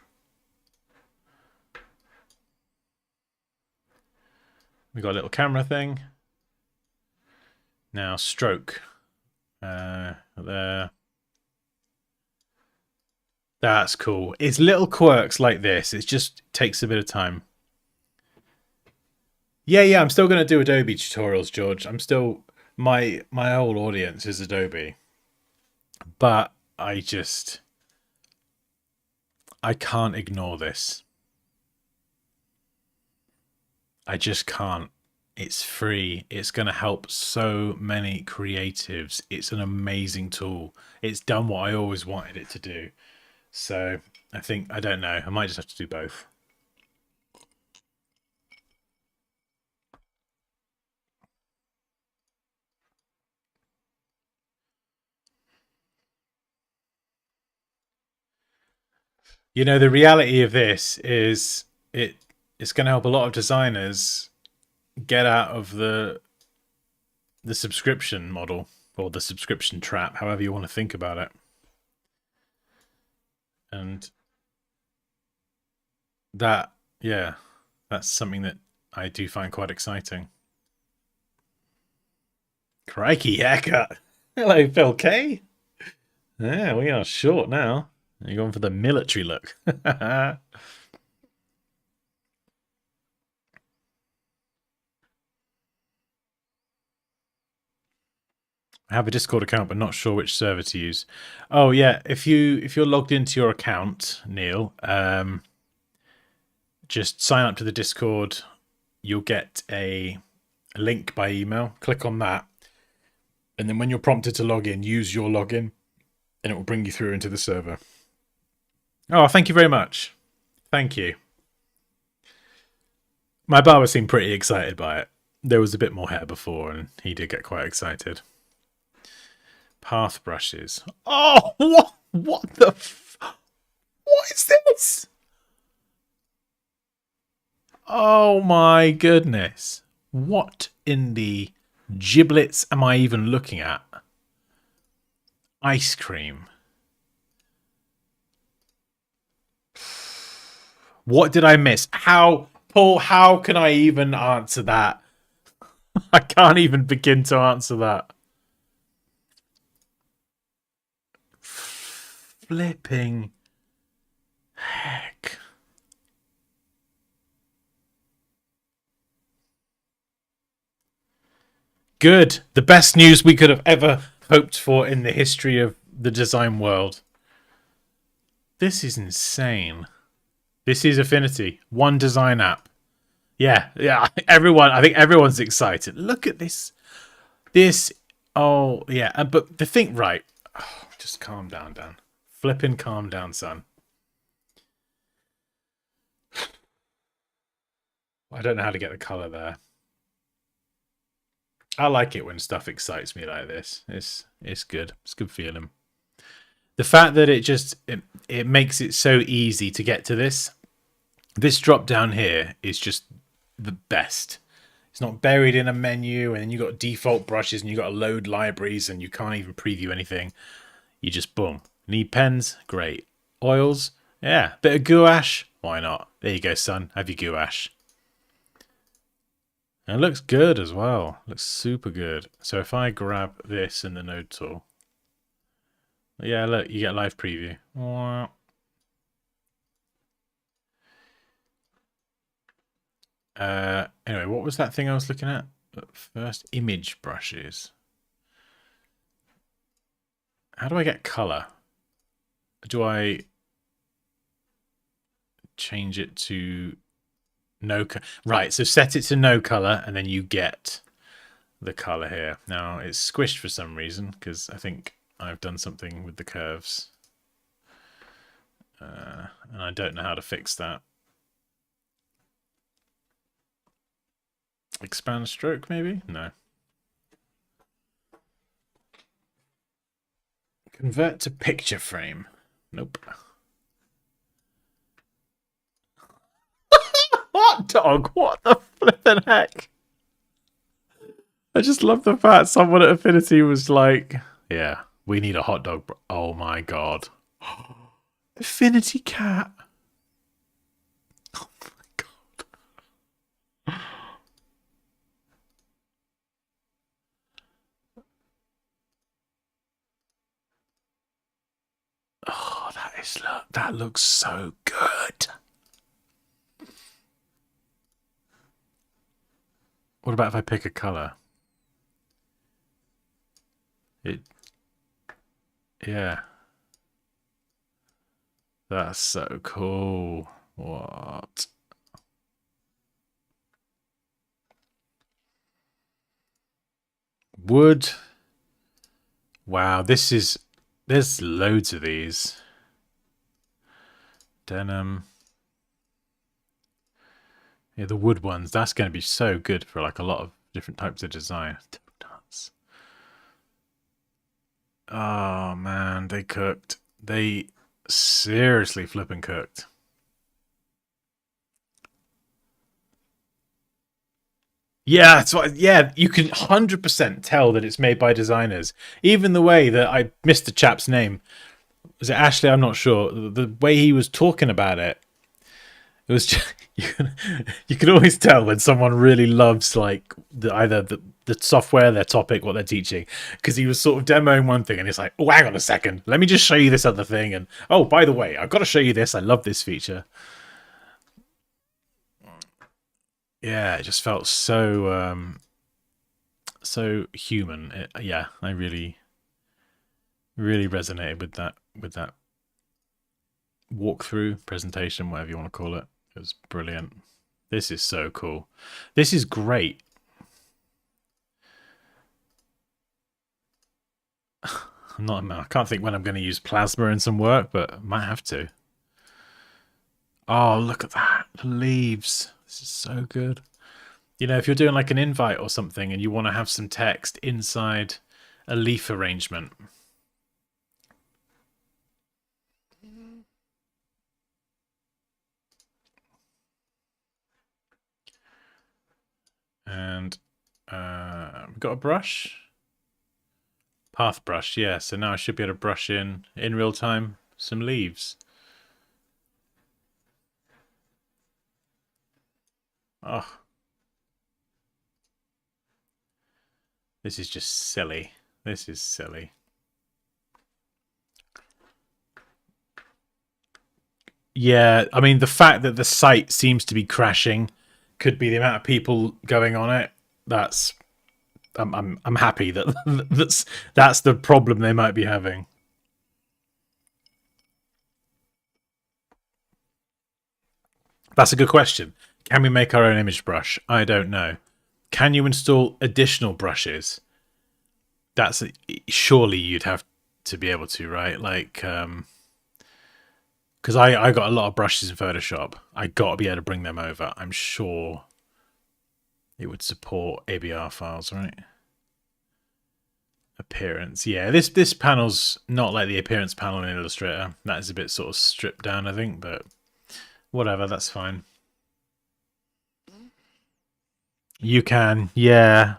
We got a little camera thing. Now stroke. There. That's cool. It's little quirks like this. It just takes a bit of time. Yeah. I'm still going to do Adobe tutorials, George. I'm still... My whole audience is Adobe. But I can't ignore this. I just can't. It's free. It's going to help so many creatives. It's an amazing tool. It's done what I always wanted it to do. So I don't know. I might just have to do both. You know, the reality of this is it's going to help a lot of designers get out of the subscription model or the subscription trap, however you want to think about it. And that, yeah, that's something that I do find quite exciting. Crikey, haircut. Hello, Phil K. Yeah, we are short now. You're going for the military look. I have a Discord account, but not sure which server to use. Oh yeah, if you're logged into your account, Neil, just sign up to the Discord. You'll get a link by email. Click on that, and then when you're prompted to log in, use your login, and it will bring you through into the server. Oh, thank you very much. Thank you. My barber seemed pretty excited by it. There was a bit more hair before, and he did get quite excited. Path brushes. Oh, what the what is this? Oh my goodness. What in the giblets am I even looking at? Ice cream. What did I miss? How, Paul, how can I even answer that? I can't even begin to answer that. Flipping heck. Good. The best news we could have ever hoped for in the history of the design world. This is insane. This is Affinity. One design app. Yeah. I think everyone's excited. Look at this. Oh, yeah. But the thing, right. Oh, just calm down, Dan. Flipping calm down, son. I don't know how to get the color there. I like it when stuff excites me like this. It's good. It's good feeling. The fact that it makes it so easy to get to this drop down here is just the best. It's not buried in a menu, and then you got default brushes, and you got to load libraries, and you can't even preview anything. You just boom. Need pens? Great. Oils? Yeah. Bit of gouache? Why not? There you go, son. Have your gouache. And it looks good as well. Looks super good. So if I grab this in the node tool, yeah, look, you get live preview. Wow. Anyway, what was that thing I was looking at? First, image brushes. How do I get color? Do I change it to no color? Right, so set it to no color, and then you get the color here. Now, it's squished for some reason, because I think I've done something with the curves. And I don't know how to fix that. Expand stroke, maybe? No. Convert to picture frame. Nope. Hot dog? What the flippin' heck? I just love the fact someone at Affinity was like, yeah, we need a hot dog. Oh my god. Affinity cat. Oh my god. Oh, that looks so good. What about if I pick a color? Yeah. That's so cool. What? Wood. Wow, there's loads of these. Denim. Yeah, the wood ones. That's going to be so good for like a lot of different types of design. Oh man, they cooked. They seriously flipping cooked. Yeah, that's what. Yeah, you can 100% tell that it's made by designers. Even the way that I missed the chap's name. Was it Ashley? I'm not sure. The way he was talking about it, it was just, you can always tell when someone really loves like either the software, their topic, what they're teaching, because he was sort of demoing one thing and it's like, oh, hang on a second, let me just show you this other thing, and oh, by the way, I've got to show you this. I love this feature. Yeah, it just felt so so human. Yeah, I really resonated with that walkthrough presentation, whatever you want to call it. It was brilliant. This is so cool. This is great. I can't think when I'm going to use plasma in some work, but I might have to. Oh, look at that. The leaves. This is so good. You know, if you're doing like an invite or something and you want to have some text inside a leaf arrangement. And we've got a brush. Path brush, yeah. So now I should be able to brush in real time some leaves. Oh. This is just silly. This is silly. Yeah, I mean, the fact that the site seems to be crashing could be the amount of people going on it. That's I'm happy that that's the problem they might be having. That's a good question. Can we make our own image brush? I don't know. Can you install additional brushes? That's surely you'd have to be able to, right? Like, because I got a lot of brushes in Photoshop. I got to be able to bring them over. I'm sure it would support ABR files, right? Appearance. Yeah, this panel's not like the appearance panel in Illustrator. That is a bit sort of stripped down, I think, but whatever, that's fine. You can, yeah.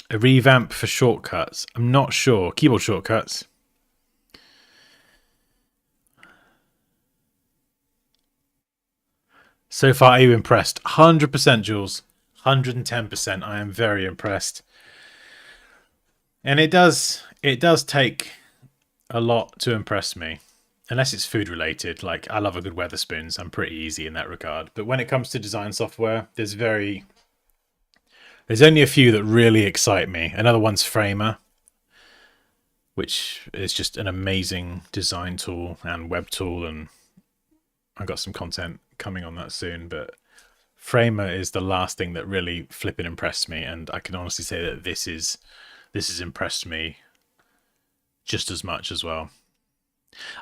A revamp for shortcuts. I'm not sure. Keyboard shortcuts. So far, are you impressed? 100%, Jules. 110%. I am very impressed. And it does take a lot to impress me. Unless it's food related. Like, I love a good Weatherspoons. I'm pretty easy in that regard. But when it comes to design software, there's only a few that really excite me. Another one's Framer, which is just an amazing design tool and web tool, and I've got some content coming on that soon, but Framer is the last thing that really flipping impressed me, and I can honestly say that this has impressed me just as much as well.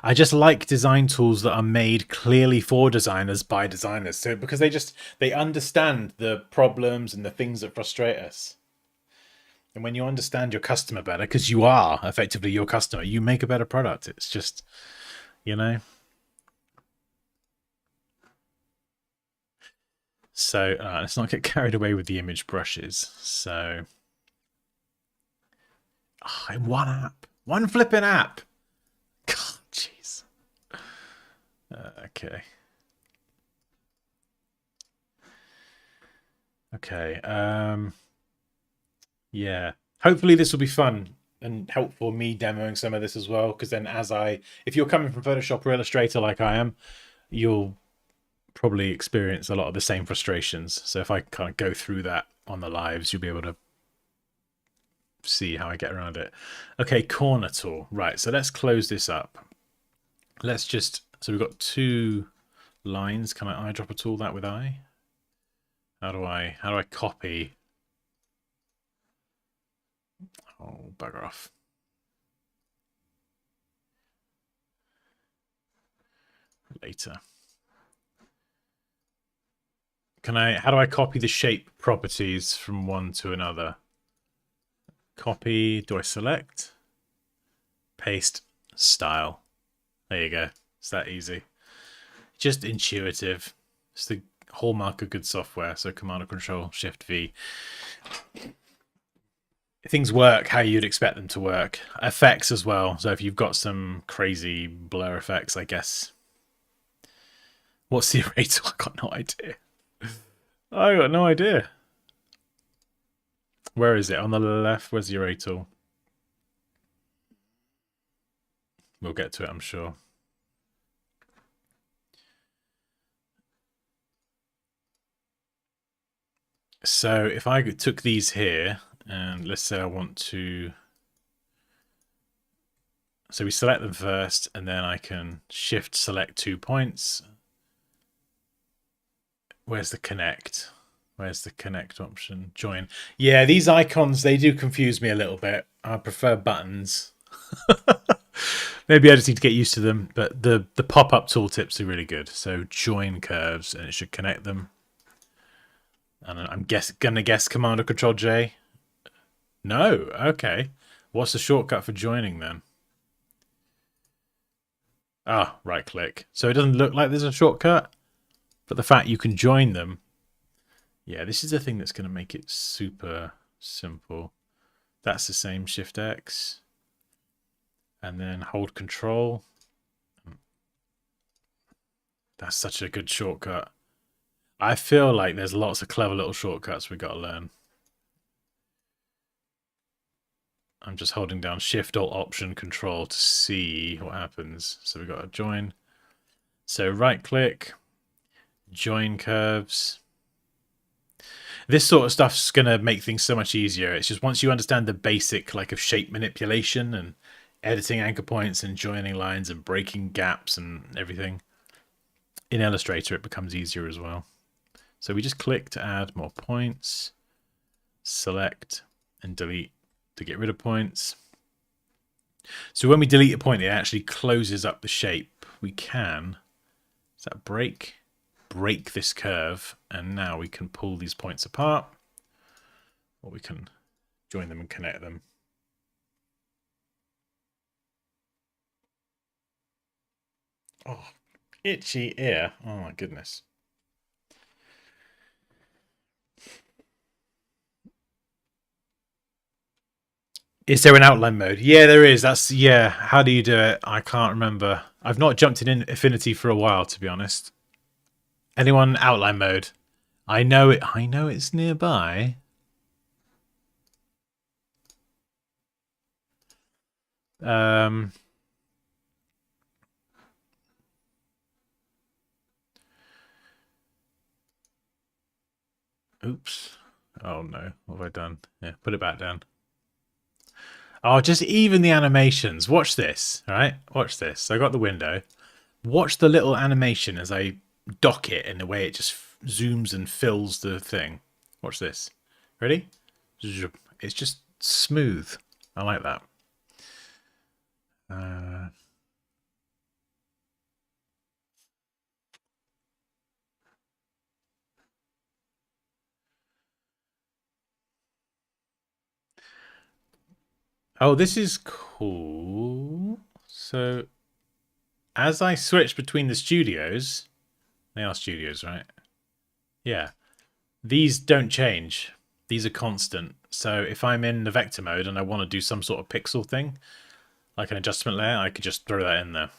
I just like design tools that are made clearly for designers by designers. So because they understand the problems and the things that frustrate us. And when you understand your customer better, because you are effectively your customer, you make a better product. It's just, you know. So let's not get carried away with the image brushes. So one app, one flipping app. God, jeez. Okay. Okay. Yeah. Hopefully this will be fun and helpful, me demoing some of this as well. Because then if you're coming from Photoshop or Illustrator like I am, you'll probably experience a lot of the same frustrations. So if I kind of go through that on the lives, you'll be able to see how I get around it. Okay, corner tool. Right, so let's close this up. So we've got 2 lines. Can I eyedropper tool that with eye? How do I copy? Oh, bugger off. Later. How do I copy the shape properties from one to another? Copy, do I select? Paste, style. There you go. It's that easy. Just intuitive. It's the hallmark of good software. So Command or Control, Shift V. Things work how you'd expect them to work. Effects as well. So if you've got some crazy blur effects, I guess. What's the array tool? I got no idea. I got no idea. Where is it? On the left? Where's the array tool? We'll get to it, I'm sure. So if I took these here, and let's say I want to... So we select them first, and then I can shift select 2 points. Where's the connect? Where's the connect option? Join. Yeah, these icons, they do confuse me a little bit. I prefer buttons. Maybe I just need to get used to them, but the pop-up tooltips are really good. So join curves, and it should connect them. And I'm gonna guess Command or Control J. No, okay. What's the shortcut for joining then? Ah, right click. So it doesn't look like there's a shortcut, but the fact you can join them. Yeah, this is the thing that's going to make it super simple. That's the same, Shift X. And then hold Control. That's such a good shortcut. I feel like there's lots of clever little shortcuts we got to learn. I'm just holding down Shift, Alt, Option, Control to see what happens. So we've got to join. So right click, join curves. This sort of stuff's going to make things so much easier. It's just once you understand the basic of shape manipulation and editing anchor points and joining lines and breaking gaps and everything, in Illustrator it becomes easier as well. So we just click to add more points, select and delete to get rid of points. So when we delete a point, it actually closes up the shape. We can. Is that break? break this curve, and now we can pull these points apart, or we can join them and connect them. Oh, itchy ear. Oh my goodness. Is there an outline mode? Yeah, there is. That's, yeah. How do you do it? I can't remember. I've not jumped in Affinity for a while, to be honest. Anyone outline mode? I know it. I know it's nearby. Oops. Oh no. What have I done? Yeah, put it back down. Oh, just even the animations. Watch this, all right? Watch this. So I got the window. Watch the little animation as I dock it in the way it just zooms and fills the thing. Watch this. Ready? It's just smooth. I like that. Oh, this is cool. So as I switch between the studios, they are studios, right? Yeah. These don't change. These are constant. So if I'm in the vector mode and I want to do some sort of pixel thing, like an adjustment layer, I could just throw that in there.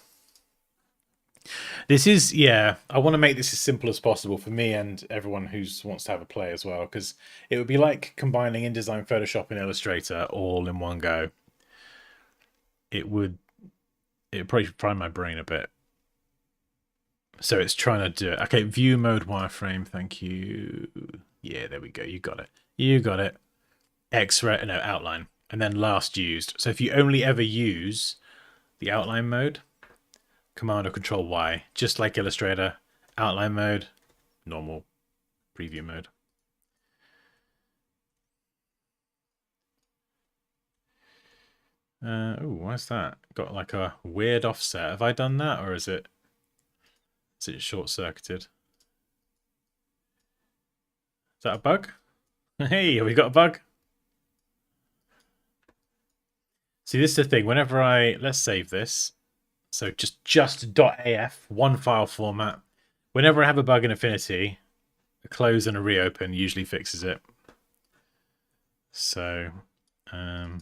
This is, yeah, I want to make this as simple as possible for me and everyone who wants to have a play as well, because it would be like combining InDesign, Photoshop, and Illustrator all in one go. It would probably fry my brain a bit. So it's trying to do it. Okay, view mode wireframe, thank you. Yeah, there we go. You got it. You got it. X-ray, no, outline. And then last used. So if you only ever use the outline mode, Command or Control Y, just like Illustrator, outline mode, normal preview mode. Oh, why's that? Got like a weird offset. Have I done that, or is it short-circuited? Is that a bug? Hey, have we got a bug? See, this is the thing. Whenever let's save this. So just .af, one file format. Whenever I have a bug in Affinity, a close and a reopen usually fixes it. So, one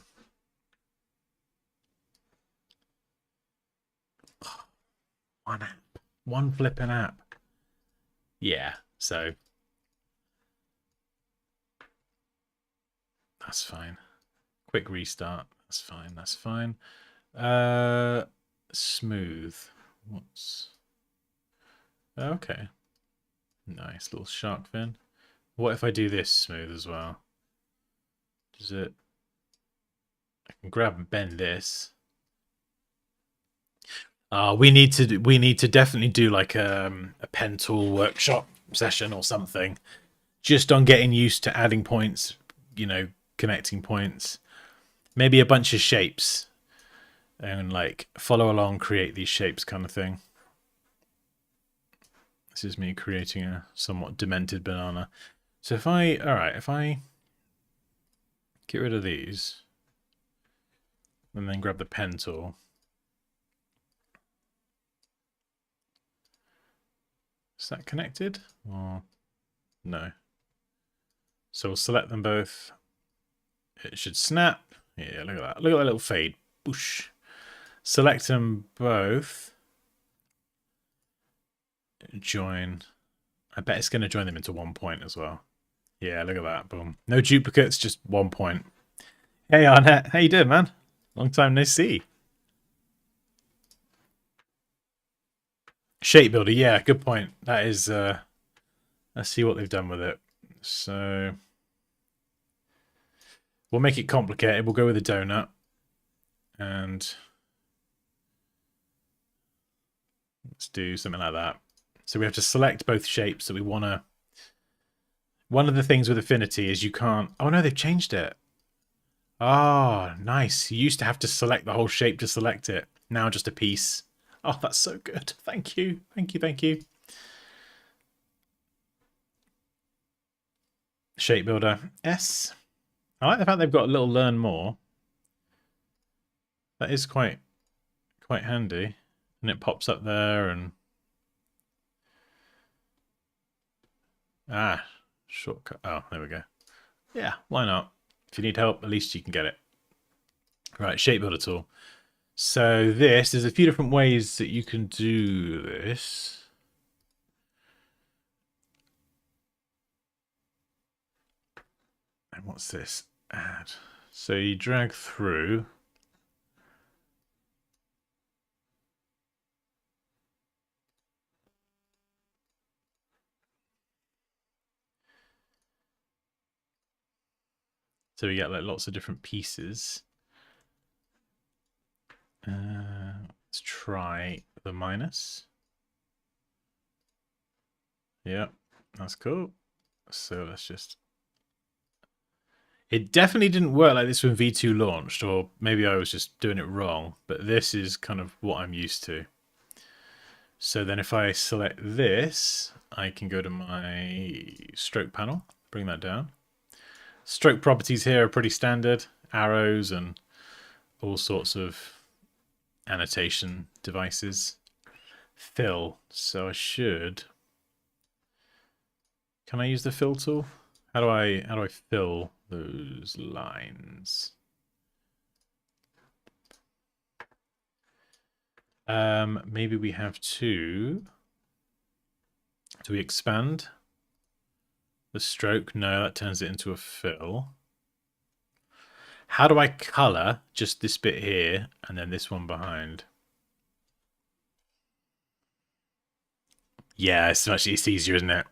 app, one flipping app. Yeah, so that's fine. Quick restart. That's fine. That's fine. Smooth. What's... Okay. Nice little shark fin. What if I do this smooth as well? Does it... I can grab and bend this. We need to definitely do like a pen tool workshop session or something, just on getting used to adding points, you know, connecting points, maybe a bunch of shapes, and like follow along, create these shapes kind of thing. This is me creating a somewhat demented banana. So if I get rid of these and then grab the pen tool. Is that connected? Or no? So we'll select them both. It should snap. Yeah, look at that. Look at that little fade. Boosh. Select them both. Join. I bet it's going to join them into 1 point as well. Yeah, look at that. Boom. No duplicates, just 1 point. Hey, Arnett. How you doing, man? Long time no see. Shape builder, yeah, good point. That is, let's see what they've done with it. So we'll make it complicated. We'll go with a donut, and let's do something like that. So we have to select both shapes that we want to. One of the things with Affinity is you can't. Oh no, they've changed it. Oh, nice. You used to have to select the whole shape to select it. Now just a piece. Oh, that's so good. Thank you. Thank you. Thank you. Shape Builder S. I like the fact they've got a little learn more. That is quite handy. And it pops up there and... Ah, shortcut. Oh, there we go. Yeah, why not? If you need help, at least you can get it. Right, Shape Builder tool. So there's a few different ways that you can do this. And what's this? Add. So you drag through. So we get like lots of different pieces. Let's try the minus. Yep, that's cool. So let's just... It definitely didn't work like this when V2 launched, or maybe I was just doing it wrong, but this is kind of what I'm used to. So then if I select this, I can go to my stroke panel, bring that down. Stroke properties here are pretty standard, arrows and all sorts of annotation devices. Fill, so I should... Can I use the fill tool? How do I fill those lines? Maybe we have to... Do we expand the stroke? No, that turns it into a fill. How do I color just this bit here and then this one behind? Yeah, it's easier, isn't it?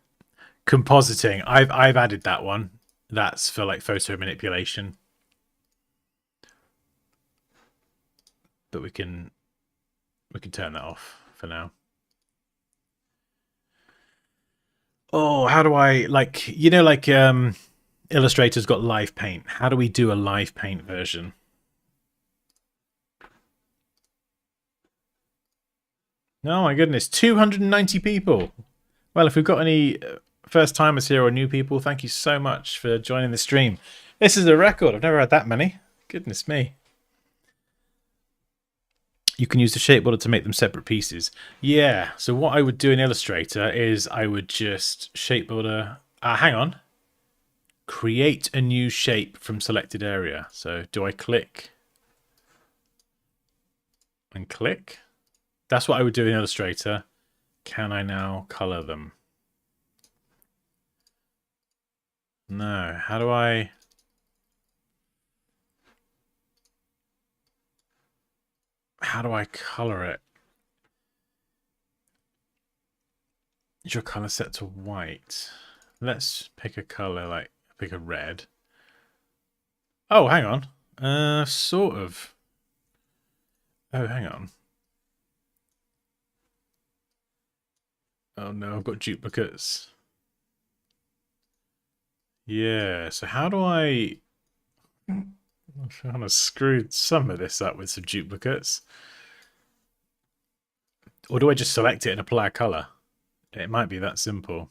Compositing. I've added that one. That's for like photo manipulation. But we can turn that off for now. Oh, how do I like Illustrator's got live paint. How do we do a live paint version? Oh my goodness, 290 people. Well, if we've got any first timers here or new people, thank you so much for joining the stream. This is a record. I've never had that many. Goodness me. You can use the shape builder to make them separate pieces. Yeah, so what I would do in Illustrator is I would just shape builder... hang on. Create a new shape from selected area. So do I click? And click? That's what I would do in Illustrator. Can I now color them? No. How do I... How do I color it? Is your color set to white? Let's pick a color, like pick a red. Oh, hang on. Sort of. Oh, hang on. Oh no, I've got duplicates. Yeah, so how do I... I'm trying to screw some of this up with some duplicates. Or do I just select it and apply a color? It might be that simple.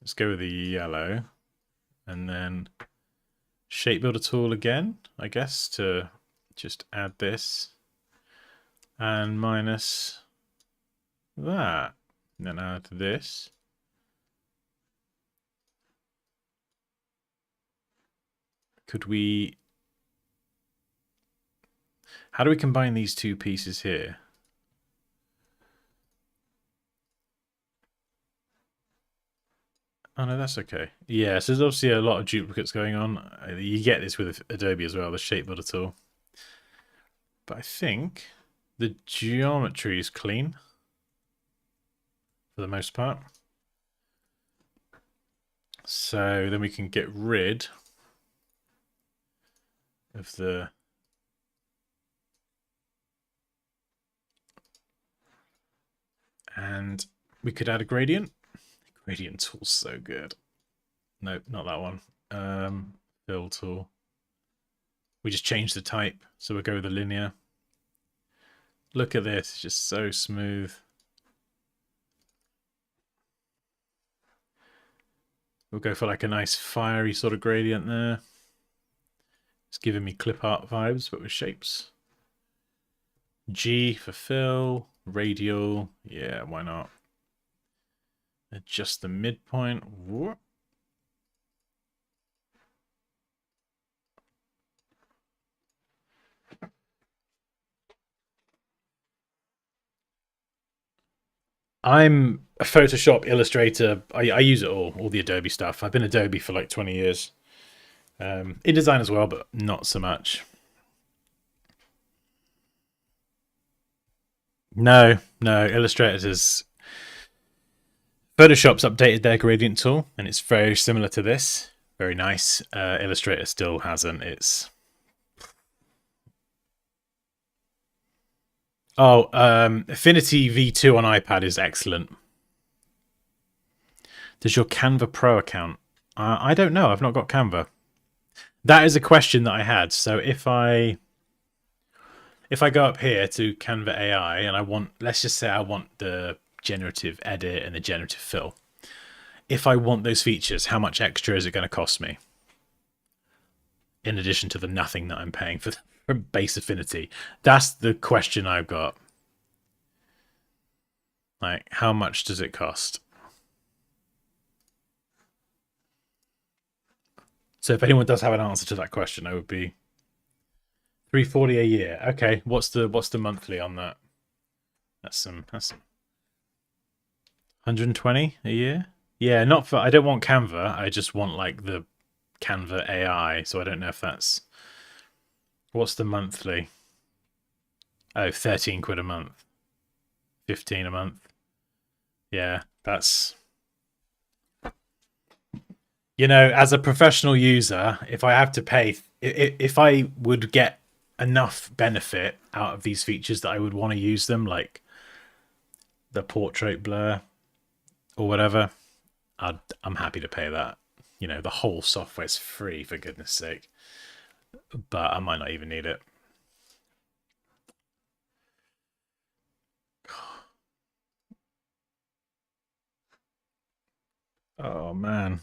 Let's go with the yellow. And then shape builder tool again, I guess, to just add this. And minus that. And then add this. Could we... How do we combine these two pieces here? Oh no, that's okay. Yeah, so there's obviously a lot of duplicates going on. You get this with Adobe as well, the shape builder tool. But I think the geometry is clean for the most part. So then we can get rid of the... And we could add a gradient. Gradient tool's so good. Nope, not that one. Fill tool. We just change the type, so we'll go with the linear. Look at this, it's just so smooth. We'll go for like a nice fiery sort of gradient there. It's giving me clip art vibes, but with shapes. G for fill, radial. Yeah, why not? Adjust the midpoint. Whoop. I'm a Photoshop, Illustrator. I use it all the Adobe stuff. I've been Adobe for like 20 years. InDesign as well, but not so much. No, Illustrator is... Photoshop's updated their gradient tool, and it's very similar to this. Very nice. Illustrator still hasn't. It's... Oh, Affinity V2 on iPad is excellent. Does your Canva Pro account? I don't know. I've not got Canva. That is a question that I had. So if I go up here to Canva AI and I want, let's just say I want the generative edit and the generative fill. If I want those features, how much extra is it going to cost me? In addition to the nothing that I'm paying for base Affinity. That's the question I've got. Like, how much does it cost? So if anyone does have an answer to that question, I would be $340 a year. Okay, what's the monthly on that? That's some 120 a year. Yeah, not for. I don't want Canva. I just want like the Canva AI. So I don't know if that's. What's the monthly? Oh, 13 quid a month. 15 a month. Yeah, that's... You know, as a professional user, if I have to pay... If I would get enough benefit out of these features that I would want to use them, like the portrait blur or whatever, I'm happy to pay that. You know, the whole software's free, for goodness sake. But I might not even need it. Oh, man.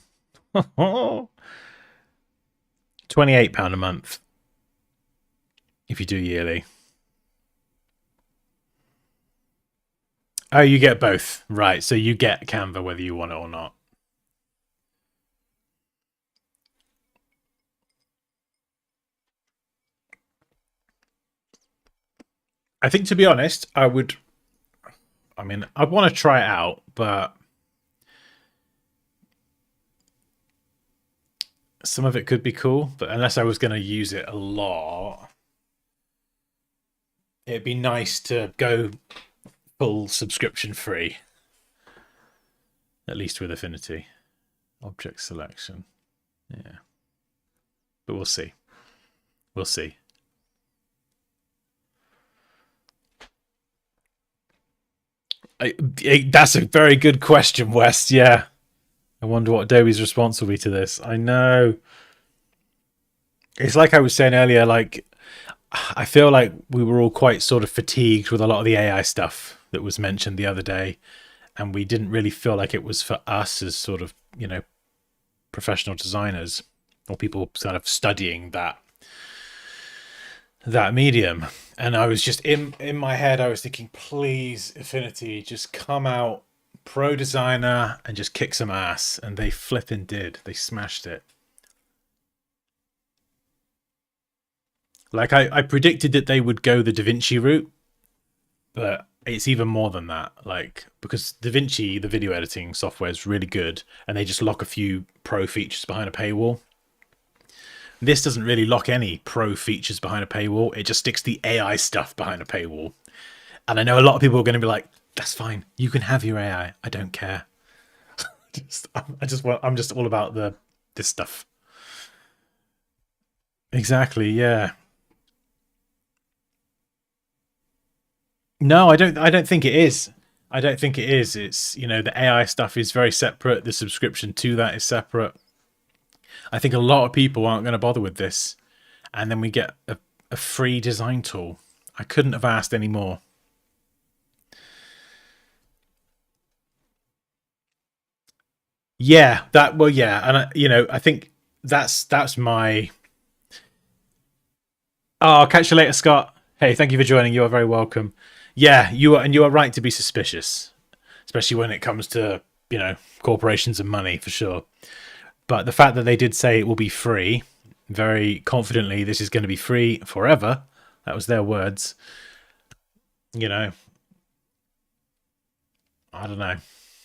£28 a month if you do yearly. Oh, you get both. Right, so you get Canva whether you want it or not. I think, to be honest, I want to try it out, but some of it could be cool, but unless I was going to use it a lot, it'd be nice to go full subscription free. At least with Affinity. Object selection. Yeah. But we'll see. We'll see. That's a very good question, West. Yeah. I wonder what Adobe's response will be to this. I know. It's like I was saying earlier, like, I feel like we were all quite sort of fatigued with a lot of the AI stuff that was mentioned the other day. And we didn't really feel like it was for us as sort of, you know, professional designers or people sort of studying that medium. And I was just in my head, I was thinking, please, Affinity, just come out pro designer and just kick some ass. And they flipping did. They smashed it. Like I predicted that they would go the DaVinci route, but it's even more than that. Like, because DaVinci, the video editing software, is really good, and they just lock a few pro features behind a paywall. This doesn't really lock any pro features behind a paywall. It just sticks the AI stuff behind a paywall. And I know a lot of people are going to be like, "That's fine. You can have your AI. I don't care." I'm just all about this stuff. Exactly. Yeah. No, I don't think it is. I don't think it is. It's, you know, the AI stuff is very separate. The subscription to that is separate. I think a lot of people aren't going to bother with this. And then we get a free design tool. I couldn't have asked any more. Yeah, that well, yeah, and I think that's my. Oh, I'll catch you later, Scott. Hey, thank you for joining. You are very welcome. Yeah, you are right to be suspicious, especially when it comes to corporations and money for sure. But the fact that they did say it will be free, very confidently, this is going to be free forever. That was their words. I don't know.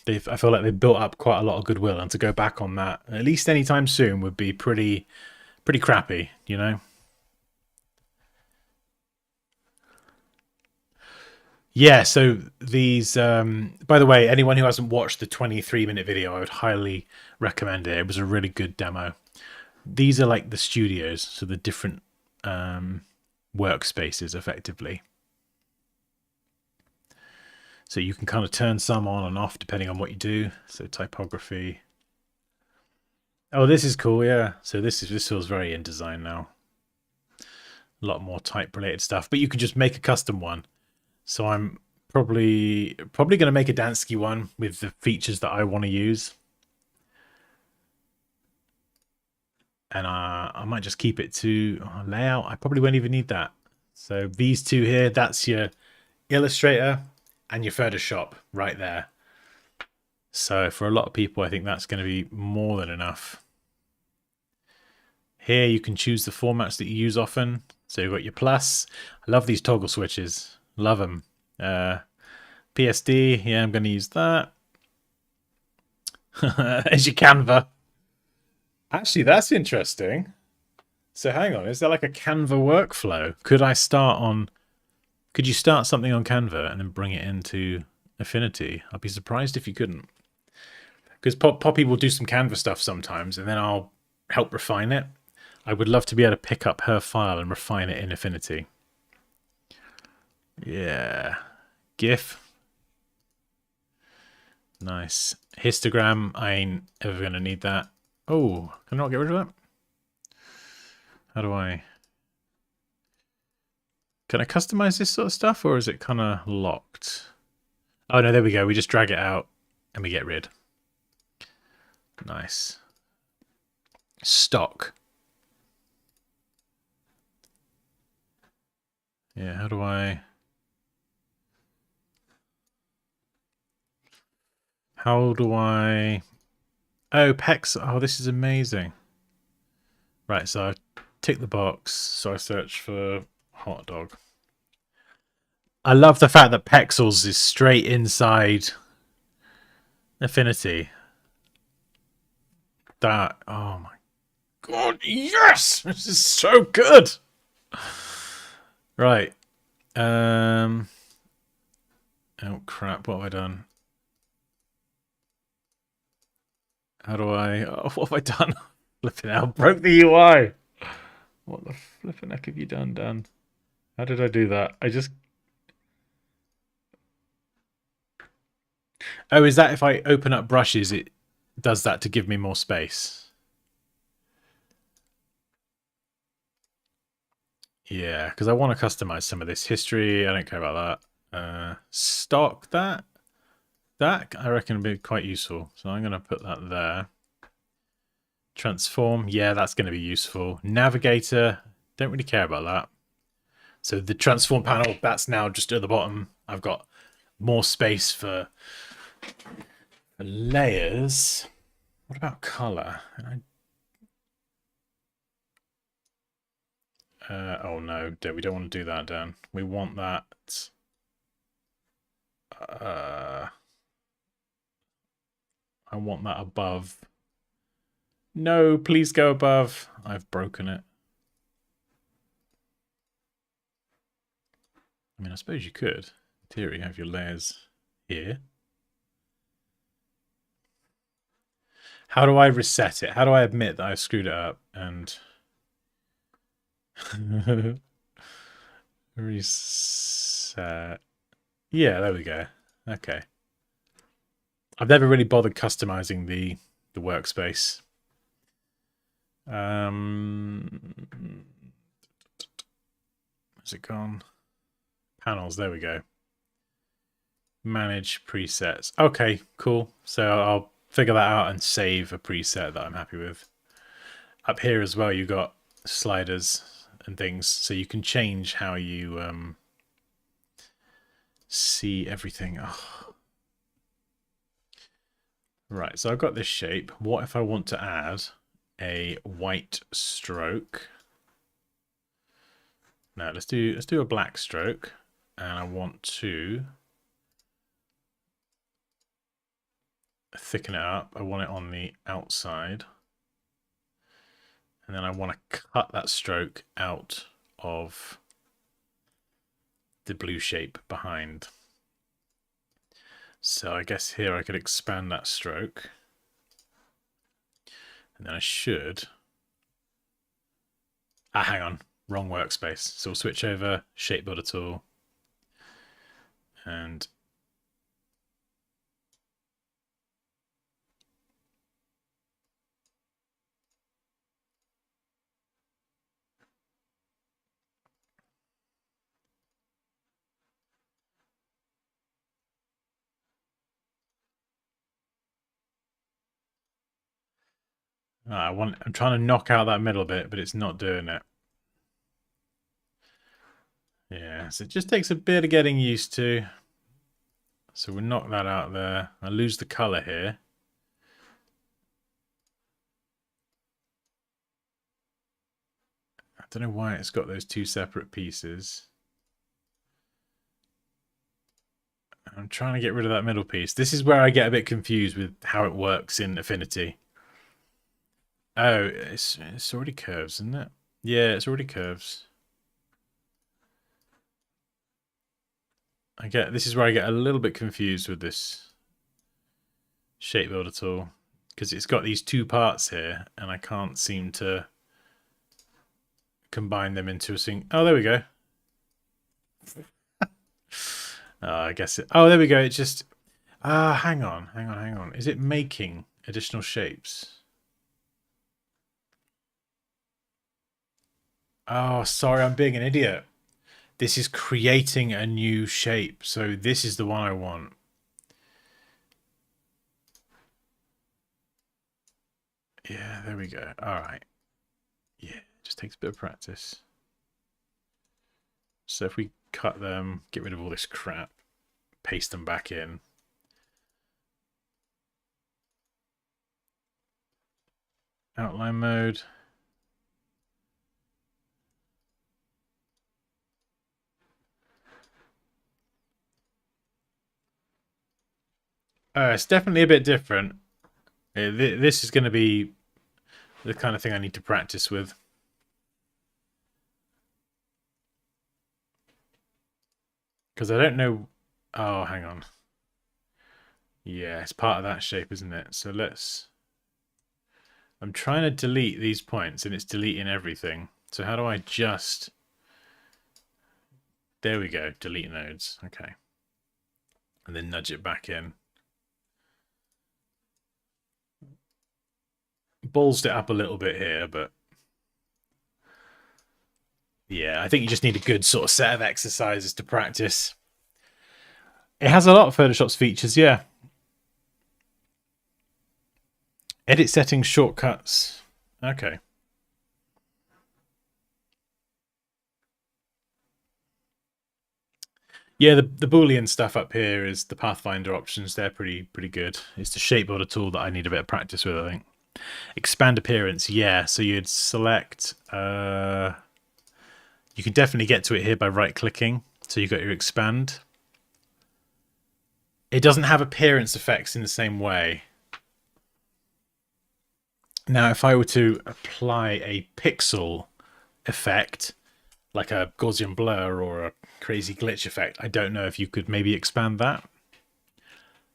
I feel like they've built up quite a lot of goodwill, and to go back on that, at least anytime soon, would be pretty crappy, Yeah, so these, by the way, anyone who hasn't watched the 23-minute video, I would highly recommend it. It was a really good demo. These are like the studios, so the different workspaces, effectively. So you can kind of turn some on and off depending on what you do. So typography. Oh, this is cool, yeah. So this feels very InDesign now. A lot more type-related stuff, but you can just make a custom one. So I'm probably going to make a Dansky one with the features that I want to use. And I might just keep it to layout. I probably won't even need that. So these two here, that's your Illustrator and your Photoshop right there. So for a lot of people, I think that's going to be more than enough. Here you can choose the formats that you use often. So you've got your plus. I love these toggle switches. Love them. PSD, yeah, I'm going to use that. As your Canva. Actually, that's interesting. So hang on, is there like a Canva workflow? Could you start something on Canva and then bring it into Affinity? I'd be surprised if you couldn't. Because Poppy will do some Canva stuff sometimes, and then I'll help refine it. I would love to be able to pick up her file and refine it in Affinity. Yeah. GIF. Nice. Histogram. I ain't ever going to need that. Oh, can I not get rid of that? How do I... Can I customize this sort of stuff, or is it kind of locked? Oh, no, there we go. We just drag it out and we get rid. Nice. Stock. Yeah, how do I... Oh, Pex. Oh, this is amazing. Right, so I tick the box. So I search for hot dog. I love the fact that Pexels is straight inside Affinity. That, oh my god, yes! This is so good! Right. Oh crap, what have I done? How do I... Oh, what have I done? Flipping out, broke the UI! What the flipping heck have you done, Dan? How did I do that? Oh, is that if I open up brushes, it does that to give me more space? Yeah, because I want to customize some of this history. I don't care about that. Stock that. That, I reckon, would be quite useful. So I'm going to put that there. Transform. Yeah, that's going to be useful. Navigator. Don't really care about that. So the transform panel, that's now just at the bottom. I've got more space for layers. What about color? Oh no, we don't want to do that, Dan. We want that. I want that above. No, please go above. I've broken it. I mean, I suppose you could. In theory, have your layers here. How do I reset it? How do I admit that I screwed it up and reset? Yeah, there we go. Okay. I've never really bothered customizing the workspace. Where's it gone? Panels, there we go. Manage presets. Okay, cool. So I'll figure that out and save a preset that I'm happy with. Up here as well, you got sliders and things, so you can change how you see everything. Oh. Right, so I've got this shape. What if I want to add a white stroke? No, let's do a black stroke, and I want to thicken it up. I want it on the outside, and then I want to cut that stroke out of the blue shape behind. So I guess here I could expand that stroke, and then I should... hang on, wrong workspace. So we'll switch over, Shape Builder tool, and I'm trying to knock out that middle bit, but it's not doing it. Yeah, so it just takes a bit of getting used to. So we'll knock that out there. I lose the color here. I don't know why it's got those two separate pieces. I'm trying to get rid of that middle piece. This is where I get a bit confused with how it works in Affinity. Oh, it's already curves, isn't it? Yeah, it's already curves. This is where I get a little bit confused with this Shape Builder tool, because it's got these two parts here, and I can't seem to combine them into a single. Oh, there we go. I guess it. Oh, there we go. It just. Hang on. Is it making additional shapes? Oh, sorry, I'm being an idiot. This is creating a new shape, so this is the one I want. Yeah, there we go. All right. Yeah, it just takes a bit of practice. So if we cut them, get rid of all this crap, paste them back in. Outline mode. It's definitely a bit different. This is going to be the kind of thing I need to practice with. Because I don't know... Oh, hang on. Yeah, it's part of that shape, isn't it? So let's... I'm trying to delete these points, and it's deleting everything. So how do I just... There we go, delete nodes. Okay. And then nudge it back in. Ballsed it up a little bit here, but... Yeah, I think you just need a good sort of set of exercises to practice. It has a lot of Photoshop's features, yeah. Edit settings, shortcuts. Okay. Yeah, the Boolean stuff up here is the Pathfinder options. They're pretty good. It's the Shape Builder tool that I need a bit of practice with, I think. Expand appearance, yeah. So you'd select... you can definitely get to it here by right-clicking. So you've got your expand. It doesn't have appearance effects in the same way. Now, if I were to apply a pixel effect, like a Gaussian blur or a crazy glitch effect, I don't know if you could maybe expand that.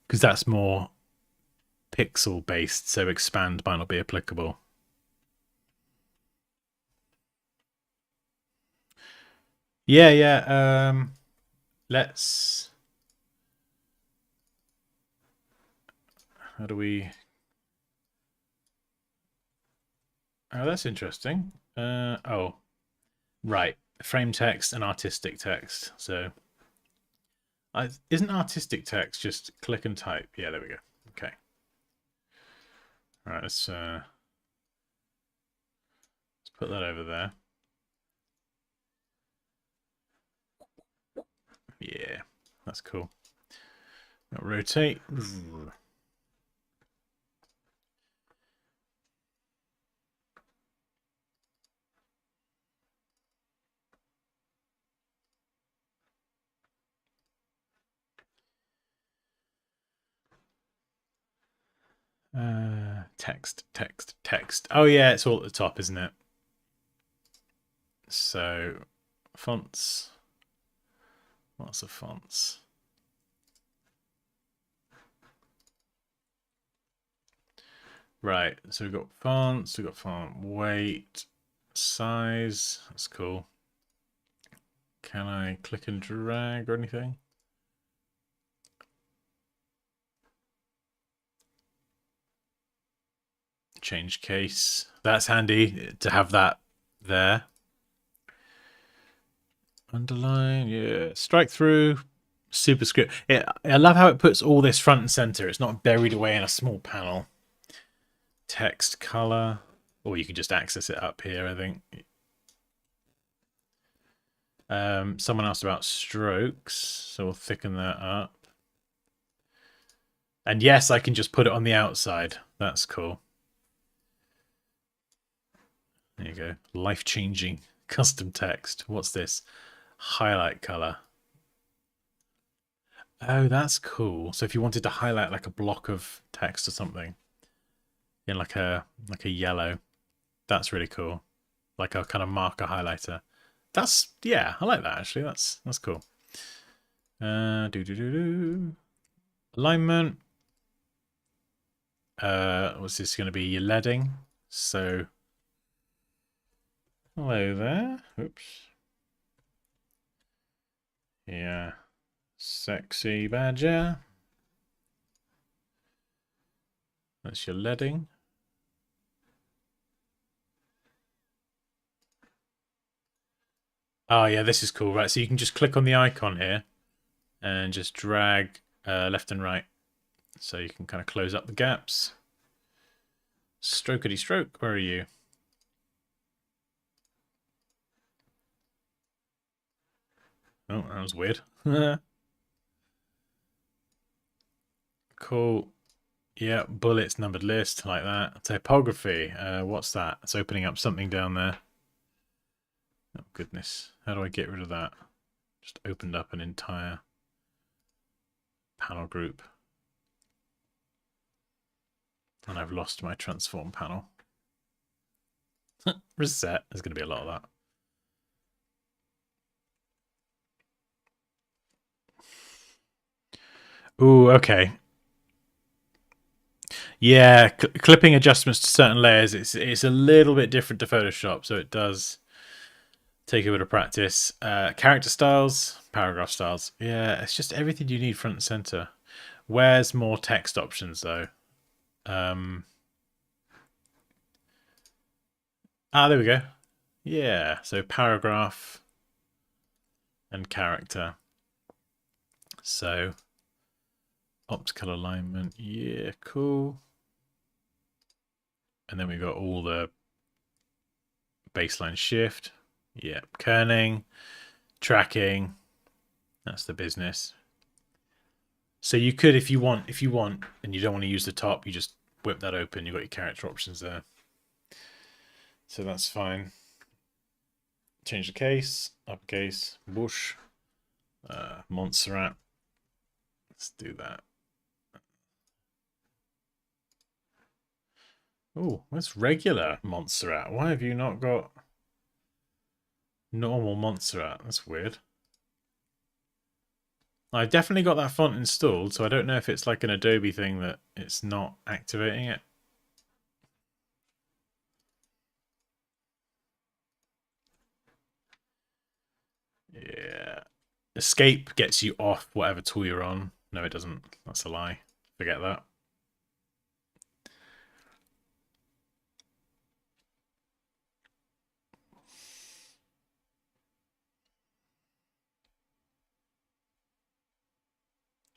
Because that's more pixel-based, so expand might not be applicable. Yeah. Let's... How do we... Oh, that's interesting. Oh, right. Frame text and artistic text. So, isn't artistic text just click and type? Yeah, there we go. Okay. Right, let's put that over there. Yeah, that's cool. Now rotate. Text, text, text. Oh yeah, it's all at the top, isn't it? So, fonts. Lots of fonts. Right, so we've got fonts, we've got font weight, size. That's cool. Can I click and drag or anything? Change case. That's handy to have that there. Underline, yeah. Strike through, superscript. I love how it puts all this front and center. It's not buried away in a small panel. Text, color, or you can just access it up here, I think. Someone asked about strokes, so we'll thicken that up. And yes, I can just put it on the outside. That's cool. There you go. Life-changing custom text. What's this? Highlight color. Oh, that's cool. So if you wanted to highlight like a block of text or something in like a yellow, that's really cool. Like a kind of marker highlighter. That's, yeah, I like that actually. That's cool. Alignment. What's this going to be? Your leading. So, hello there. Oops. Yeah. Sexy badger. That's your leading. Oh yeah, this is cool, right? So you can just click on the icon here and just drag left and right. So you can kind of close up the gaps. Strokety stroke, where are you? Oh, that was weird. Cool. Yeah, bullets, numbered list, like that. Typography, what's that? It's opening up something down there. Oh, goodness. How do I get rid of that? Just opened up an entire panel group. And I've lost my transform panel. Reset. There's going to be a lot of that. Ooh, okay. Yeah, clipping adjustments to certain layers, it's a little bit different to Photoshop, so it does take a bit of practice. Character styles, paragraph styles. Yeah, it's just everything you need front and center. Where's more text options, though? There we go. Yeah, so paragraph and character. So, optical alignment. Yeah, cool. And then we've got all the baseline shift. Yeah, kerning, tracking. That's the business. So you could, if you want, and you don't want to use the top, you just whip that open. You've got your character options there. So that's fine. Change the case, uppercase, Bush, Montserrat. Let's do that. Oh, that's regular Montserrat. Why have you not got normal Montserrat? That's weird. I've definitely got that font installed, so I don't know if it's like an Adobe thing that it's not activating it. Yeah. Escape gets you off whatever tool you're on. No, it doesn't. That's a lie. Forget that.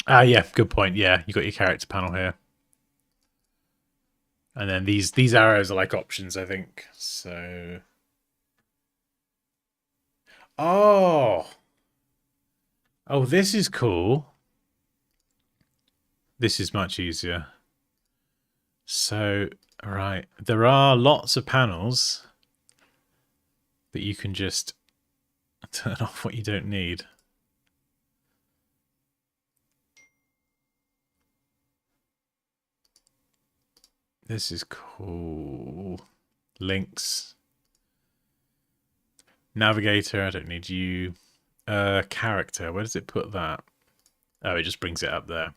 Yeah, good point. Yeah, you got your character panel here. And then these arrows are like options, I think. So, oh, this is cool. This is much easier. So, right, there are lots of panels that you can just turn off what you don't need. This is cool. Links. Navigator, I don't need you. Character, where does it put that? Oh, it just brings it up there.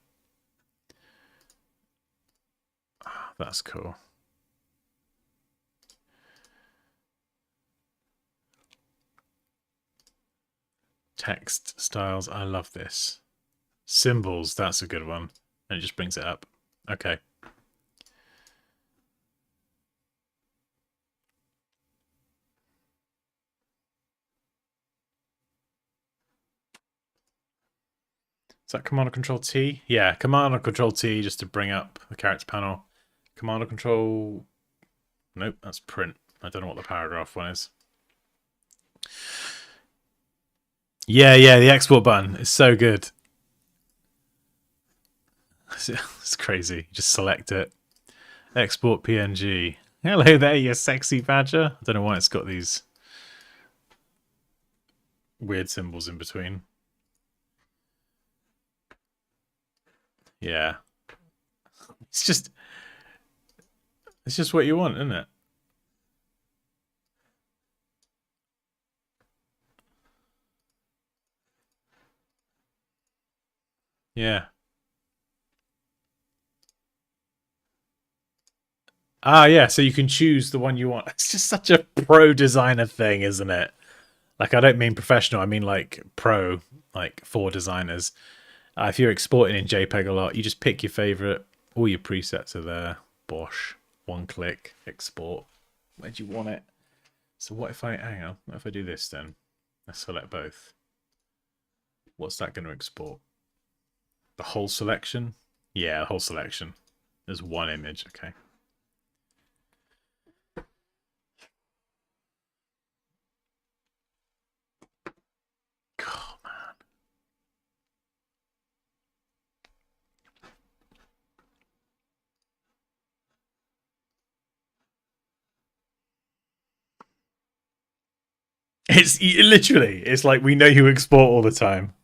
Oh, that's cool. Text styles, I love this. Symbols, that's a good one. And it just brings it up. Okay. Is that Command or Control T? Yeah, Command or Control T just to bring up the character panel. Command or Control... Nope, that's print. I don't know what the paragraph one is. Yeah, the export button is so good. It's crazy. You just select it. Export PNG. Hello there, you sexy badger. I don't know why it's got these weird symbols in between. Yeah. It's just what you want, isn't it? Yeah. Ah, yeah, so you can choose the one you want. It's just such a pro designer thing, isn't it? Like, I don't mean professional, I mean like pro, like for designers. If you're exporting in JPEG a lot, you just pick your favorite. All your presets are there. Bosh. One click. Export. Where do you want it? So what if I... Hang on. What if I do this then? Let's select both. What's that going to export? The whole selection? Yeah, the whole selection. There's one image. Okay. Oh, man. It's literally, it's like we know you export all the time.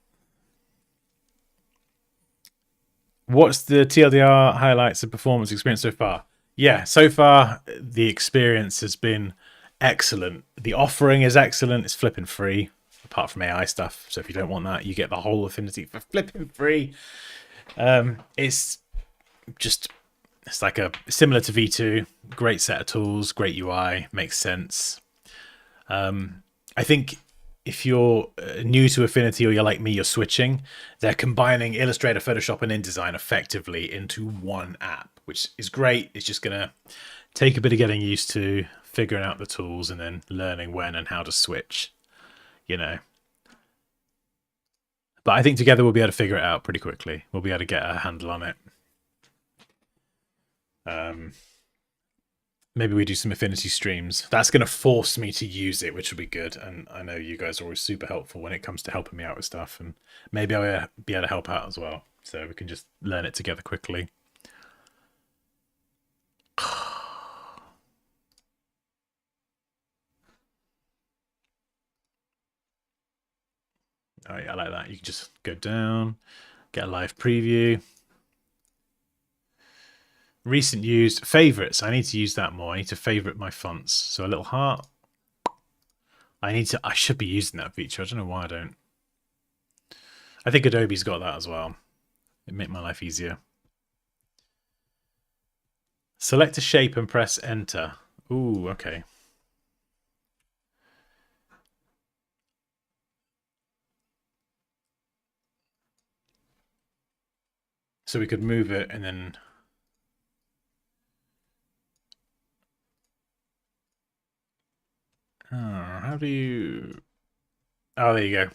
What's the TLDR highlights of performance experience so far? Yeah, so far the experience has been excellent. The offering is excellent. It's flipping free, apart from AI stuff. So if you don't want that, you get the whole Affinity for flipping free. It's like a similar to V2. Great set of tools, great UI, makes sense. I think if you're new to Affinity or you're like me, you're switching, they're combining Illustrator, Photoshop, and InDesign effectively into one app, which is great. It's just going to take a bit of getting used to, figuring out the tools, and then learning when and how to switch, you know. But I think together we'll be able to figure it out pretty quickly. We'll be able to get a handle on it. Maybe we do some Affinity streams. That's going to force me to use it, which will be good. And I know you guys are always super helpful when it comes to helping me out with stuff. And maybe I'll be able to help out as well. So we can just learn it together quickly. Oh, yeah, I like that. You can just go down, get a live preview. Recent used favorites. I need to use that more. I need to favorite my fonts. So a little heart. I should be using that feature. I don't know why I don't. I think Adobe's got that as well. It'd make my life easier. Select a shape and press enter. Ooh, okay. So we could move it and then... Oh, how do you... Oh, there you go.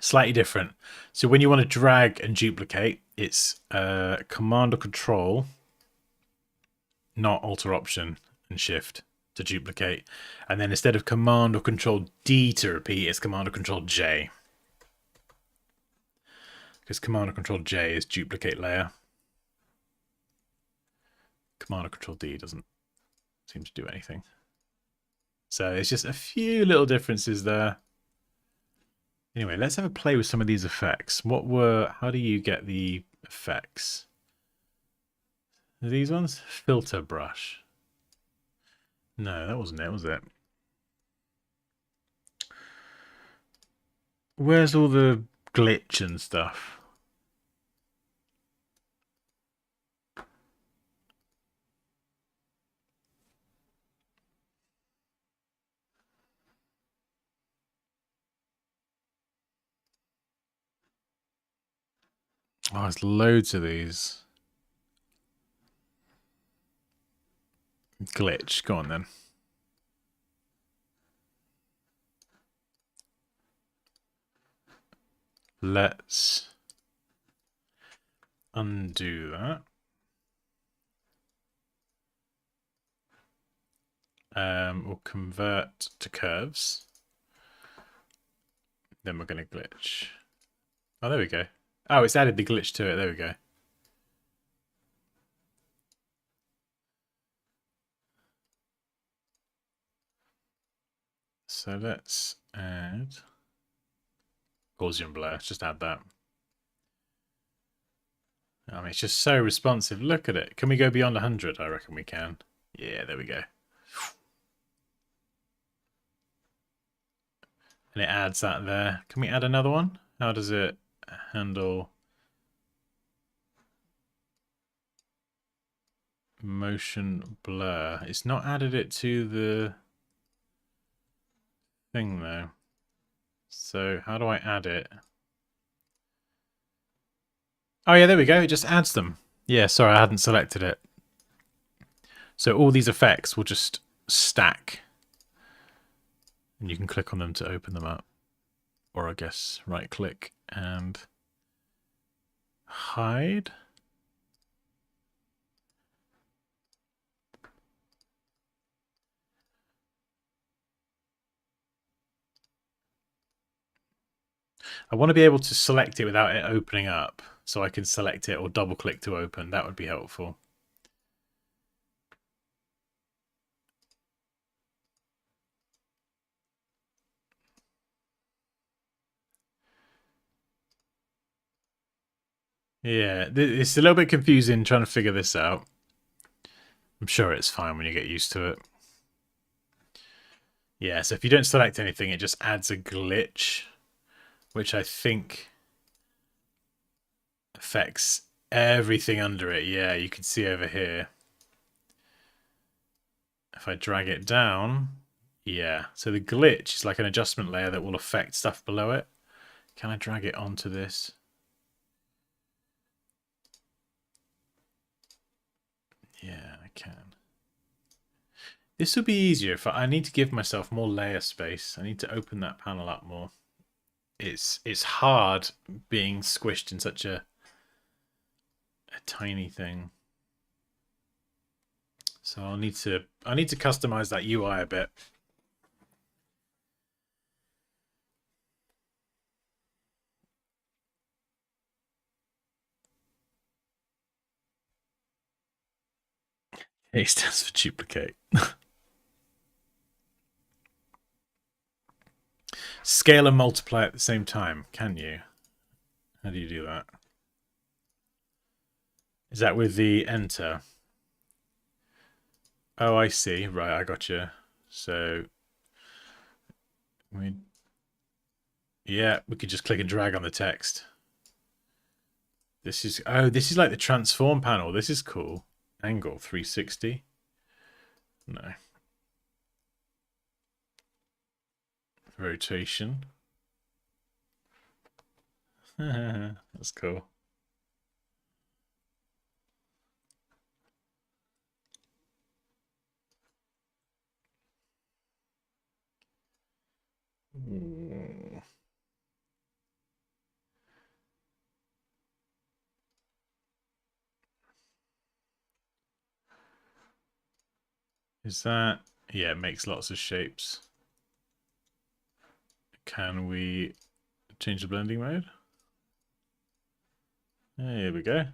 Slightly different. So when you want to drag and duplicate, it's Command or Control not Alt or Option and Shift to duplicate. And then instead of Command or Control D to repeat, it's Command or Control J. Because Command or Control J is duplicate layer. Command or Control D doesn't seem to do anything. So it's just a few little differences there. Anyway, let's have a play with some of these effects. How do you get the effects? Are these ones? Filter brush. No, that wasn't it, was it? Where's all the glitch and stuff? Oh, there's loads of these. Glitch. Go on then. Let's undo that. We'll convert to curves. Then we're going to glitch. Oh, there we go. Oh, it's added the glitch to it. There we go. So let's add Gaussian blur. Let's just add that. I mean, it's just so responsive. Look at it. Can we go beyond 100? I reckon we can. Yeah, there we go. And it adds that there. Can we add another one? How does it handle motion blur? It's not added it to the thing though. So how do I add it? Oh yeah, there we go. It just adds them. Yeah, sorry, I hadn't selected it. So all these effects will just stack. And you can click on them to open them up. Or I guess right click and hide. I want to be able to select it without it opening up. So I can select it or double click to open. That would be helpful. Yeah, it's a little bit confusing trying to figure this out. I'm sure it's fine when you get used to it. Yeah, so if you don't select anything, it just adds a glitch, which I think affects everything under it. Yeah, you can see over here. If I drag it down, yeah. So the glitch is like an adjustment layer that will affect stuff below it. Can I drag it onto this? Yeah, I can. This will be easier if I need to give myself more layer space. I need to open that panel up more. It's hard being squished in such a tiny thing. So I need to customize that UI a bit. A stands for duplicate. Scale and multiply at the same time. Can you? How do you do that? Is that with the enter? Oh, I see. Right, I got you. So, yeah, we could just click and drag on the text. This is like the transform panel. This is cool. Angle 360. No. Rotation. That's cool. Is that... Yeah, it makes lots of shapes. Can we change the blending mode? Here we go.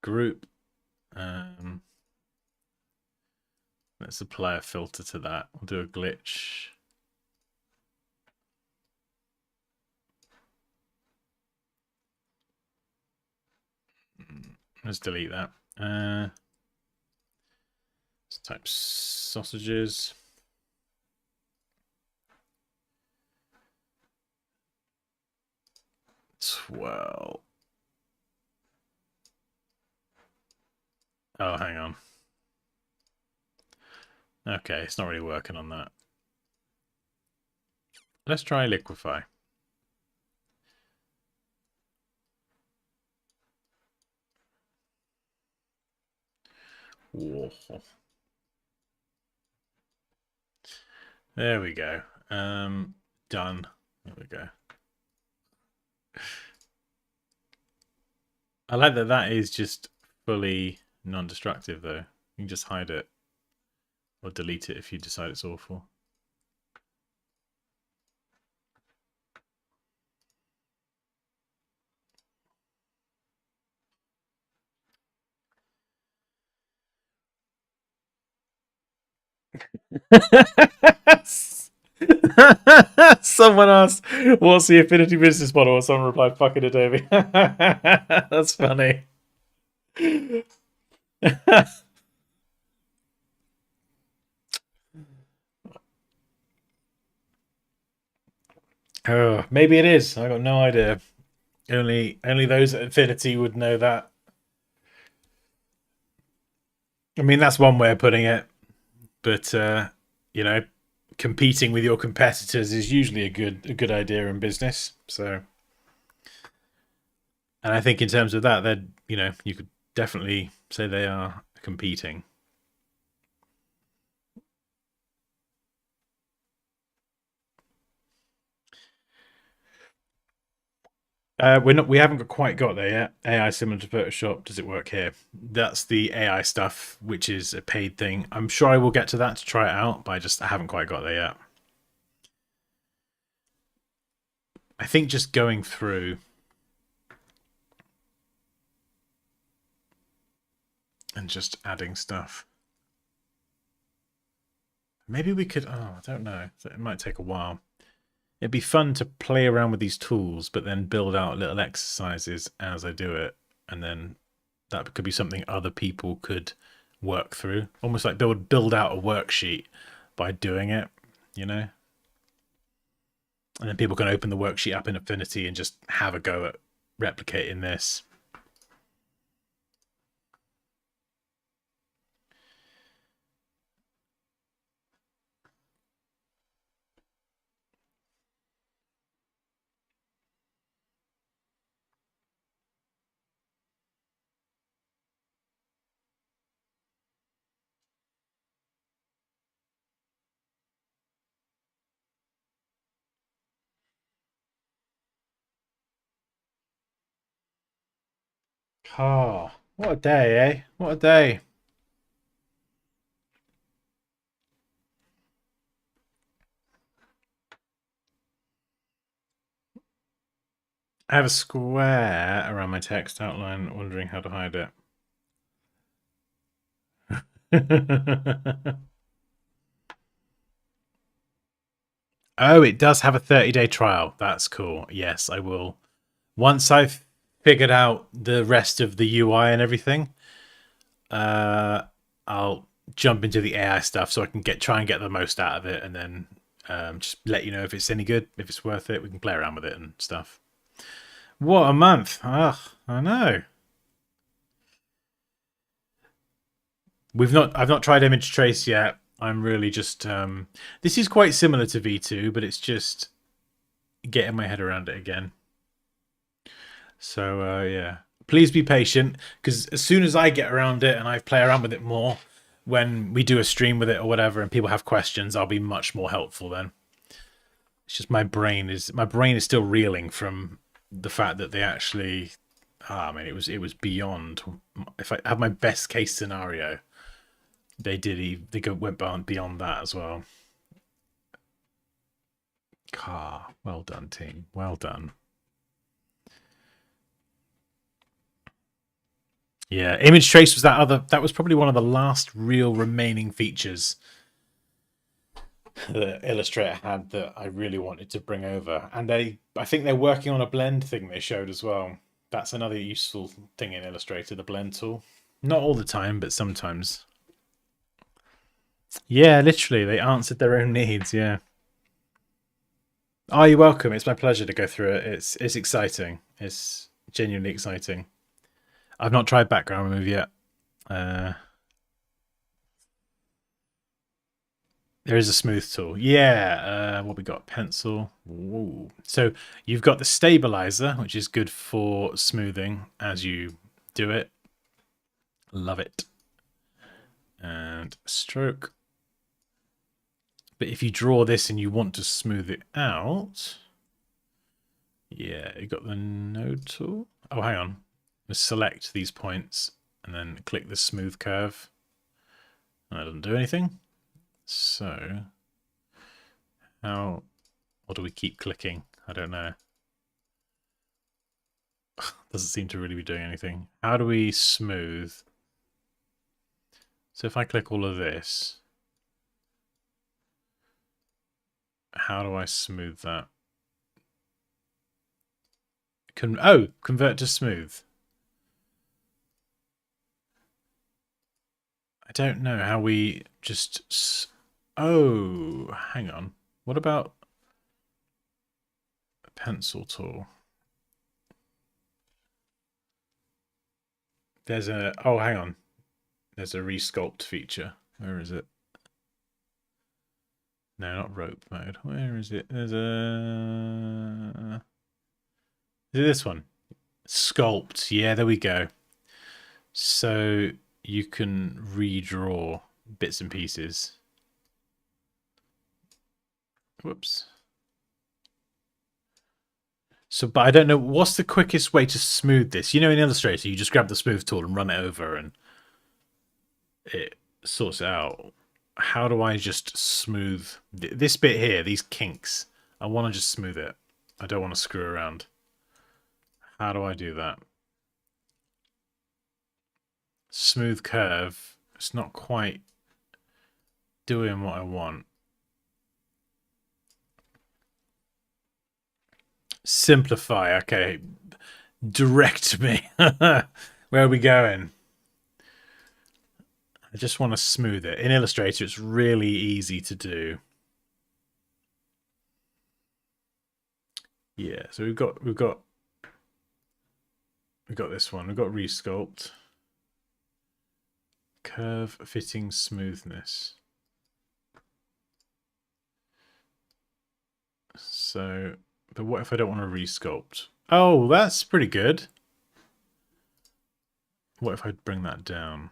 Group. Let's apply a filter to that. We'll do a glitch. Let's delete that. Let's type sausages. Well. Oh, hang on. Okay, it's not really working on that. Let's try liquefy. Whoa. There we go. Done. There we go. I like that that is just fully non-destructive though. You can just hide it or delete it if you decide it's awful. Someone asked, what's the Affinity business model? And someone replied, fucking Adobe. That's funny. Oh, maybe it is. I got no idea. Only those at Affinity would know that. I mean, that's one way of putting it. But you know, competing with your competitors is usually a good idea in business. So, and I think in terms of that, then you know, you could definitely say they are competing. We haven't quite got there yet. AI similar to Photoshop. Does it work here? That's the AI stuff, which is a paid thing. I'm sure I will get to that to try it out, but I haven't quite got there yet. I think just going through and just adding stuff. Maybe we could, oh, I don't know. It might take a while. It'd be fun to play around with these tools, but then build out little exercises as I do it. And then that could be something other people could work through. Almost like they would build out a worksheet by doing it, you know? And then people can open the worksheet up in Affinity and just have a go at replicating this. Oh, what a day, eh? What a day. I have a square around my text outline, wondering how to hide it. Oh, it does have a 30-day trial. That's cool. Yes, I will. Once I've figured out the rest of the UI and everything, I'll jump into the AI stuff so I can try and get the most out of it, and then just let you know if it's any good, if it's worth it. We can play around with it and stuff. What a month! Ugh, I know. I've not tried image trace yet. I'm really just this is quite similar to V2, but it's just getting my head around it again. So yeah, please be patient, because as soon as I get around it and I play around with it more, when we do a stream with it or whatever and people have questions, I'll be much more helpful then. It's just my brain is still reeling from the fact that they actually. I mean, it was beyond. If I have my best case scenario, they went beyond that as well. Well done, team. Well done. Yeah, image trace was that was probably one of the last real remaining features that Illustrator had that I really wanted to bring over. And I think they're working on a blend thing they showed as well. That's another useful thing in Illustrator, the blend tool. Not all the time, but sometimes. Yeah, literally, they answered their own needs, yeah. Oh, you're welcome. It's my pleasure to go through it. It's exciting. It's genuinely exciting. I've not tried background remove yet. There is a smooth tool. Yeah. What we got? Pencil. Ooh. So you've got the stabilizer, which is good for smoothing as you do it. Love it. And stroke. But if you draw this and you want to smooth it out, yeah, you got the node tool. Oh, hang on. Let's select these points and then click the smooth curve. And that doesn't do anything. So, what do we keep clicking? I don't know. Doesn't seem to really be doing anything. How do we smooth? So if I click all of this, how do I smooth that? Convert to smooth. I don't know how we just... Oh, hang on. What about a pencil tool? There's a... Oh, hang on. There's a resculpt feature. Where is it? No, not rope mode. Where is it? There's a... Is it this one? Sculpt. Yeah, there we go. So you can redraw bits and pieces. Whoops. So, but I don't know, what's the quickest way to smooth this? You know, in Illustrator, you just grab the smooth tool and run it over and it sorts it out. How do I just smooth this bit here, these kinks? I want to just smooth it. I don't want to screw around. How do I do that? Smooth curve. It's not quite doing what I want. Simplify. Okay. Direct me. Where are we going? I just want to smooth it. In Illustrator, it's really easy to do. Yeah, so we've got this one. We've got resculpt. Curve fitting smoothness. So, but what if I don't want to resculpt? Oh, that's pretty good. What if I bring that down?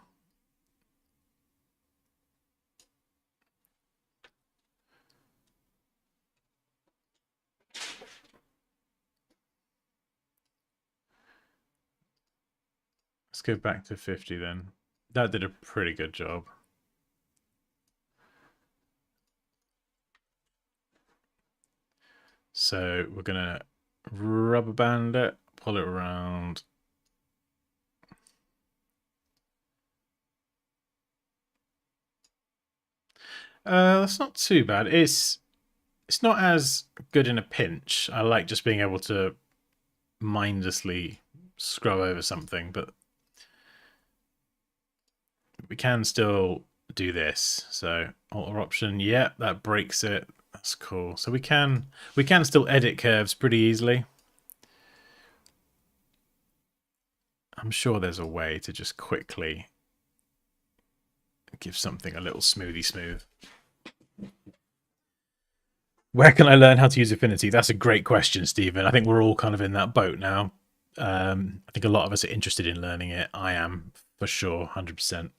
Let's go back to 50 then. That did a pretty good job. So we're gonna rubber band it, pull it around. That's not too bad. It's not as good in a pinch. I like just being able to mindlessly scrub over something, but we can still do this. So Alt or Option, yeah, that breaks it. That's cool. So we can still edit curves pretty easily. I'm sure there's a way to just quickly give something a little smoothy smooth. Where can I learn how to use Affinity? That's a great question, Stephen. I think we're all kind of in that boat now. I think a lot of us are interested in learning it. I am, for sure, 100%.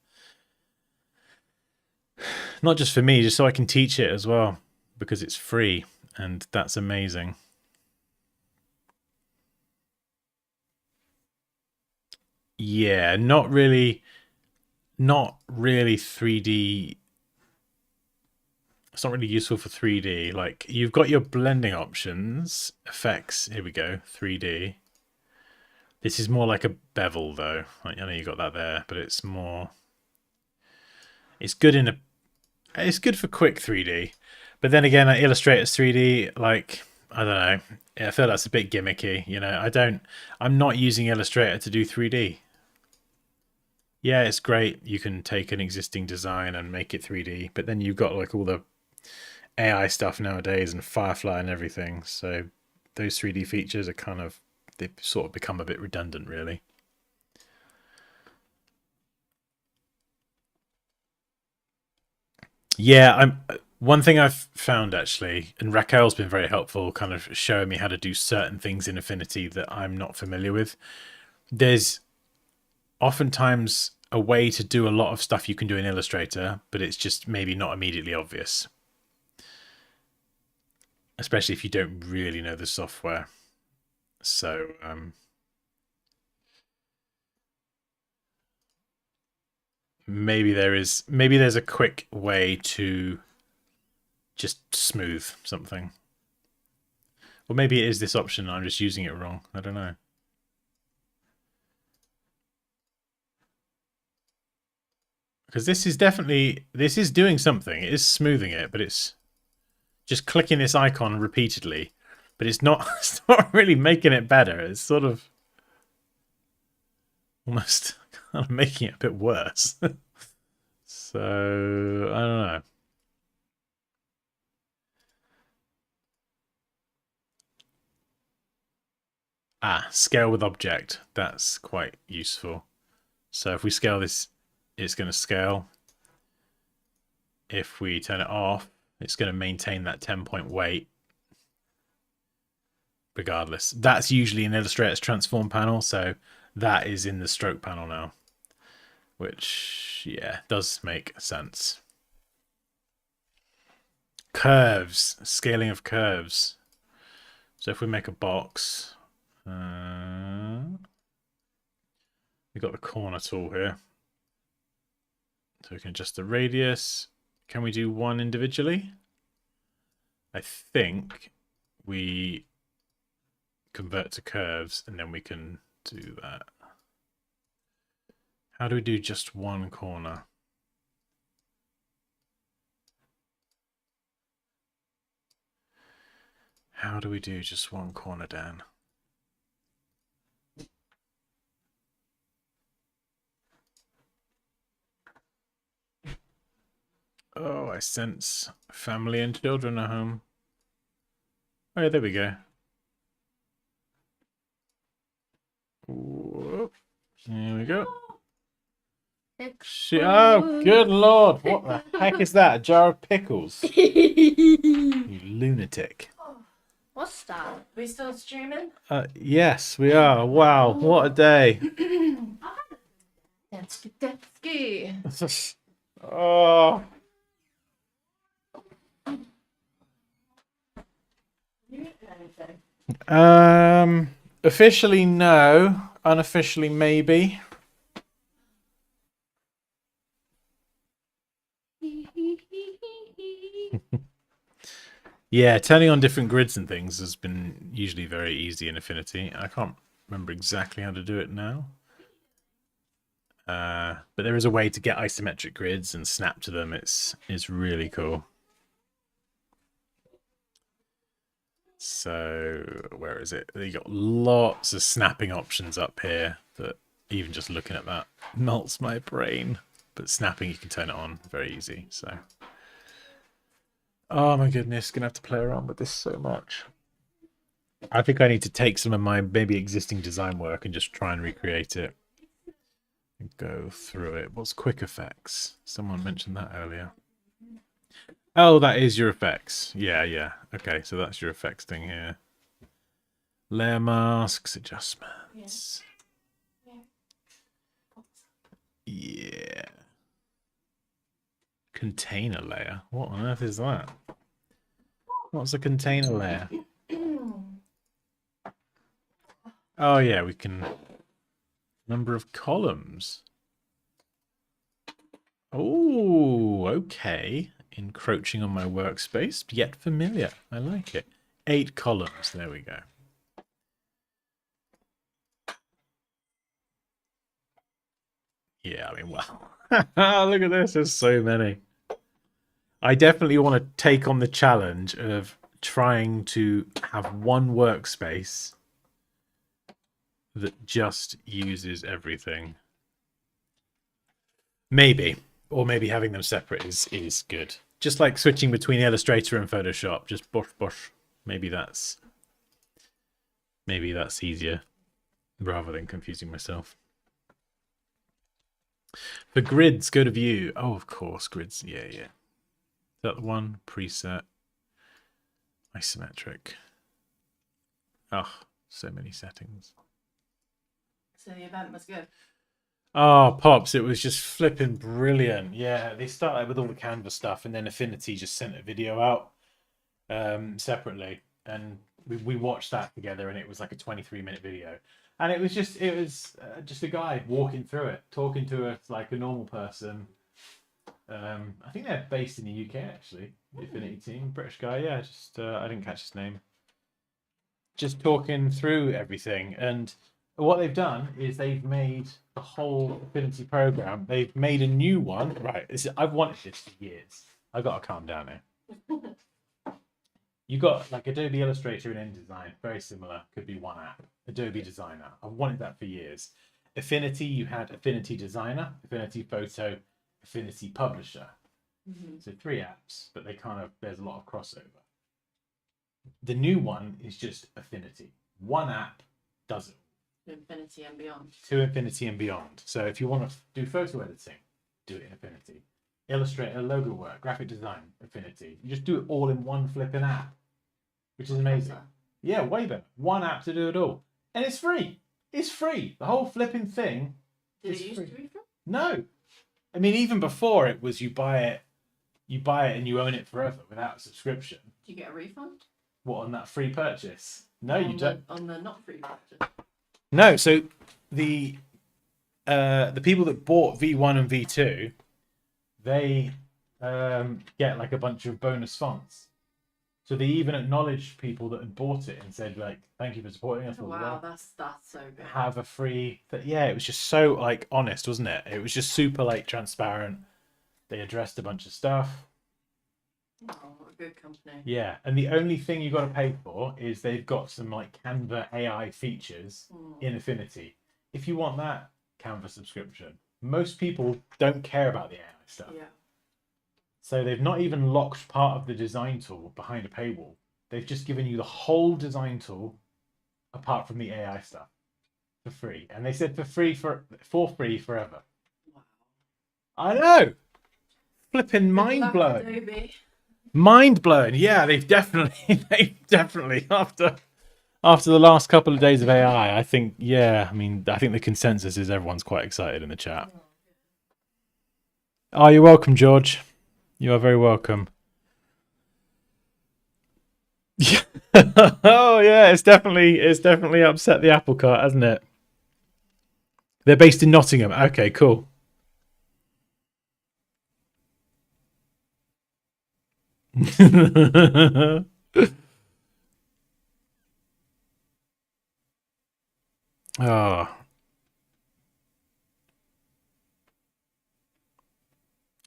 Not just for me, just so I can teach it as well, because it's free. and that's amazing. Yeah, not really 3D. It's not really useful for 3D. Like, you've got your blending options, effects. Here we go, 3D. This is more like a bevel, though. I know you got that there, but it's more. It's good It's good for quick 3D, but then again, Illustrator's 3D, like, I don't know. I feel that's a bit gimmicky. You know, I'm not using Illustrator to do 3D. Yeah, it's great. You can take an existing design and make it 3D, but then you've got like all the AI stuff nowadays and Firefly and everything. So those 3D features are they've sort of become a bit redundant, really. Yeah, one thing I've found actually, and Raquel's been very helpful, kind of showing me how to do certain things in Affinity that I'm not familiar with. There's oftentimes a way to do a lot of stuff you can do in Illustrator, but it's just maybe not immediately obvious. Especially if you don't really know the software. So, maybe there's a quick way to just smooth something. Or maybe it is this option, I'm just using it wrong. I don't know. Because this is doing something. It is smoothing it, but it's just clicking this icon repeatedly. But it's not really making it better. It's sort of almost kind of making it a bit worse. So, I don't know. Scale with object. That's quite useful. So if we scale this, it's going to scale. If we turn it off, it's going to maintain that 10-point weight. Regardless. That's usually in Illustrator's transform panel, so that is in the stroke panel now. Which, yeah, does make sense. Curves. Scaling of curves. So if we make a box, we've got the corner tool here. So we can adjust the radius. Can we do one individually? I think we convert to curves and then we can do that. How do we do just one corner? How do we do just one corner, Dan? Oh, I sense family and children are home. Oh, yeah, there we go. Whoop. Here we go. Oh, good lord. What the heck is that? A jar of pickles? You lunatic. What's that? We still streaming? Yes, we are. Wow, what a day. That's good. Oh. Officially no. Unofficially maybe. Yeah, turning on different grids and things has been usually very easy in Affinity. I can't remember exactly how to do it now. But there is a way to get isometric grids and snap to them. It's really cool. So where is it? You got lots of snapping options up here that even just looking at that melts my brain. But snapping, you can turn it on very easy. So, oh my goodness, gonna have to play around with this so much. I think I need to take some of my maybe existing design work and just try and recreate it. And go through it. What's quick effects? Someone mentioned that earlier. Oh, that is your effects. Yeah, yeah. Okay, so that's your effects thing here. Layer masks, adjustments. Yeah. Container layer. What on earth is that? What's a container layer? Oh yeah, we can... Number of columns. Oh, okay. Encroaching on my workspace, yet familiar. I like it. 8 columns. There we go. Yeah, I mean, wow. Look at this. There's so many. I definitely want to take on the challenge of trying to have one workspace that just uses everything. Maybe. Or maybe having them separate is good. Just like switching between Illustrator and Photoshop. Just bosh. Maybe that's easier rather than confusing myself. For grids, go to view. Oh, of course, grids. Yeah. Is that the one? Preset. Isometric. Oh, so many settings. So the event was good. Oh, Pops, it was just flipping brilliant. Yeah, they started with all the Canva stuff, and then Affinity just sent a video out separately. And we watched that together, and it was like a 23-minute video. And it was just a guy walking through it, talking to us like a normal person. I think they're based in the UK, actually. The Affinity team, British guy. Yeah, just I didn't catch his name. Just talking through everything, and what they've done is they've made the whole Affinity program. They've made a new one. Right, I've wanted this for years. I've got to calm down here. You got like Adobe Illustrator and InDesign, very similar. Could be one app. Adobe Designer. I've wanted that for years. Affinity, you had Affinity Designer, Affinity Photo, Affinity Publisher. So 3 apps, but there's a lot of crossover. The new one is just Affinity. One app does it. To infinity and beyond. To infinity and beyond. So if you want to do photo editing, do it in Affinity. Illustrator, logo work, graphic design, Affinity. You just do it all in one flipping app, which is amazing. Yeah, way better. One app to do it all. And it's free. It's free. The whole flipping thing. Did it used to be free? No. I mean, even before it was you buy it and you own it forever without a subscription. Do you get a refund? What, on that free purchase? No, you don't. On the not free purchase? No, so the people that bought V1 and V2, they get like a bunch of bonus fonts. So they even acknowledged people that had bought it and said, like, thank you for supporting us. Wow, that's so good. Have a free... Yeah, it was just so, like, honest, wasn't it? It was just super, like, transparent. They addressed a bunch of stuff. Oh, what a good company. Yeah, and the only thing you got to pay for is they've got some, like, Canva AI features in Affinity. If you want that Canva subscription, most people don't care about the AI stuff. Yeah. So they've not even locked part of the design tool behind a paywall. They've just given you the whole design tool apart from the AI stuff for free. And they said for free forever. Wow. I know. Flipping mind blown. Mind blown. Yeah, they've definitely after the last couple of days of AI, I think the consensus is everyone's quite excited in the chat. Oh, you're welcome, George. You are very welcome. Oh yeah, it's definitely upset the apple cart, hasn't it? They're based in Nottingham. Okay, cool. Oh.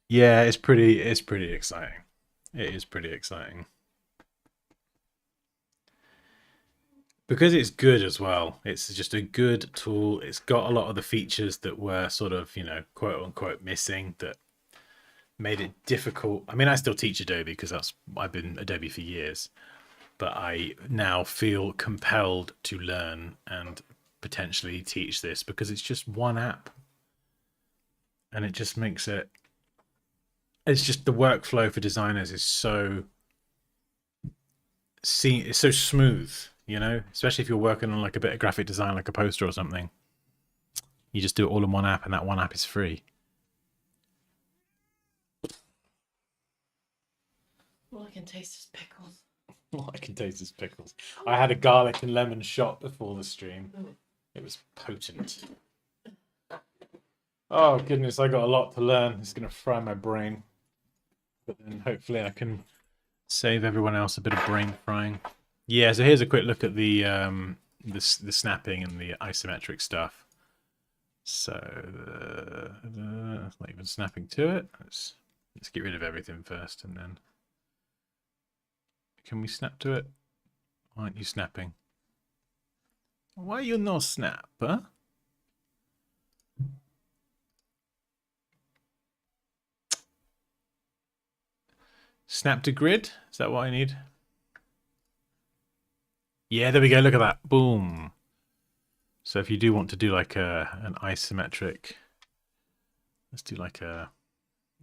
Yeah, it's pretty exciting. It is pretty exciting. Because it's good as well. It's just a good tool. It's got a lot of the features that were sort of, quote unquote missing that made it difficult. I mean, I still teach Adobe because I've been Adobe for years, but I now feel compelled to learn and potentially teach this because it's just one app. And it just makes it... It's just the workflow for designers is so smooth, especially if you're working on like a bit of graphic design, like a poster or something. You just do it all in one app, and that one app is free. All I can taste is pickles. All I can taste is pickles. I had a garlic and lemon shot before the stream. It was potent. Oh goodness, I got a lot to learn. It's going to fry my brain. But then hopefully I can save everyone else a bit of brain frying. Yeah, so here's a quick look at the snapping and the isometric stuff. So not even snapping to it. Let's get rid of everything first, and then can we snap to it? Why aren't you snapping? Why you no snap, huh? Snap to grid? Is that what I need? Yeah, there we go. Look at that. Boom. So if you do want to do like an isometric, let's do like a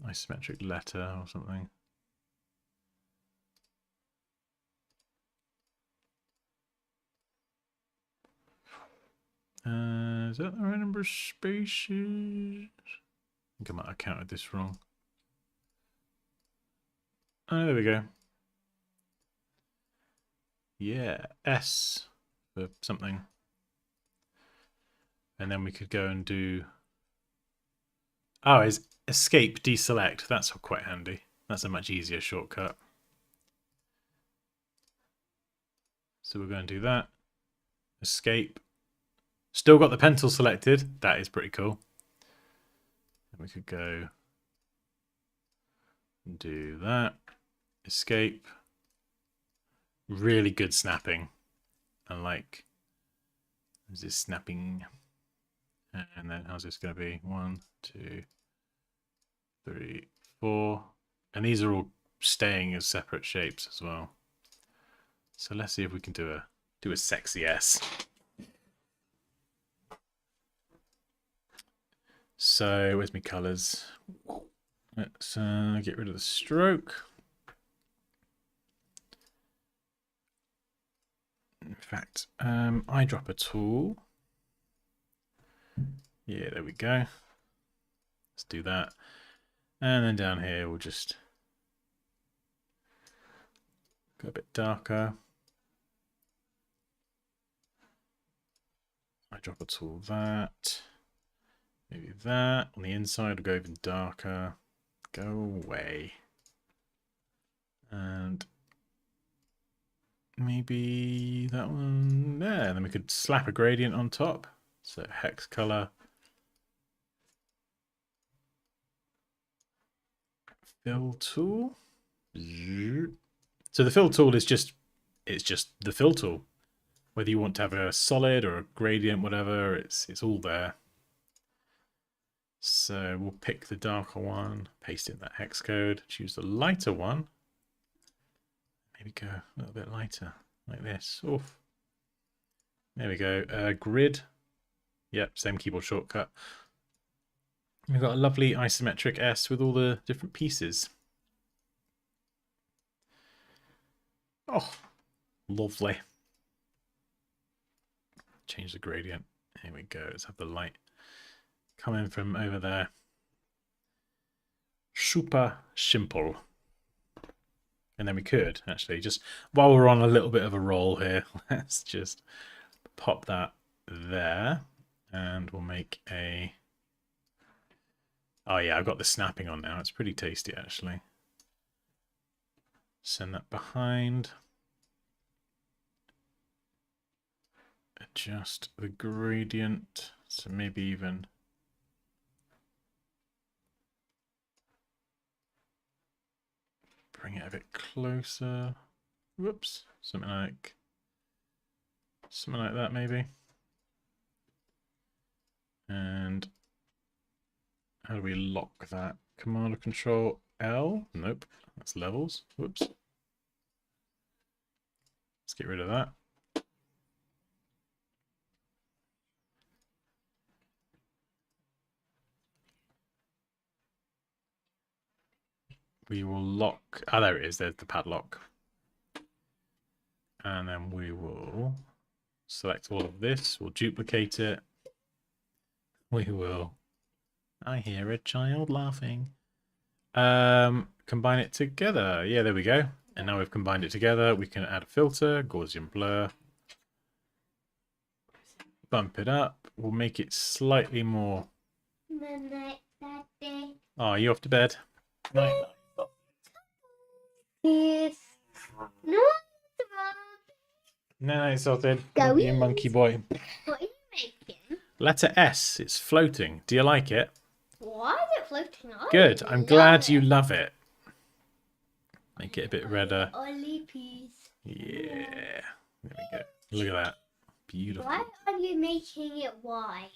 isometric letter or something. Is that the right number of spaces? I think I might have counted this wrong. Oh, there we go. Yeah, S for something. And then we could go and do... Oh, is escape deselect. That's quite handy. That's a much easier shortcut. So we're going to do that. Escape. Still got the pencil selected. That is pretty cool. And we could go and do that. Escape. Really good snapping. And like, is this snapping? And then how's this going to be? 1, 2, 3, 4. And these are all staying as separate shapes as well. So let's see if we can do a sexy S. So where's my colours? Let's get rid of the stroke. In fact, eyedropper tool. Yeah, there we go. Let's do that. And then down here, we'll just go a bit darker. Eyedropper tool that. Maybe that. On the inside, we'll go even darker. Go away. And maybe that one there. And then we could slap a gradient on top. So hex color. Fill tool. So the fill tool is just the fill tool. Whether you want to have a solid or a gradient, whatever, it's all there. So we'll pick the darker one, paste in that hex code, choose the lighter one. Maybe go a little bit lighter, like this. Oof. There we go. Grid. Yep, same keyboard shortcut. We've got a lovely isometric S with all the different pieces. Oh, lovely. Change the gradient. Here we go. Let's have the light coming from over there. Super simple. And then we could actually just, while we're on a little bit of a roll here, let's just pop that there. And we'll make a... Oh yeah, I've got the snapping on now. It's pretty tasty actually. Send that behind. Adjust the gradient. So maybe even... bring it a bit closer. Whoops. Something like that maybe. And how do we lock that? Command or Control L? Nope. That's levels. Whoops. Let's get rid of that. We will lock. Ah, there it is. There's the padlock. And then we will select all of this. We'll duplicate it. We will. I hear a child laughing. Combine it together. Yeah, there we go. And now we've combined it together, we can add a filter, Gaussian blur. Bump it up. We'll make it slightly more. Oh, you off to bed? Night. Yes. No. No, it's sorted. Love you, monkey boy. What are you making? Letter S. It's floating. Do you like it? Why is it floating? Good. I'm glad you love it. Make it a bit redder. Ollie peas. Yeah. There we go. Look at that. Beautiful. Why are you making it white?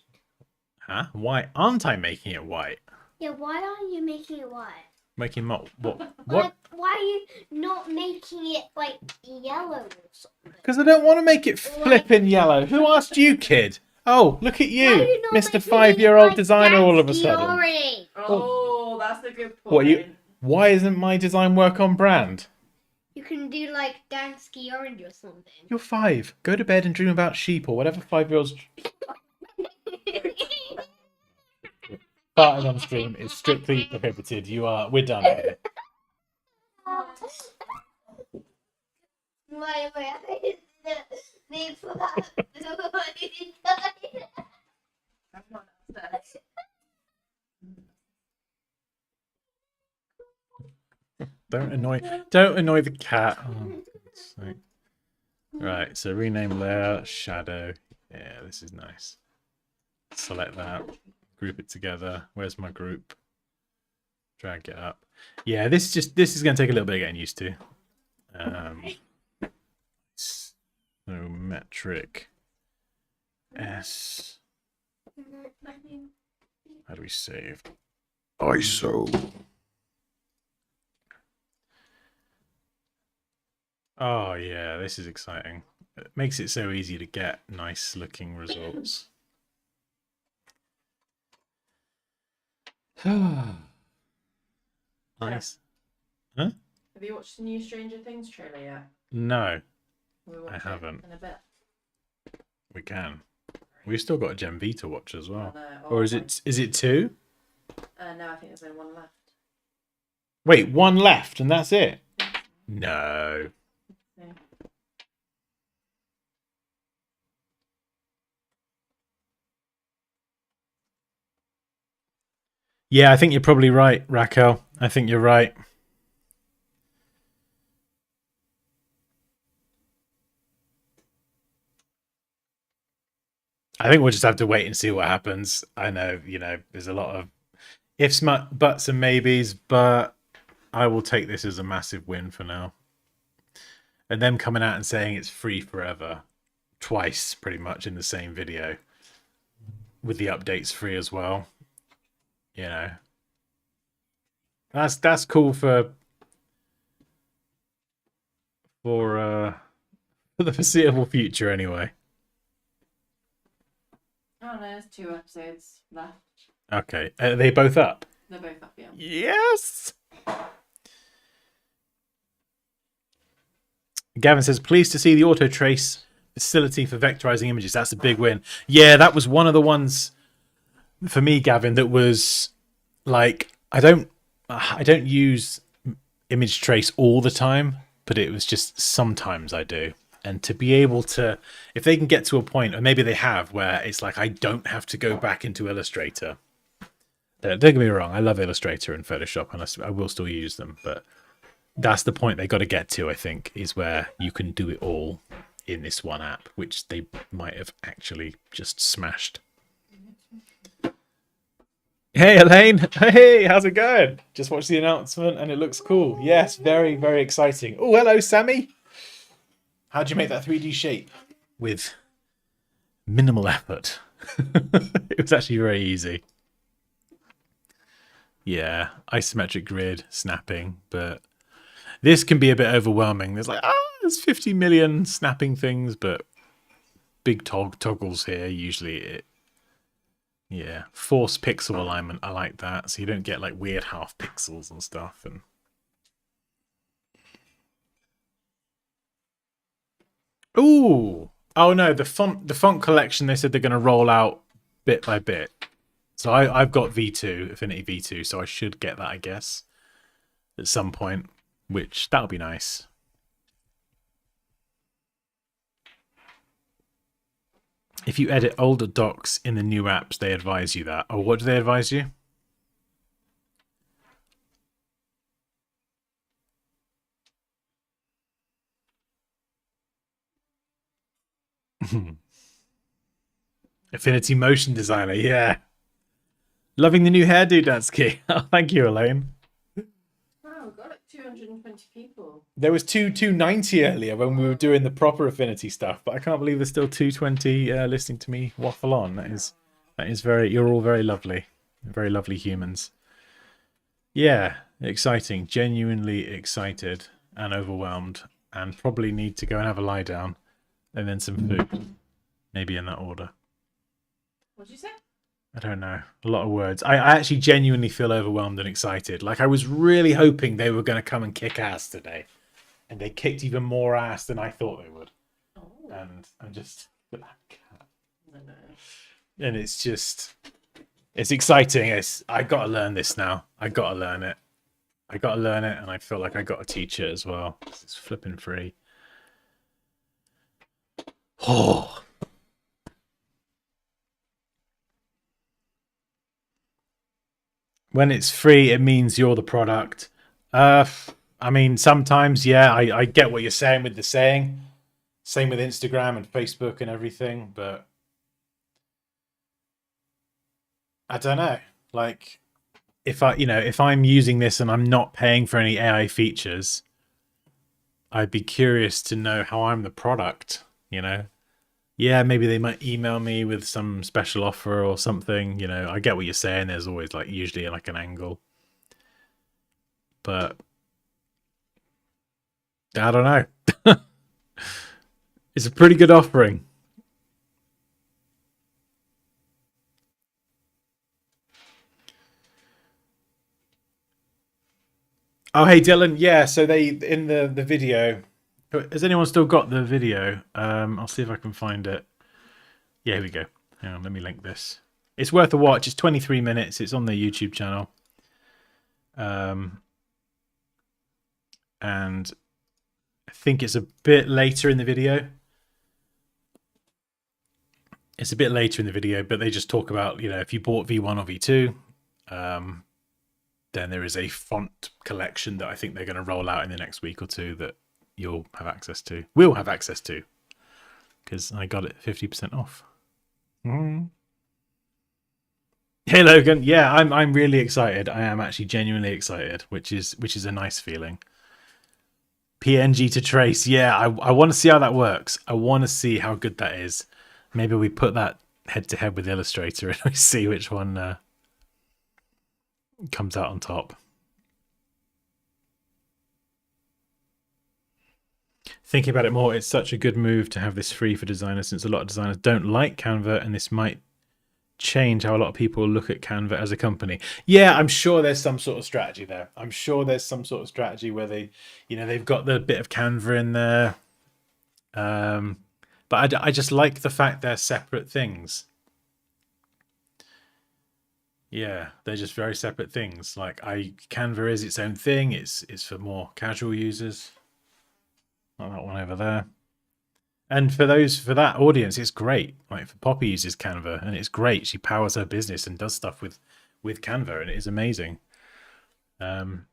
Huh? Why aren't I making it white? Yeah, why aren't you making it white? Making what? What? Why are you not making it like yellow or something? Because I don't want to make it flipping yellow. Who asked you, kid? Oh, look at you, Mr. 5-year-old designer all of a sudden. Oh, that's a good point. What you? Why isn't my design work on brand? You can do like Dansky Orange or something. You're 5. Go to bed and dream about sheep or whatever 5-year-olds. Farting on stream is strictly prohibited. We're done here. Wait. Don't annoy the cat. Oh, God's sake. Right, so rename layer, shadow. Yeah, this is nice. Select that, group it together. Where's my group? Drag it up. Yeah, this is going to take a little bit of getting used to. So metric S. How do we save? ISO. Oh yeah, this is exciting. It makes it so easy to get nice looking results. Nice. Huh? Have you watched the new Stranger Things trailer yet? No, We'll I watch haven't. it in a bit. We can. We've still got a Gen V to watch as well. Oh, Or is it 2? No, I think there's only one left. Wait, 1 left and that's it? No. Yeah. Yeah, I think you're probably right, Raquel. I think you're right. I think we'll just have to wait and see what happens. I know, there's a lot of ifs, buts, and maybes, but I will take this as a massive win for now. And them coming out and saying it's free forever, twice pretty much in the same video, with the updates free as well. That's cool for the foreseeable future anyway. Oh no, there's 2 episodes left. Okay, are they both up? They're both up, yeah. Yes! Gavin says, pleased to see the auto trace facility for vectorizing images. That's a big win. Yeah, that was one of the ones for me, Gavin, that was like, I don't use image trace all the time, but it was just sometimes I do. And to be able to, if they can get to a point, or maybe they have, where it's like I don't have to go back into Illustrator. Don't get me wrong, I love Illustrator and Photoshop, and I will still use them, but that's the point they got to get to, I think, is where you can do it all in this one app, which they might have actually just smashed. Hey, Elaine. Hey, how's it going? Just watched the announcement and it looks cool. Yes, very, very exciting. Oh, hello, Sammy. How'd you make that 3D shape? With minimal effort. It was actually very easy. Yeah, isometric grid, snapping, but this can be a bit overwhelming. There's 50 million snapping things, but big toggles here. Usually yeah, force pixel alignment. I like that. So you don't get like weird half pixels and stuff. And oh no, the font collection. They said they're going to roll out bit by bit. So I've got V2, Affinity V2, so I should get that, I guess, at some point which that'll be nice. If you edit older docs in the new apps, they advise you that. Or what do they advise you? Affinity Motion Designer, yeah. Loving the new hairdo, Dansky. Oh, thank you, Elaine. Wow, we've got like 220 people. There was 290 earlier when we were doing the proper Affinity stuff, but I can't believe there's still 220 listening to me waffle on. That is very. You're all very lovely, very lovely humans. Yeah, exciting. Genuinely excited and overwhelmed, and probably need to go and have a lie down, and then some food, maybe in that order. What did you say? I don't know. A lot of words. I actually genuinely feel overwhelmed and excited. Like, I was really hoping they were going to come and kick ass today. And they kicked even more ass than I thought they would. Oh. And I'm just... And it's just... It's exciting. I got to learn this now. I got to learn it. I got to learn it, and I feel like I got to teach it as well. It's flipping free. Oh... When it's free, it means you're the product. I mean, sometimes, yeah, I get what you're saying with the saying. Same with Instagram and Facebook and everything, but I don't know. Like, if I'm using this and I'm not paying for any AI features, I'd be curious to know how I'm the product, Yeah, maybe they might email me with some special offer or something. I get what you're saying. There's always usually like an angle. But I don't know. It's a pretty good offering. Oh, hey, Dylan. Yeah, so they, in the video... Has anyone still got the video? I'll see if I can find it. Yeah, here we go. Hang on, let me link this. It's worth a watch. It's 23 minutes. It's on the YouTube channel. And I think it's a bit later in the video. It's a bit later in the video, but they just talk about, if you bought V1 or V2, then there is a font collection that I think they're going to roll out in the next week or two that you'll have access to. We'll have access to, because I got it 50% off. Mm. Hey Logan, yeah, I'm really excited. I am actually genuinely excited, which is a nice feeling. PNG to trace, yeah, I want to see how that works. I want to see how good that is. Maybe we put that head to head with Illustrator and we see which one comes out on top. Thinking about it more, it's such a good move to have this free for designers, since a lot of designers don't like Canva, and this might change how a lot of people look at Canva as a company. Yeah, I'm sure there's some sort of strategy there. I'm sure there's some sort of strategy where they, they've got the bit of Canva in there. But I just like the fact they're separate things. Yeah, they're just very separate things. Like Canva is its own thing. It's for more casual users. Like that one over there. And for that audience, it's great. Like, Poppy uses Canva, and it's great. She powers her business and does stuff with Canva, and it is amazing. But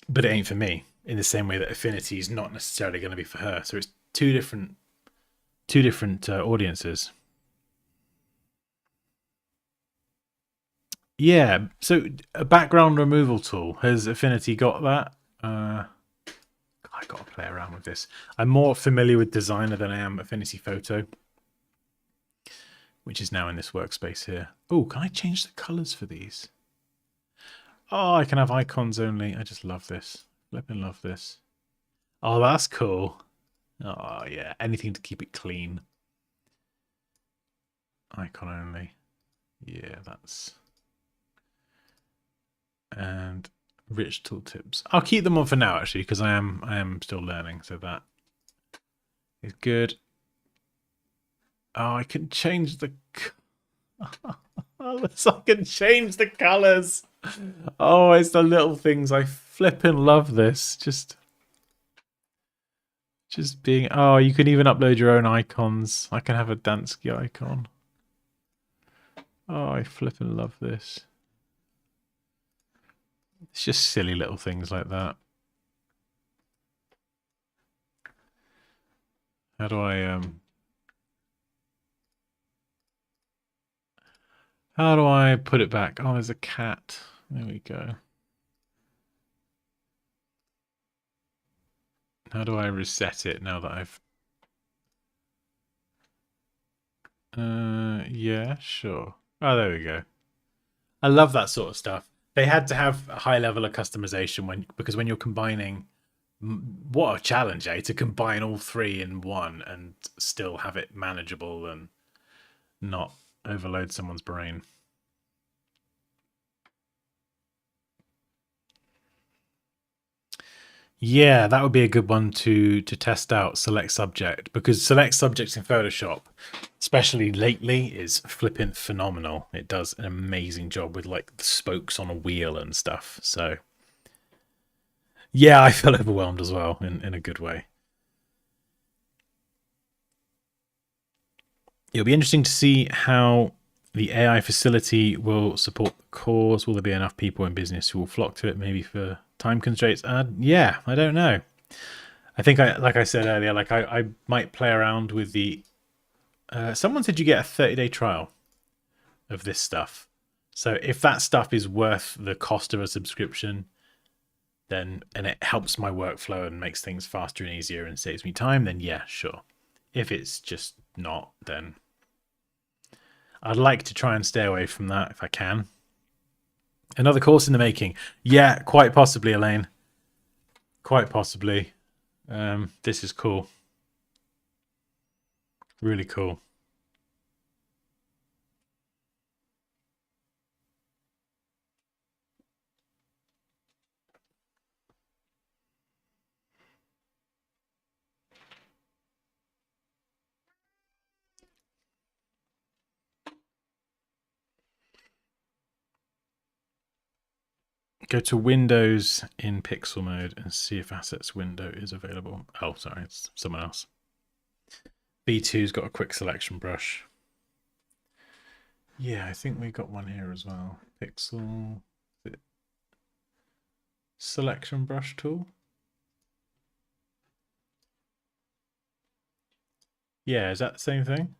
it ain't for me. In the same way that Affinity is not necessarily going to be for her. So it's two different audiences. Yeah. So a background removal tool, has Affinity got that? I got to play around with this. I'm more familiar with Designer than I am Affinity Photo, which is now in this workspace here. Oh, can I change the colors for these? Oh, I can have icons only. I just love this. Flipping love this. Oh, that's cool. Oh, yeah. Anything to keep it clean. Icon only. Yeah, that's... And... rich tooltips. I'll keep them on for now, actually, because I am still learning, so that is good. Oh, I can change the... I can change the colors. Oh, it's the little things I flipping love this. Just being... Oh, you can even upload your own icons. I can have a Dansky icon. Oh, I flipping love this. It's just silly little things like that. How do I how do I put it back? Oh, there's a cat. There we go. How do I reset it now that I've... yeah, sure. Oh, there we go. I love that sort of stuff. They had to have a high level of customization because when you're combining... What a challenge, eh? To combine all three in one and still have it manageable and not overload someone's brain. Yeah, that would be a good one to test out, select subject, because select subjects in Photoshop, especially lately, is flipping phenomenal. It does an amazing job with like the spokes on a wheel and stuff. So yeah, I feel overwhelmed as well in a good way. It'll be interesting to see how the AI facility will support the cause. Will there be enough people in business who will flock to it, maybe for time constraints? Yeah, I don't know. I think, like I said earlier, like I might play around with the... someone said you get a 30-day trial of this stuff. So if that stuff is worth the cost of a subscription, then and it helps my workflow and makes things faster and easier and saves me time, then yeah, sure. If it's just not, then I'd like to try and stay away from that if I can. Another course in the making. Yeah, quite possibly, Elaine. Quite possibly. This is cool. Really cool. Go to Windows in pixel mode and see if Assets window is available. Oh, sorry, it's someone else. B2's got a quick selection brush. Yeah, I think we got one here as well. Pixel selection brush tool. Yeah, is that the same thing?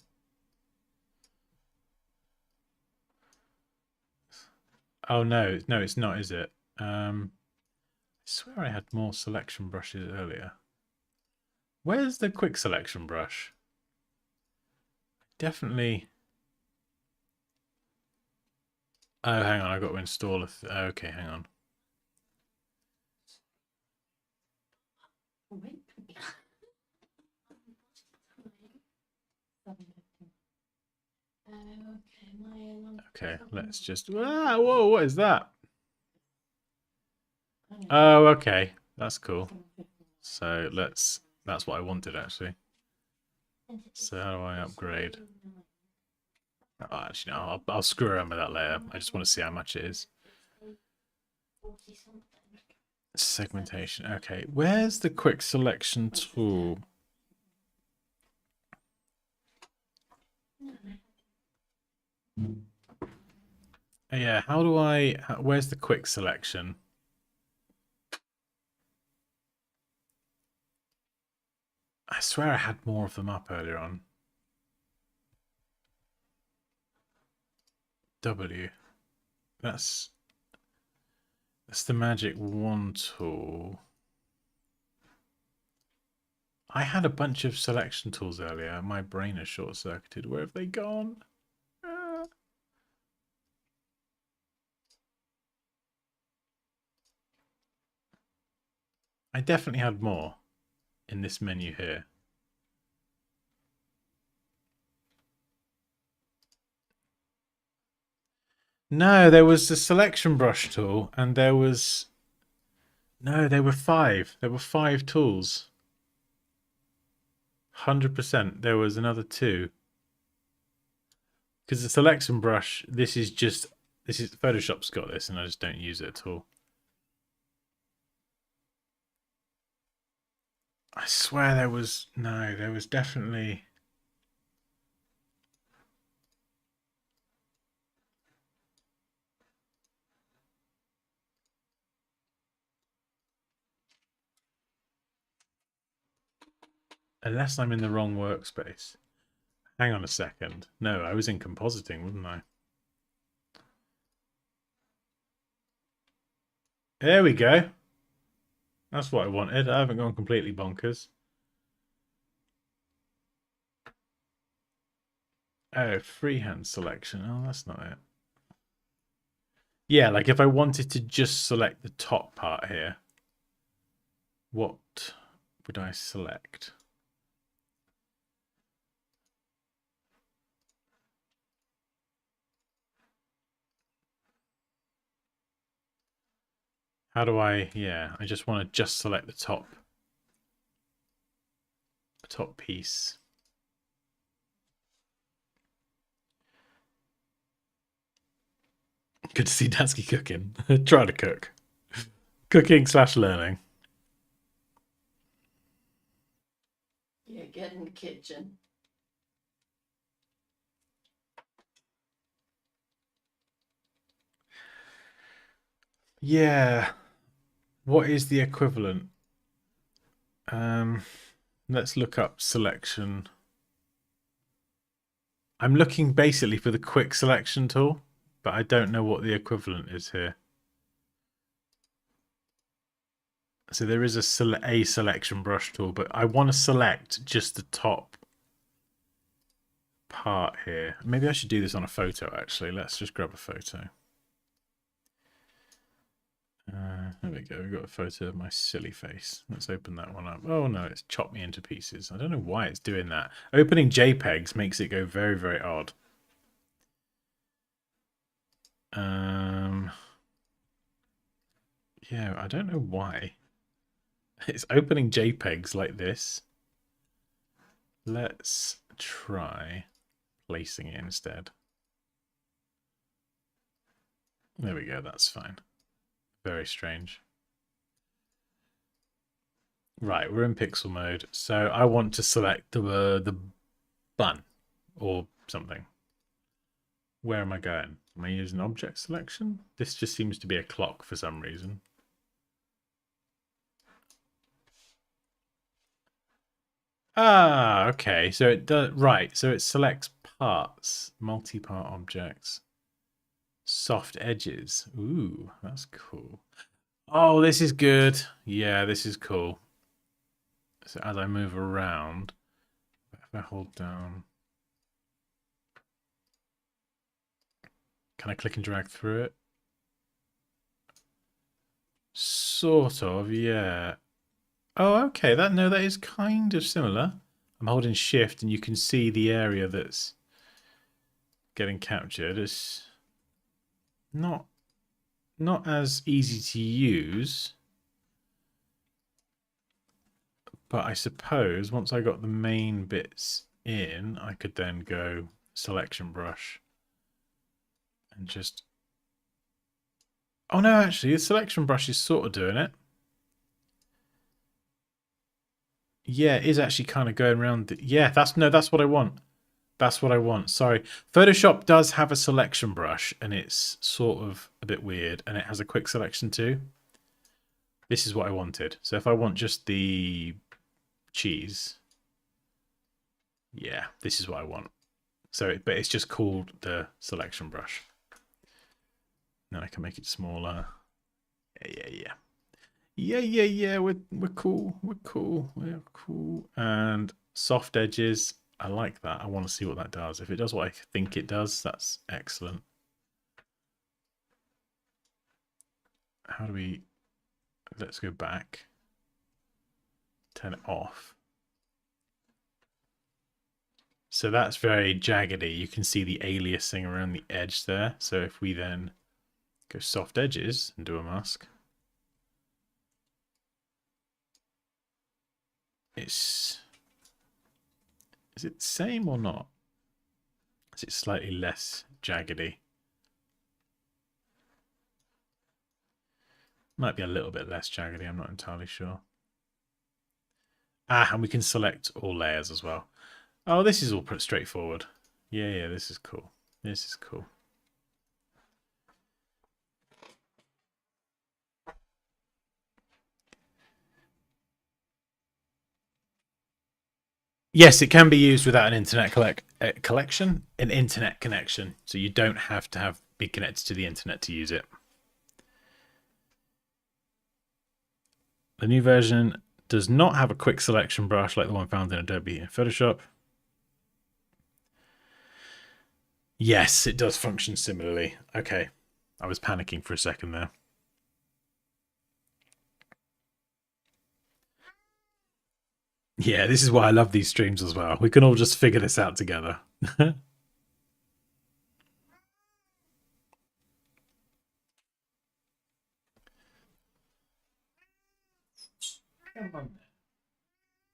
Oh no, it's not, is it? I swear I had more selection brushes earlier. Where's the quick selection brush? Definitely. Oh, hang on, I got to install it. Okay, hang on. Okay, let's just... whoa, what is that? Oh, okay. That's cool. So that's what I wanted, actually. So how do I upgrade? Oh, actually, no, I'll screw around with that later. I just want to see how much it is. Segmentation. Okay, where's the quick selection tool? Yeah, how do I... where's the quick selection? I swear I had more of them up earlier on. W. That's the magic wand tool. I had a bunch of selection tools earlier. My brain is short-circuited. Where have they gone? I definitely had more in this menu here. No, there was the selection brush tool and there was... No, there were 5. There were 5 tools. 100%. There was another 2. Because the selection brush, this is Photoshop's got this and I just don't use it at all. I swear there was... No, there was definitely... Unless I'm in the wrong workspace. Hang on a second. No, I was in compositing, wasn't I? There we go. That's what I wanted. I haven't gone completely bonkers. Oh, freehand selection. Oh, that's not it. Yeah, like if I wanted to just select the top part here, what would I select? How do I... Yeah, I just want to just select the top piece. Good to see Dansky cooking. Try to cook. Cooking/learning. Yeah, get in the kitchen. Yeah. What is the equivalent? Let's look up selection. I'm looking basically for the quick selection tool, but I don't know what the equivalent is here. So there is a selection brush tool, but I want to select just the top part here. Maybe I should do this on a photo, actually. Let's just grab a photo. There we go. We've got a photo of my silly face. Let's open that one up. Oh, no, it's chopped me into pieces. I don't know why it's doing that. Opening JPEGs makes it go very, very odd. Yeah, I don't know why. It's opening JPEGs like this. Let's try placing it instead. There we go, that's fine. Very strange. Right, we're in pixel mode. So I want to select the bun or something. Where am I going? Am I using object selection? This just seems to be a clock for some reason. Ah, okay. So it does, right. So it selects parts, multi-part objects, soft edges. Ooh, that's cool. Oh, this is good. Yeah, this is cool. So as I move around, if I hold down, can I click and drag through it? Sort of, yeah. Oh, okay. That is kind of similar. I'm holding shift and you can see the area that's getting captured. It's not as easy to use. But I suppose once I got the main bits in, I could then go selection brush and just... Oh no, actually, the selection brush is sort of doing it. Yeah, it is actually kind of going around. Yeah, that's what I want. That's what I want. Sorry. Photoshop does have a selection brush and it's sort of a bit weird and it has a quick selection too. This is what I wanted. So if I want just the cheese, yeah, this is what I want. So, but it's just called the selection brush. Then I can make it smaller. Yeah. We're cool. We're cool. And soft edges. I like that. I want to see what that does. If it does what I think it does, that's excellent. How do we... Let's go back. Turn it off. So that's very jaggedy. You can see the aliasing around the edge there. So if we then go soft edges and do a mask, is it the same or not? Is it slightly less jaggedy? Might be a little bit less jaggedy, I'm not entirely sure. Ah, and we can select all layers as well. Oh, this is all pretty straightforward. Yeah, this is cool. This is cool. Yes, it can be used without an internet collection, an internet connection. So you don't have to be connected to the internet to use it. The new version does not have a quick selection brush like the one found in Adobe Photoshop. Yes, it does function similarly. Okay, I was panicking for a second there. Yeah, this is why I love these streams as well. We can all just figure this out together. Come on then.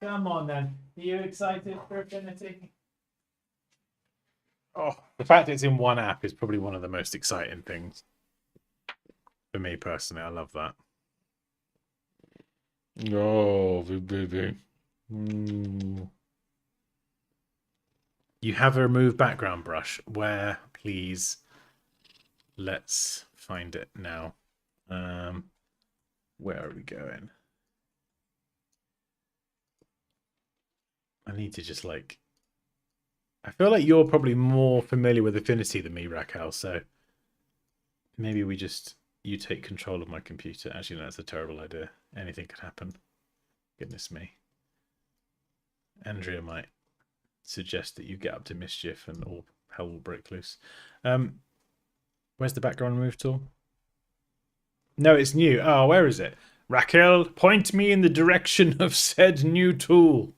Come on then. Are you excited for Affinity? Oh, the fact it's in one app is probably one of the most exciting things. For me personally, I love that. Oh, baby. You have a remove background brush. Where, please? Let's find it now. Where are we going? I need to just like... I feel like you're probably more familiar with Affinity than me, Raquel, so maybe you take control of my computer. Actually, no, that's a terrible idea. Anything could happen. Goodness me. Andrea might suggest that you get up to mischief and all hell will break loose. Where's the background remove tool? No, it's new. Oh, where is it? Raquel, point me in the direction of said new tool.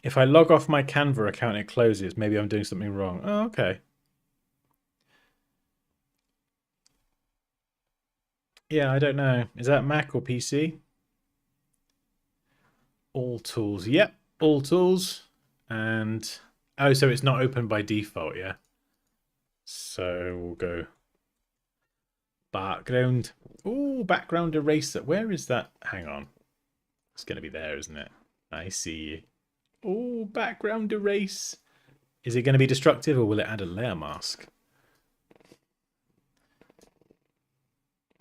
If I log off my Canva account, it closes. Maybe I'm doing something wrong. Oh, okay. Yeah, I don't know. Is that Mac or PC? All tools. Yep, all tools. And oh, so it's not open by default, yeah. So we'll go background. Oh, background eraser. Where is that? Hang on. It's going to be there, isn't it? I see you. Oh, background erase. Is it going to be destructive or will it add a layer mask?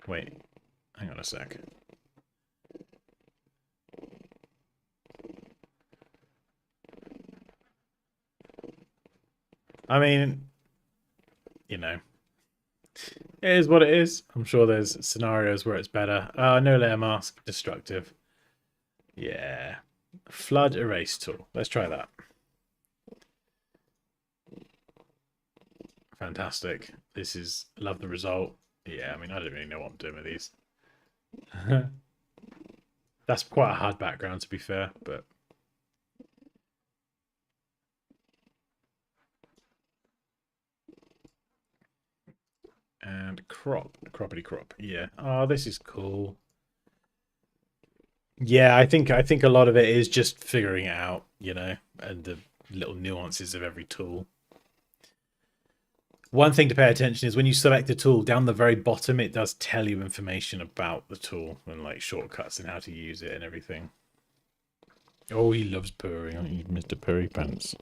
Wait, hang on a sec. I mean, you know, it is what it is. I'm sure there's scenarios where it's better. No layer mask, destructive. Yeah. Flood erase tool. Let's try that. Fantastic. This is, love the result. Yeah, I mean, I don't really know what I'm doing with these. That's quite a hard background, to be fair, but... And croppity crop. Yeah. Oh, this is cool. Yeah, I think a lot of it is just figuring it out, you know, and the little nuances of every tool. One thing to pay attention is when you select a tool, down the very bottom, it does tell you information about the tool and like shortcuts and how to use it and everything. Oh, he loves purring, aren't you, Mr. Purry Pants?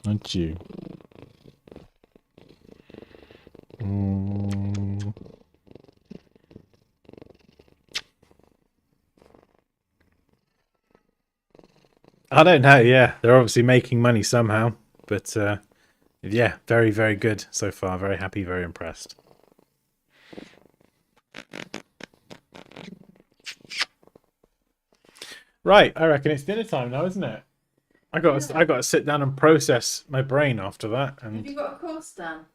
Aren't you? I don't know, yeah. They're obviously making money somehow, but yeah, very, very good so far. Very happy, very impressed. Right, I reckon it's dinner time now, isn't it? I got to sit down and process my brain after that. And have you got a course done?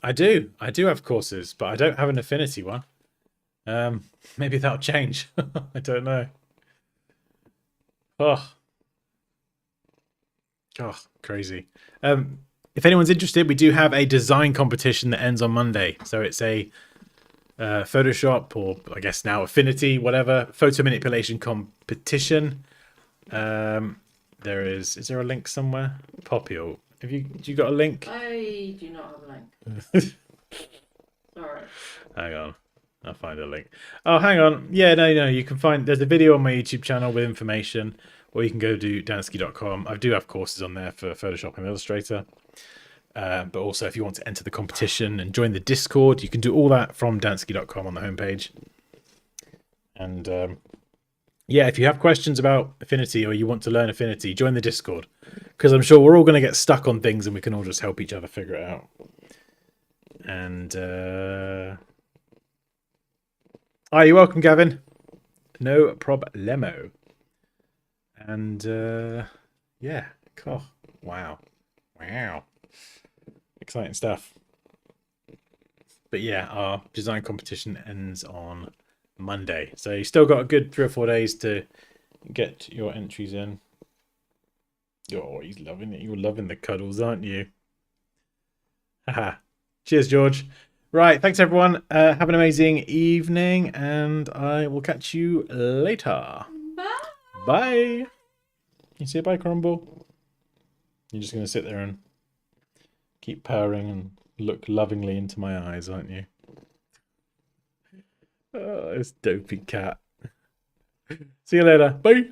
I do have courses, but I don't have an Affinity one. Maybe that'll change. I don't know. Oh, crazy. If anyone's interested, we do have a design competition that ends on Monday. So it's a Photoshop, or I guess now Affinity, whatever, photo manipulation competition. there is there a link somewhere? Popio. Do you got a link? I do not have a link. Alright. Hang on. I'll find a link. Oh, hang on. Yeah, no, you can find... There's a video on my YouTube channel with information, or you can go to dansky.com. I do have courses on there for Photoshop and Illustrator. But also, if you want to enter the competition and join the Discord, you can do all that from dansky.com on the homepage. And yeah, if you have questions about Affinity or you want to learn Affinity, join the Discord. Because I'm sure we're all going to get stuck on things and we can all just help each other figure it out. And... Oh, you're welcome, Gavin. No problemo. And yeah, cool. Wow. Exciting stuff. But yeah, our design competition ends on Monday. So you still got a good 3 or 4 days to get your entries in. Oh, he's loving it. You're loving the cuddles, aren't you? Haha. Cheers, George. Right, thanks everyone. Have an amazing evening, and I will catch you later. Bye. Bye. You say bye, Crumble? You're just going to sit there and keep purring and look lovingly into my eyes, aren't you? Oh, this dopey cat. See you later. Bye.